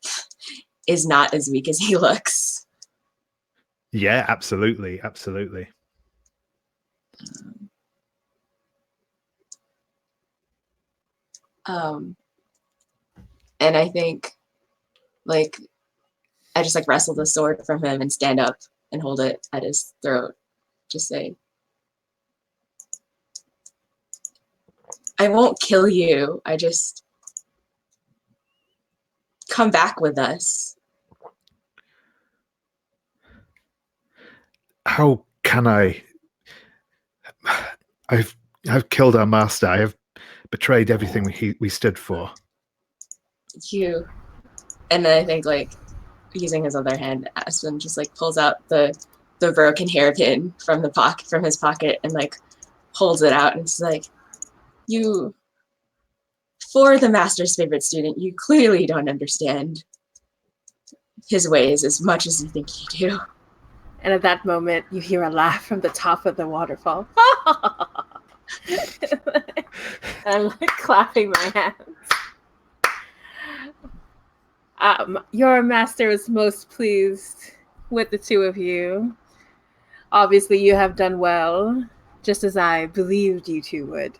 is not as weak as he looks? Yeah, absolutely. And I think like I just like wrestle the sword from him and stand up and hold it at his throat. Just say, I won't kill you. I just come back with us. How can I? I've killed our master. I have betrayed everything we stood for. You. And then I think like using his other hand, Aspen just like pulls out the broken hairpin from his pocket and like holds it out, and it's like, you, for the master's favorite student, you clearly don't understand his ways as much as you think you do. And at that moment, you hear a laugh from the top of the waterfall. And I'm like clapping my hands. Your master is most pleased with the two of you. Obviously, you have done well, just as I believed you two would.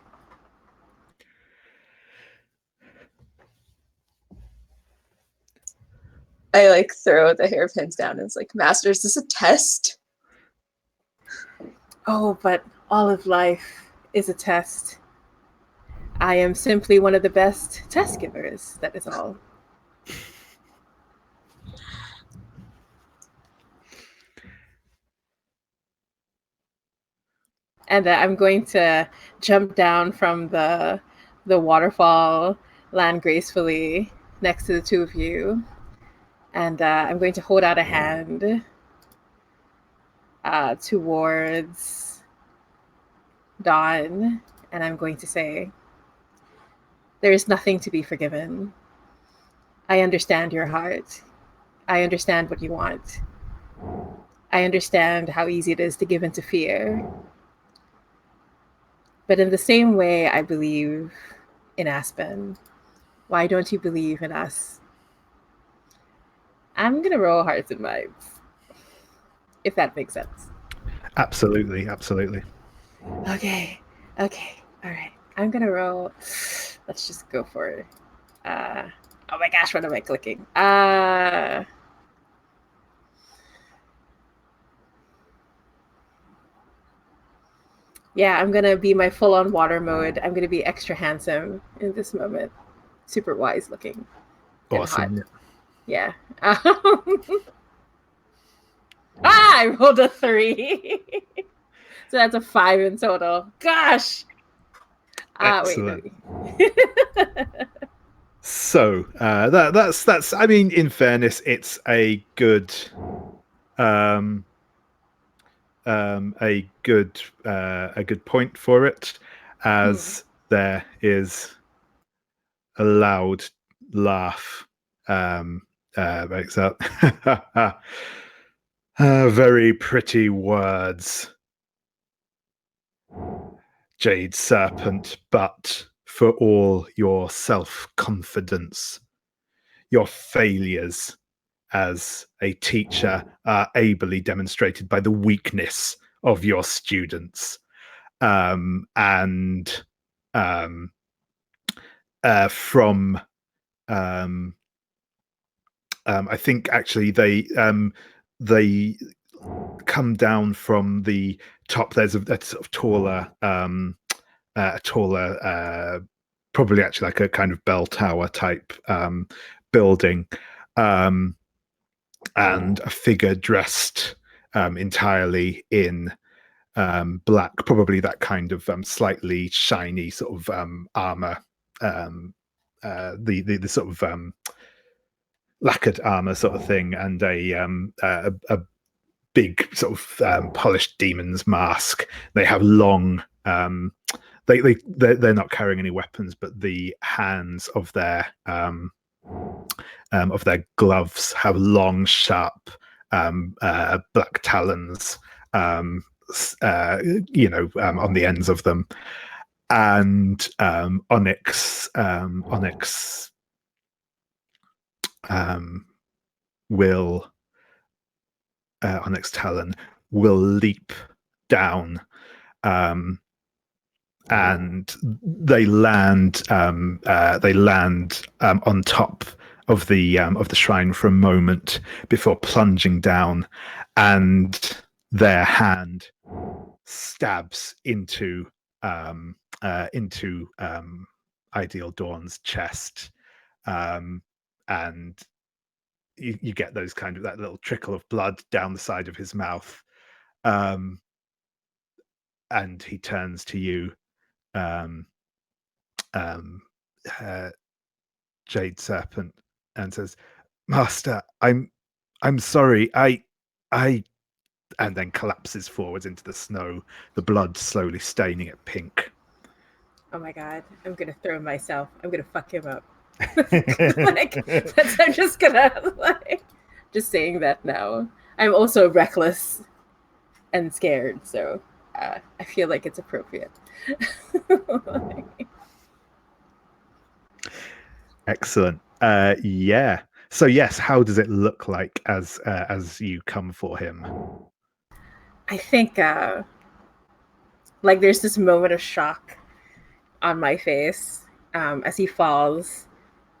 I like throw the hairpins down and it's like, Master, is this a test? Oh, but all of life is a test. I am simply one of the best test givers, that is all. And I'm going to jump down from the waterfall, land gracefully next to the two of you, and I'm going to hold out a hand towards Dawn, and I'm going to say, there is nothing to be forgiven. I understand your heart. I understand what you want. I understand how easy it is to give in to fear. But in the same way I believe in Aspen, why don't you believe in us? I'm going to roll hearts and vibes, if that makes sense. Absolutely, absolutely. Okay, all right. I'm going to roll. Let's just go for it. Oh my gosh, what am I clicking? Yeah, I'm gonna be my full-on water mode. I'm gonna be extra handsome in this moment. Super wise looking. And Awesome. hot. Yeah. I rolled a 3. So that's a 5 in total. Gosh. Excellent. Wait. So that's. I mean, in fairness, it's a good, a good point for it, as there is a loud laugh breaks up. Very pretty words, Jade Serpent, but for all your self-confidence, your failures as a teacher are ably demonstrated by the weakness of your students. From I think actually they come down from the top. There's a sort of taller, probably actually like a kind of bell tower type building, and a figure dressed entirely in black, probably that kind of slightly shiny sort of armor, the sort of lacquered armor sort of thing, and a big sort of polished demon's mask. They have long. They're not carrying any weapons, but the hands of their gloves have long, sharp black talons. On the ends of them, and Onyx Onyx Talon will leap down, and they land on top of the shrine for a moment before plunging down, and their hand stabs into Ideal Dawn's chest, and you get those kind of that little trickle of blood down the side of his mouth, and he turns to you, Jade Serpent, and says, "Master, I'm sorry. I," and then collapses forwards into the snow, the blood slowly staining it pink. Oh my god, I'm gonna throw myself. I'm gonna fuck him up. I'm just gonna just saying that now. I'm also reckless and scared, so I feel like it's appropriate. Excellent. Yeah. So yes, how does it look like as you come for him? I think like there's this moment of shock on my face as he falls,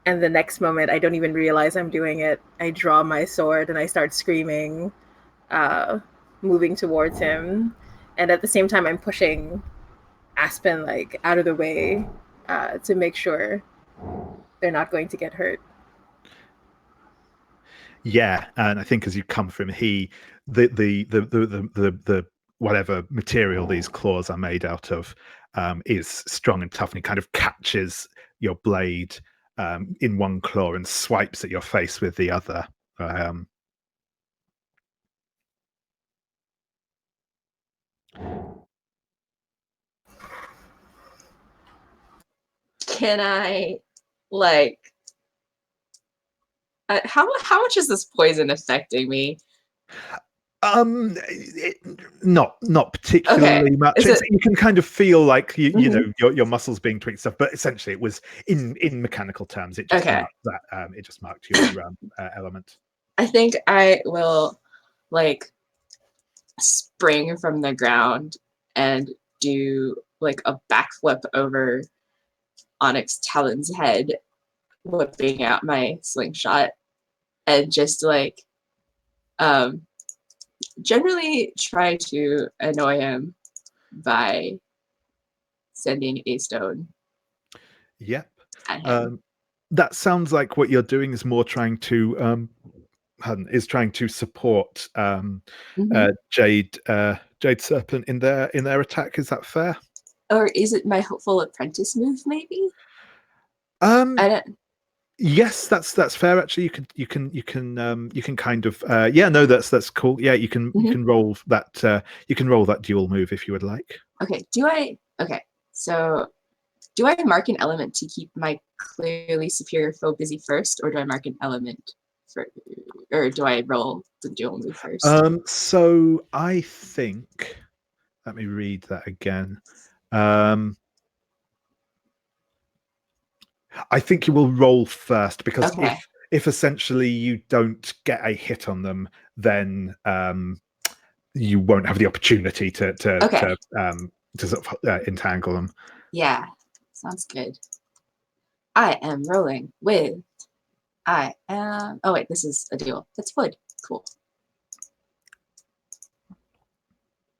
and the next moment I don't even realize I'm doing it. I draw my sword and I start screaming, moving towards him. and at the same time, I'm pushing Aspen like out of the way to make sure they're not going to get hurt. Yeah, and I think as you come from the whatever material these claws are made out of is strong and tough, and it kind of catches your blade in one claw and swipes at your face with the other. Can I, like, how much is this poison affecting me? Not particularly much. You can kind of feel like you know your muscles being tweaked stuff, but essentially it was in mechanical terms. It just marked that. It just marked your element. I think I will like spring from the ground and do like a backflip over Onyx Talon's head, whipping out my slingshot, and just like generally try to annoy him by sending a stone. Yep. At him. That sounds like what you're doing is more trying to support Jade Serpent in their attack. Is that fair? Or is it my hopeful apprentice move? Maybe. Yes, that's fair. Actually, you can kind of no, that's cool. Yeah, you can roll that dual move if you would like. Okay. So do I mark an element to keep my clearly superior foe busy first, or do I mark an element or do I roll the dual move first? So I think, let me read that again. I think you will roll first, because if essentially you don't get a hit on them, then you won't have the opportunity to sort of entangle them. Yeah, sounds good. I am rolling with. Oh wait, this is a duel. That's wood. Cool.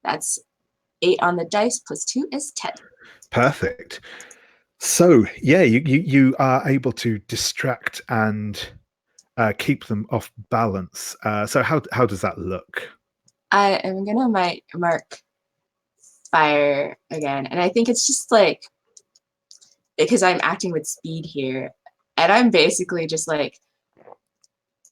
That's 8 on the dice plus 2 is 10. Perfect. So yeah, you are able to distract and keep them off balance. So how does that look? I am gonna mark fire again, and I think it's just like because I'm acting with speed here, and I'm basically just like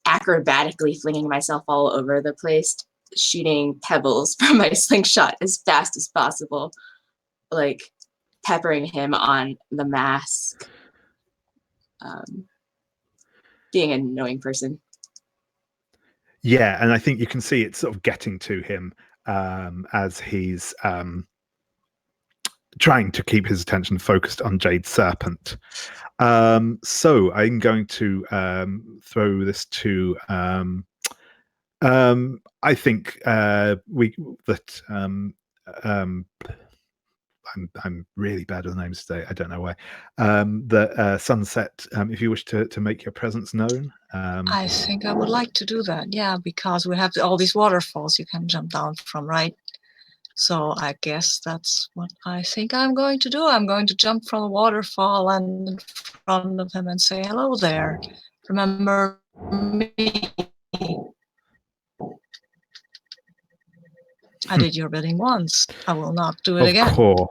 acrobatically flinging myself all over the place, shooting pebbles from my slingshot as fast as possible, like peppering him on the mask. Being an annoying person. Yeah, and I think you can see it sort of getting to him as he's trying to keep his attention focused on Jade Serpent. So I'm going to throw this to I think I'm really bad with names today. I don't know why. The Sunset, if you wish to make your presence known. I think I would like to do that, yeah, because we have all these waterfalls you can jump down from, right? So I guess that's what I think I'm going to do. I'm going to jump from a waterfall and in front of him and say, hello there. Remember me? I did your bidding once. I will not do it again. Of course.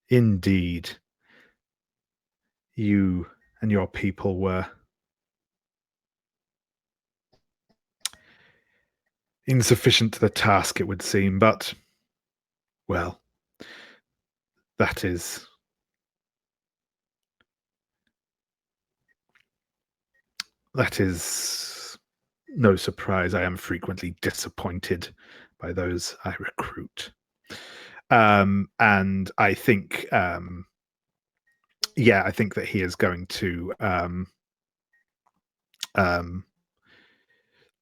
Indeed. You and your people were insufficient to the task, it would seem, but, well, that is no surprise. I am frequently disappointed by those I recruit. And I think, I think that he is going to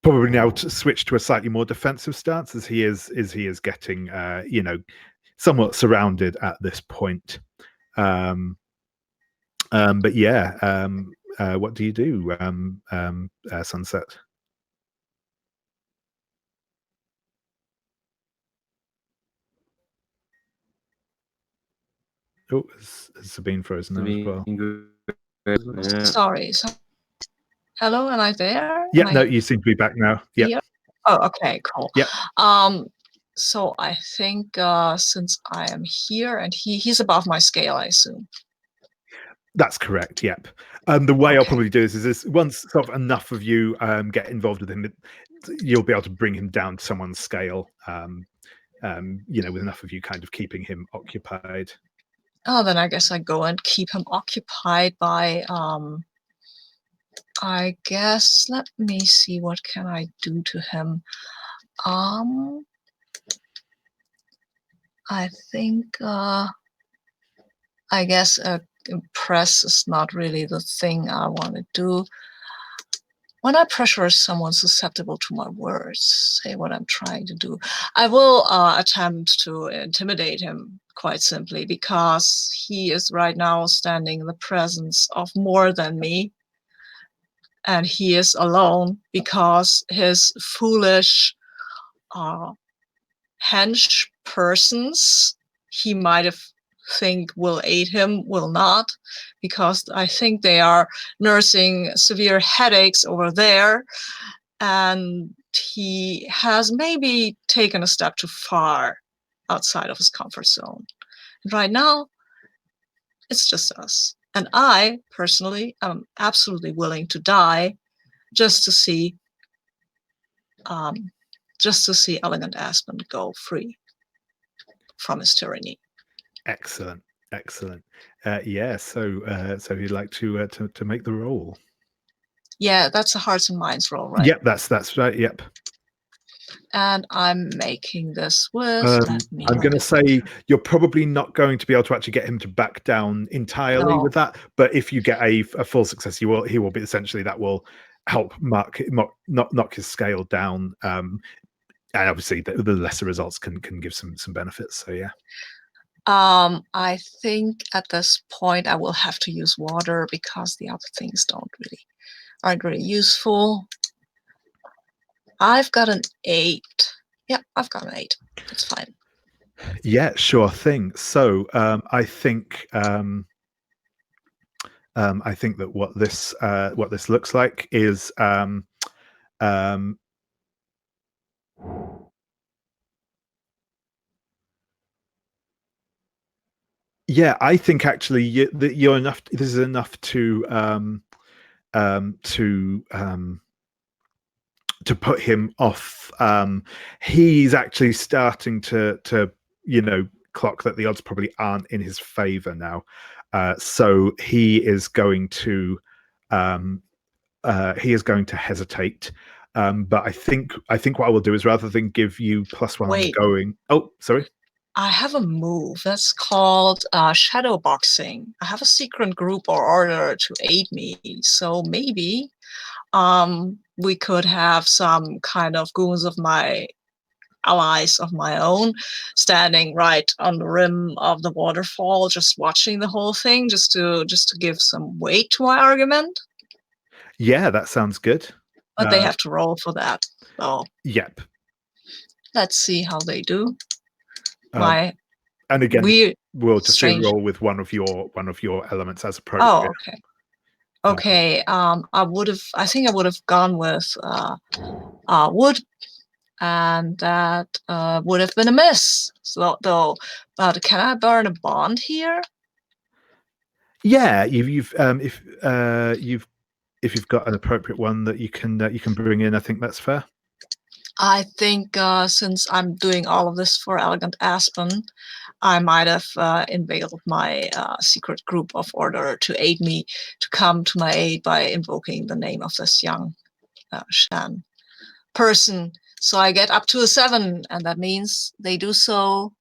probably now to switch to a slightly more defensive stance, as he is getting, somewhat surrounded at this point. But yeah, what do you do, Sunset? Oh, has Sabine frozen now as well? Yeah. Sorry. Hello, am I there? Yeah, Am no, I you seem to be back now. Yeah. here? Oh, okay, cool. Yep. So I think since I am here and he's above my scale, I assume. That's correct. Yep. The way I'll Okay. probably do is once sort of enough of you get involved with him, you'll be able to bring him down to someone's scale. You know, with enough of you kind of keeping him occupied. Oh, then I guess I go and keep him occupied by I guess let me see, what can I do to him? I think I guess impress is not really the thing I want to do. When I pressure someone susceptible to my words, say what I'm trying to do, I will attempt to intimidate him quite simply, because he is right now standing in the presence of more than me. And he is alone because his foolish hench persons he might have think will aid him will not, because I think they are nursing severe headaches over there, and he has maybe taken a step too far outside of his comfort zone. And right now, it's just us. And I, personally, am absolutely willing to die just to see Elegant Aspen go free from his tyranny. Excellent, excellent. Yeah. So you'd like to make the roll? Yeah, that's a hearts and minds roll, right? Yep, that's right. Yep. And I'm making this with. I'm going to say you're probably not going to be able to actually get him to back down entirely with that, but if you get a full success, he will be essentially, that will help knock his scale down, and obviously the lesser results can give some benefits. So yeah. I think at this point I will have to use water because the other things aren't really useful. I've got an 8. Yeah, I've got an 8. It's fine. Yeah, sure thing. So I think that what this looks like is yeah, I think actually that you're enough. This is enough to put him off. He's actually starting to clock that the odds probably aren't in his favor now. So he is going to hesitate. But I think what I will do is, rather than give you +1 Wait. ongoing. Oh, sorry. I have a move that's called shadow boxing. I have a secret group or order to aid me, so maybe we could have some kind of goons of my allies of my own standing right on the rim of the waterfall, just watching the whole thing, just to give some weight to my argument. Yeah, that sounds good. But they have to roll for that. So yep. Let's see how they do. And again, we'll just roll with one of your elements as appropriate. Oh, okay. Okay. I think I would have gone with wood, and that would have been a miss. So though, but can I burn a bond here? Yeah, if you've got an appropriate one that you can bring in, I think that's fair. I think since I'm doing all of this for Elegant Aspen, I might have inveigled my secret group of order to aid me, to come to my aid by invoking the name of this young Shan person. So I get up to a 7, and that means they do so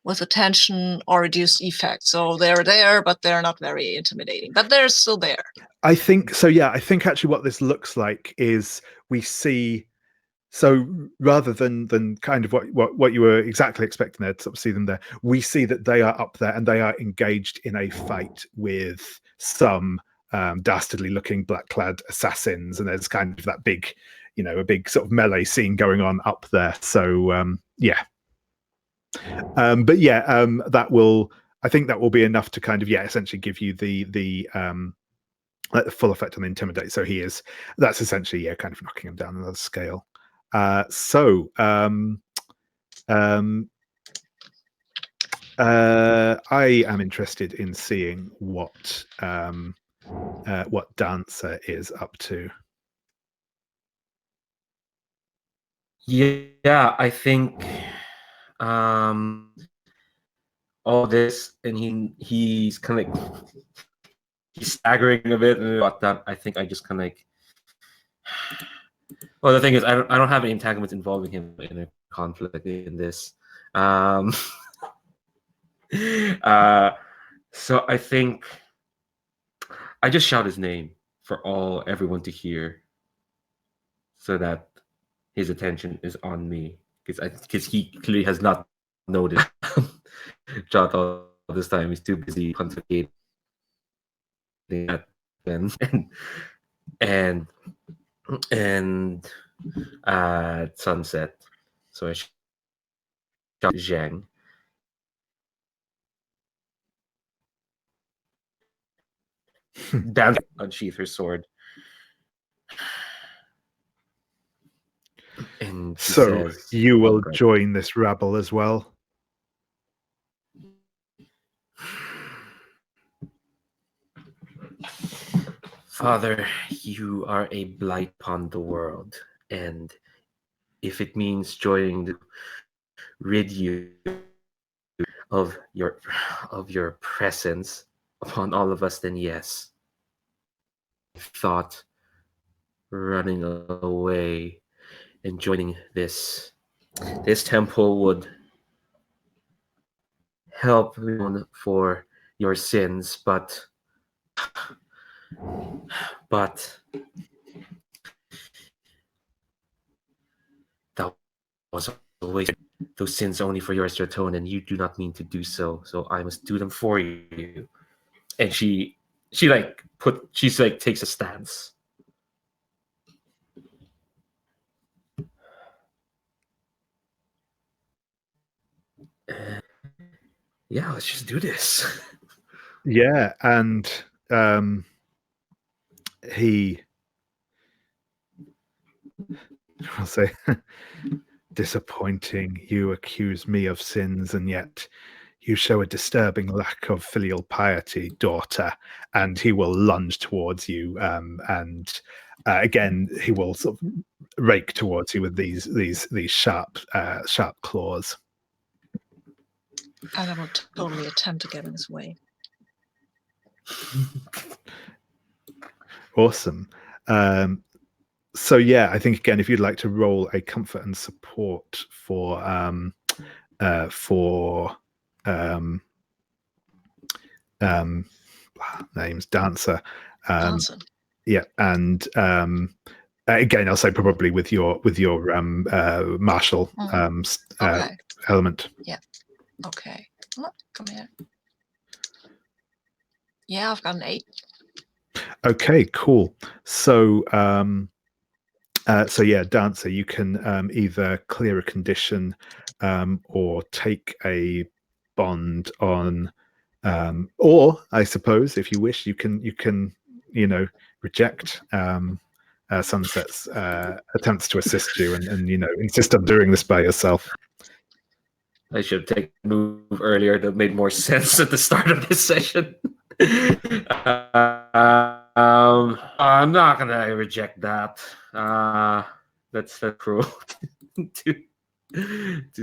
with attention or reduced effect. So they're there, but they're not very intimidating. But they're still there. I think so. Yeah, I think actually what this looks like is we see. So rather than kind of what you were exactly expecting there to sort of see them there, we see that they are up there and they are engaged in a fight with some dastardly looking black clad assassins, and there's kind of that big, a big sort of melee scene going on up there. So yeah. But yeah, I think that will be enough to kind of essentially give you the full effect on the intimidate. So that's essentially kind of knocking him down another scale. I am interested in seeing what Dancer is up to. Yeah, I think all this, and he's kind of like he's staggering a bit and whatnot. I think I just kind of like. Well, the thing is, I don't have any entanglements involving him in a conflict in this. So I think I just shout his name for everyone to hear, so that his attention is on me, because he clearly has not noticed Jot all this time. He's too busy pontificating that and sunset. So I shout Zhang. Dan unsheath her sword. And so says, you will join this rabble as well? Father, you are a blight upon the world, and if it means joining to rid you of your presence upon all of us, then yes. I thought running away and joining this temple would help for your sins, but that was a waste. Those sins only for yours to atone, and you do not mean to do so. So I must do them for you. And she takes a stance. Yeah, let's just do this. Yeah, and I'll say, disappointing. You accuse me of sins, and yet you show a disturbing lack of filial piety, daughter. And he will lunge towards you, and again he will sort of rake towards you with these sharp claws. And I will totally attempt to get in his way. Awesome. So yeah, I think again, if you'd like to roll a comfort and support for names Dancer. Yeah, and again, I'll say probably with your martial okay. element. Yeah. Okay. Come here. Yeah, I've got an 8. Okay, cool. So yeah, Dancer, you can either clear a condition or take a bond on, or I suppose if you wish, you can reject Sunset's attempts to assist you and insist on doing this by yourself. I should have taken a move earlier that made more sense at the start of this session. I'm not gonna reject that. That's cruel to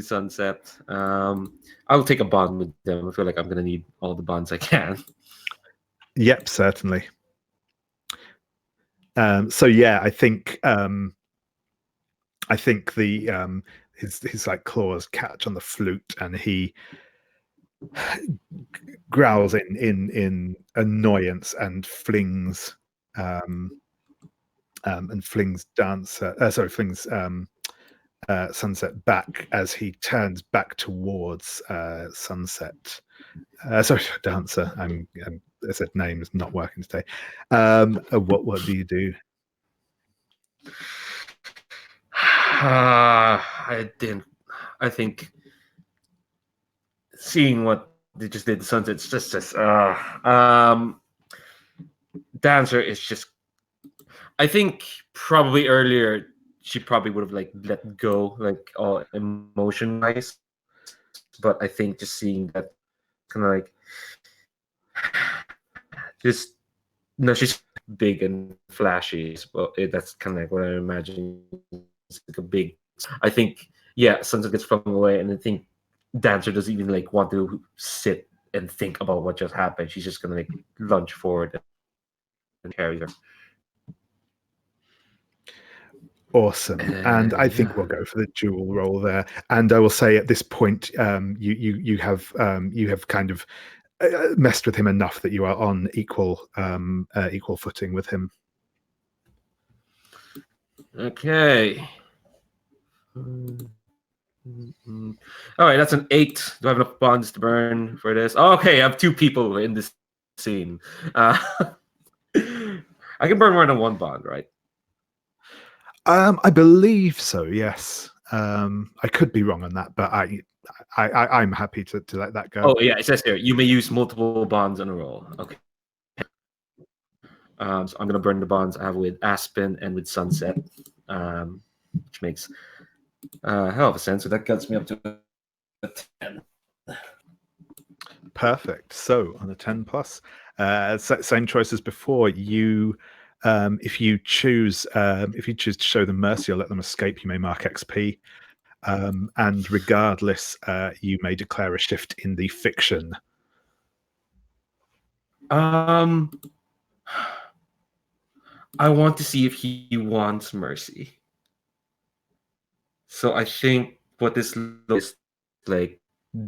Sunset. I'll take a bond with them. I feel like I'm gonna need all the bonds I can. Yep, certainly. So yeah, I think the his like claws catch on the flute, and he growls in annoyance and flings Sunset back as he turns back towards Sunset. Sorry, Dancer. I'm I said names not working today. What do you do? I didn't. I think seeing what they just did, the sunset, it's just Dancer is just. I think probably earlier she probably would have like let go, like all emotion wise, but I think just seeing that kind of like just no, she's big and flashy. Well, that's kind of like what I imagine. It's like a big. I think Sunset gets flung away, and I think Dancer doesn't even like want to sit and think about what just happened. She's just gonna like lunge forward and carry her. Awesome, and I think we'll go for the dual roll there. And I will say at this point, you have kind of messed with him enough that you are on equal footing with him. Okay. All right, that's an 8. Do I have enough bonds to burn for this? Oh, okay, I have 2 people in this scene. I can burn more than 1 bond, right? I believe so. Yes. I could be wrong on that, but I'm happy to let that go. Oh yeah, it says here you may use multiple bonds in a roll. Okay. So I'm gonna burn the bonds I have with Aspen and with Sunset, which makes hell of a sense. So that gets me up to a 10. Perfect. So on a 10 plus, same choice as before. You, if you choose to show them mercy or let them escape, you may mark XP. And regardless, you may declare a shift in the fiction. I want to see if he wants mercy. So I think what this looks like,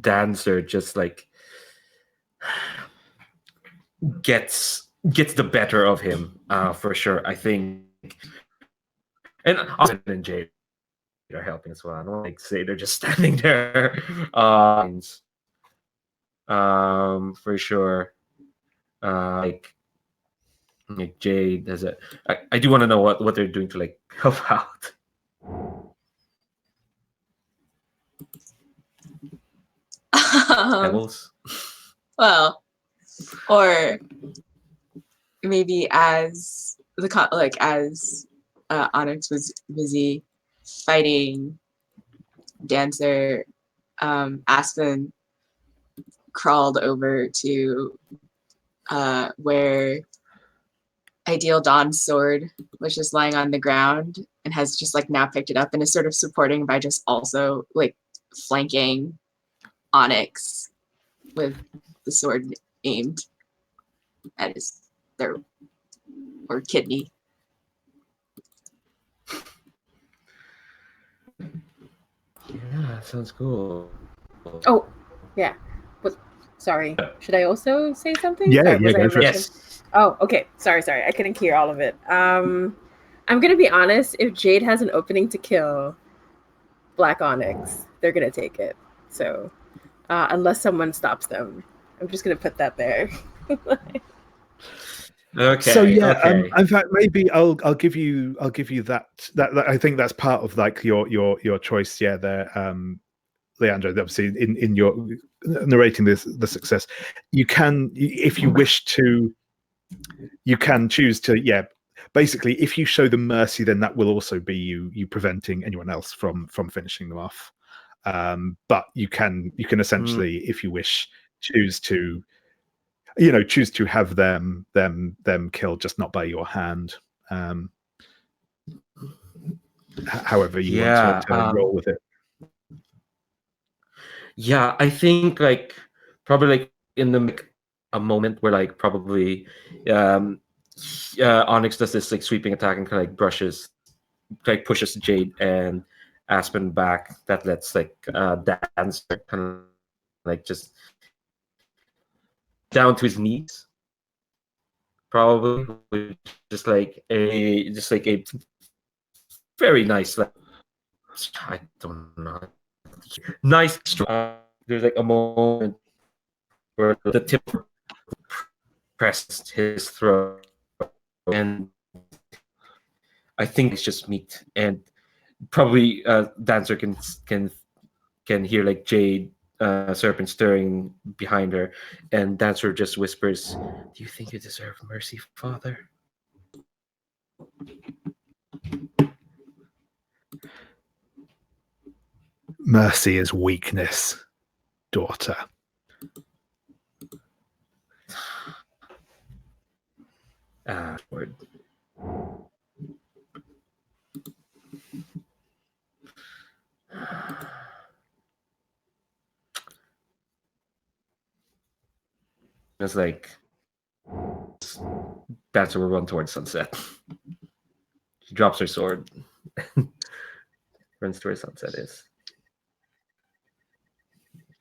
Dancer just like gets the better of him for sure. I think, and Austin and Jade are helping as well. I don't like say they're just standing there. For sure. Like Jade has a. I do want to know what they're doing to like help out. Pebbles. Well, or maybe as Onyx was busy fighting Dancer, Aspen crawled over to where Ideal Dawn's sword was just lying on the ground and has just like now picked it up and is sort of supporting by just also like flanking Onyx with the sword aimed at his throat or kidney. Yeah, sounds cool. Oh, yeah. Sorry. Should I also say something? Yeah, Sorry, go for it. Yes. Oh, okay. Sorry. I couldn't hear all of it. I'm gonna be honest. If Jade has an opening to kill Black Onyx, they're gonna take it. So, unless someone stops them, I'm just gonna put that there. Okay. So yeah, okay. in fact, maybe I'll give you that. I think that's part of like your choice. Yeah, there, Leandro. Obviously, in your narrating the success, you can, if you wish to, you can choose to. Yeah, basically, if you show them mercy, then that will also be you preventing anyone else from finishing them off. But you can essentially, if you wish, choose to have them killed, just not by your hand. However you want to roll with it. Yeah, I think like probably like in a moment where like probably Onyx does this like sweeping attack and kind of like pushes Jade and Aspen back. That lets like Dancer kind of like just down to his knees, probably with just like a very nice, like, I don't know, nice. There's like a moment where the tip pressed his throat, and I think it's just meat. And probably Dancer can hear like Jade Serpent stirring behind her, and Dancer just whispers, "Do you think you deserve mercy, Father?" Mercy is weakness, daughter. Word. It's like Dancer will run towards sunset. She drops her sword, runs to where sunset is.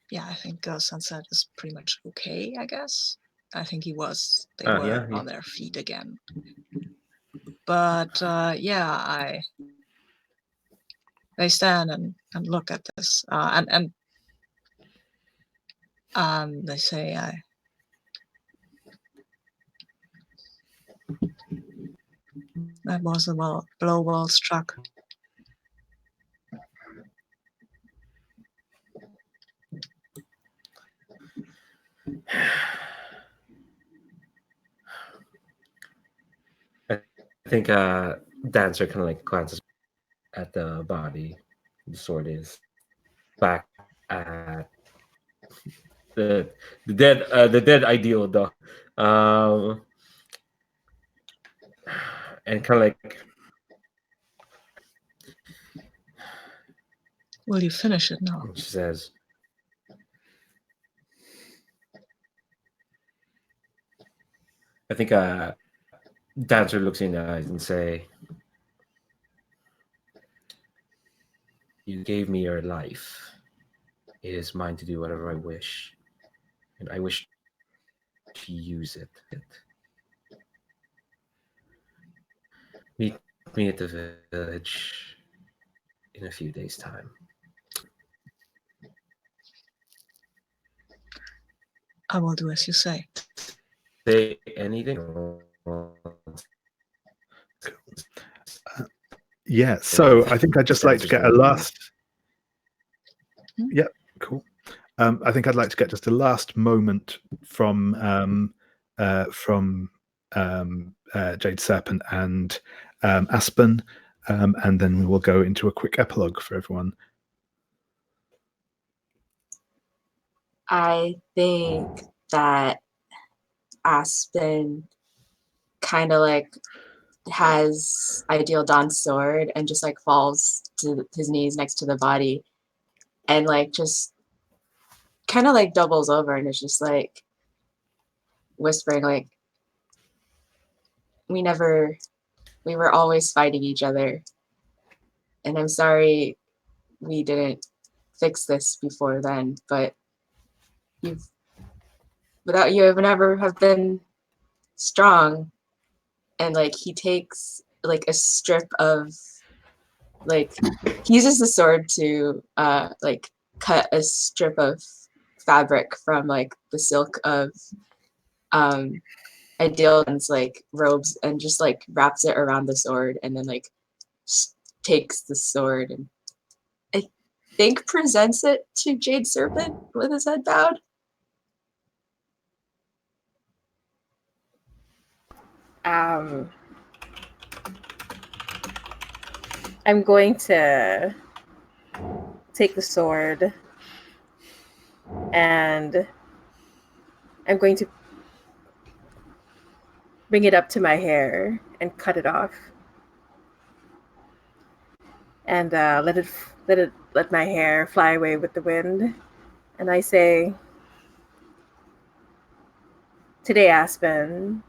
Yeah, I think Sunset is pretty much okay, I guess. I think they were Yeah. on their feet again. But yeah, they stand and look at this, and they say, that was a blow well struck. I think Dancer kind of like glances at the body. The sword is back at the dead ideal dog, and kind of like, Will you finish it now? she says, I think Dancer looks in the eyes and say, "You gave me your life. It is mine to do whatever I wish, and I wish to use it. Meet me at the village in a few days' time." I will do as you say. Say anything? Yeah, so I think I'd just like to get a last. Yep, cool. I think I'd like to get just a last moment from Jade Serpent and Aspen, and then we will go into a quick epilogue for everyone. I think that Aspen kind of like has Ideal Dawn's sword and just like falls to his knees next to the body and like just kind of like doubles over and is just like whispering like, we were always fighting each other, and I'm sorry we didn't fix this before then, but without you I would never have been strong. And like he takes like a strip of like, he uses the sword to like cut a strip of fabric from like the silk of Ideal's like robes and just like wraps it around the sword and then like takes the sword and I think presents it to Jade Serpent with his head bowed. I'm going to take the sword and I'm going to bring it up to my hair and cut it off and let my hair fly away with the wind. And I say, today, Aspen,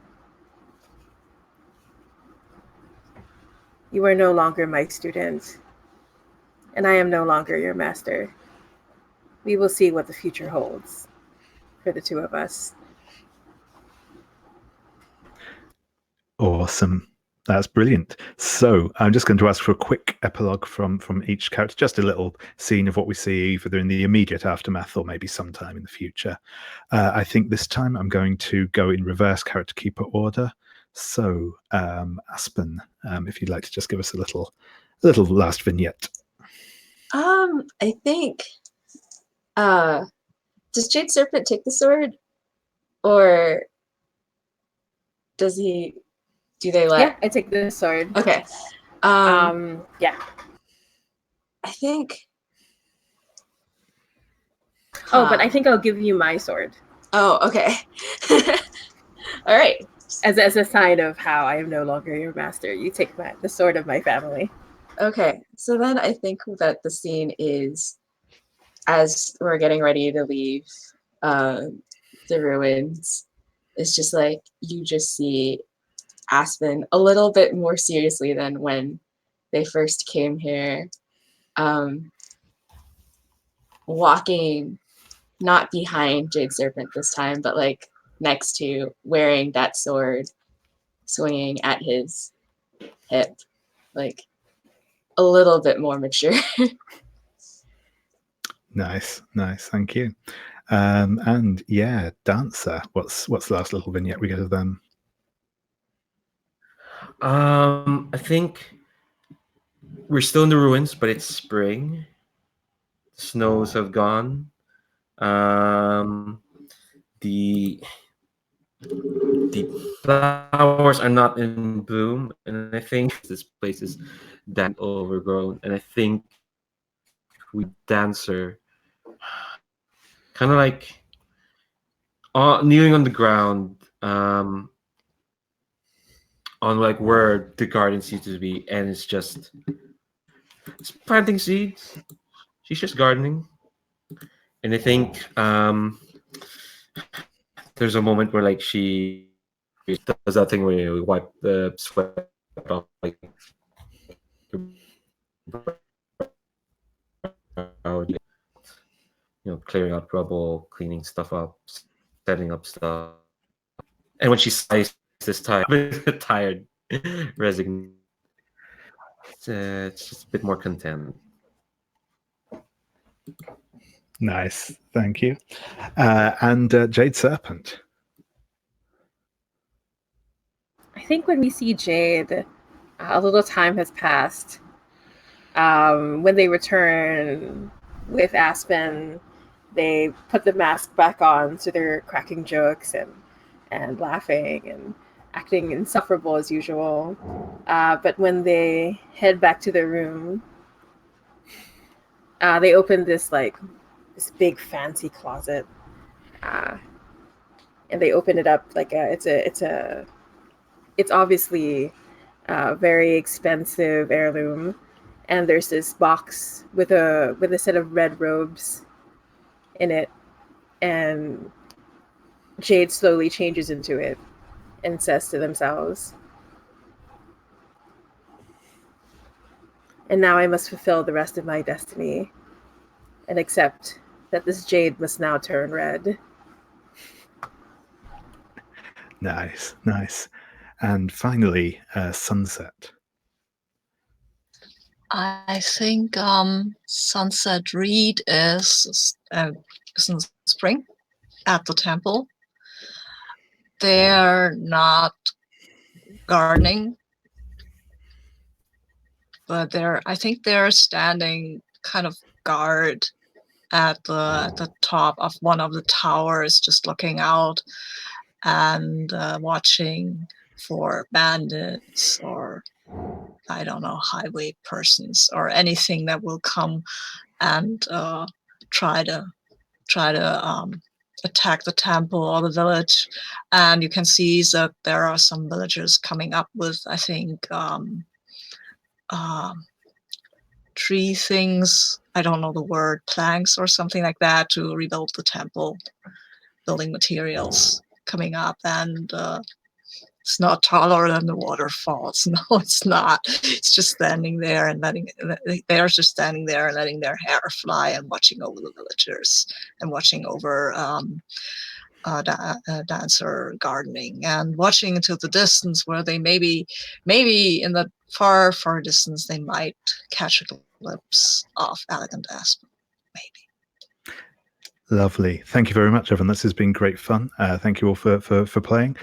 you are no longer my student, and I am no longer your master. We will see what the future holds for the two of us. Awesome. That's brilliant. So I'm just going to ask for a quick epilogue from each character, just a little scene of what we see either in the immediate aftermath or maybe sometime in the future. I think this time I'm going to go in reverse character keeper order. So Aspen, if you'd like to just give us a little last vignette. I think does Jade Serpent take the sword, or do they let? Yeah, I take the sword. Okay. Yeah. I think. Oh, but I think I'll give you my sword. Oh, okay. All right. As a sign of how I am no longer your master, you take the sword of my family. Okay. So then I think that the scene is as we're getting ready to leave the ruins. It's just like you just see Aspen a little bit more seriously than when they first came here. Walking not behind Jade Serpent this time, but like next to, wearing that sword, swinging at his hip, like a little bit more mature. Nice, thank you. And yeah, Dancer, what's the last little vignette we get of them? I think we're still in the ruins, but it's spring. Snows have gone. The flowers are not in bloom, and I think this place is damn overgrown. And I think we Dancer kind of like kneeling on the ground, on like where the gardens used to be, and it's planting seeds. She's just gardening, and I think there's a moment where like she does that thing where you wipe the sweat off, like clearing out rubble, cleaning stuff up, setting up stuff. And when she sighs this time, tired, resigned, it's just a bit more content. Nice, thank you. And Jade Serpent. I think when we see Jade, a little time has passed. When they return with Aspen, they put the mask back on, so they're cracking jokes and laughing and acting insufferable as usual. But when they head back to their room, they open this big fancy closet, and they open it up like it's obviously a very expensive heirloom, and there's this box with a set of red robes in it, and Jade slowly changes into it and says to themselves, "And now I must fulfill the rest of my destiny and accept that this Jade must now turn red." Nice. And finally, Sunset. I think Sunset Reed is in spring at the temple. They're not gardening, but I think they're standing kind of guard at the top of one of the towers, just looking out and watching for bandits or, I don't know, highway persons or anything that will come and try to attack the temple or the village. And you can see that there are some villagers coming up with, I think, tree things, I don't know the word, planks or something like that, to rebuild the temple, building materials coming up. And it's not taller than the waterfalls. No, it's not. It's just standing there and they're just standing there and letting their hair fly and watching over the villagers and watching over dancer gardening and watching into the distance where they maybe in the far distance they might catch a glimpse of Elegant Aspen, maybe. Lovely. Thank you very much, Evan. This has been great fun. Thank you all for playing.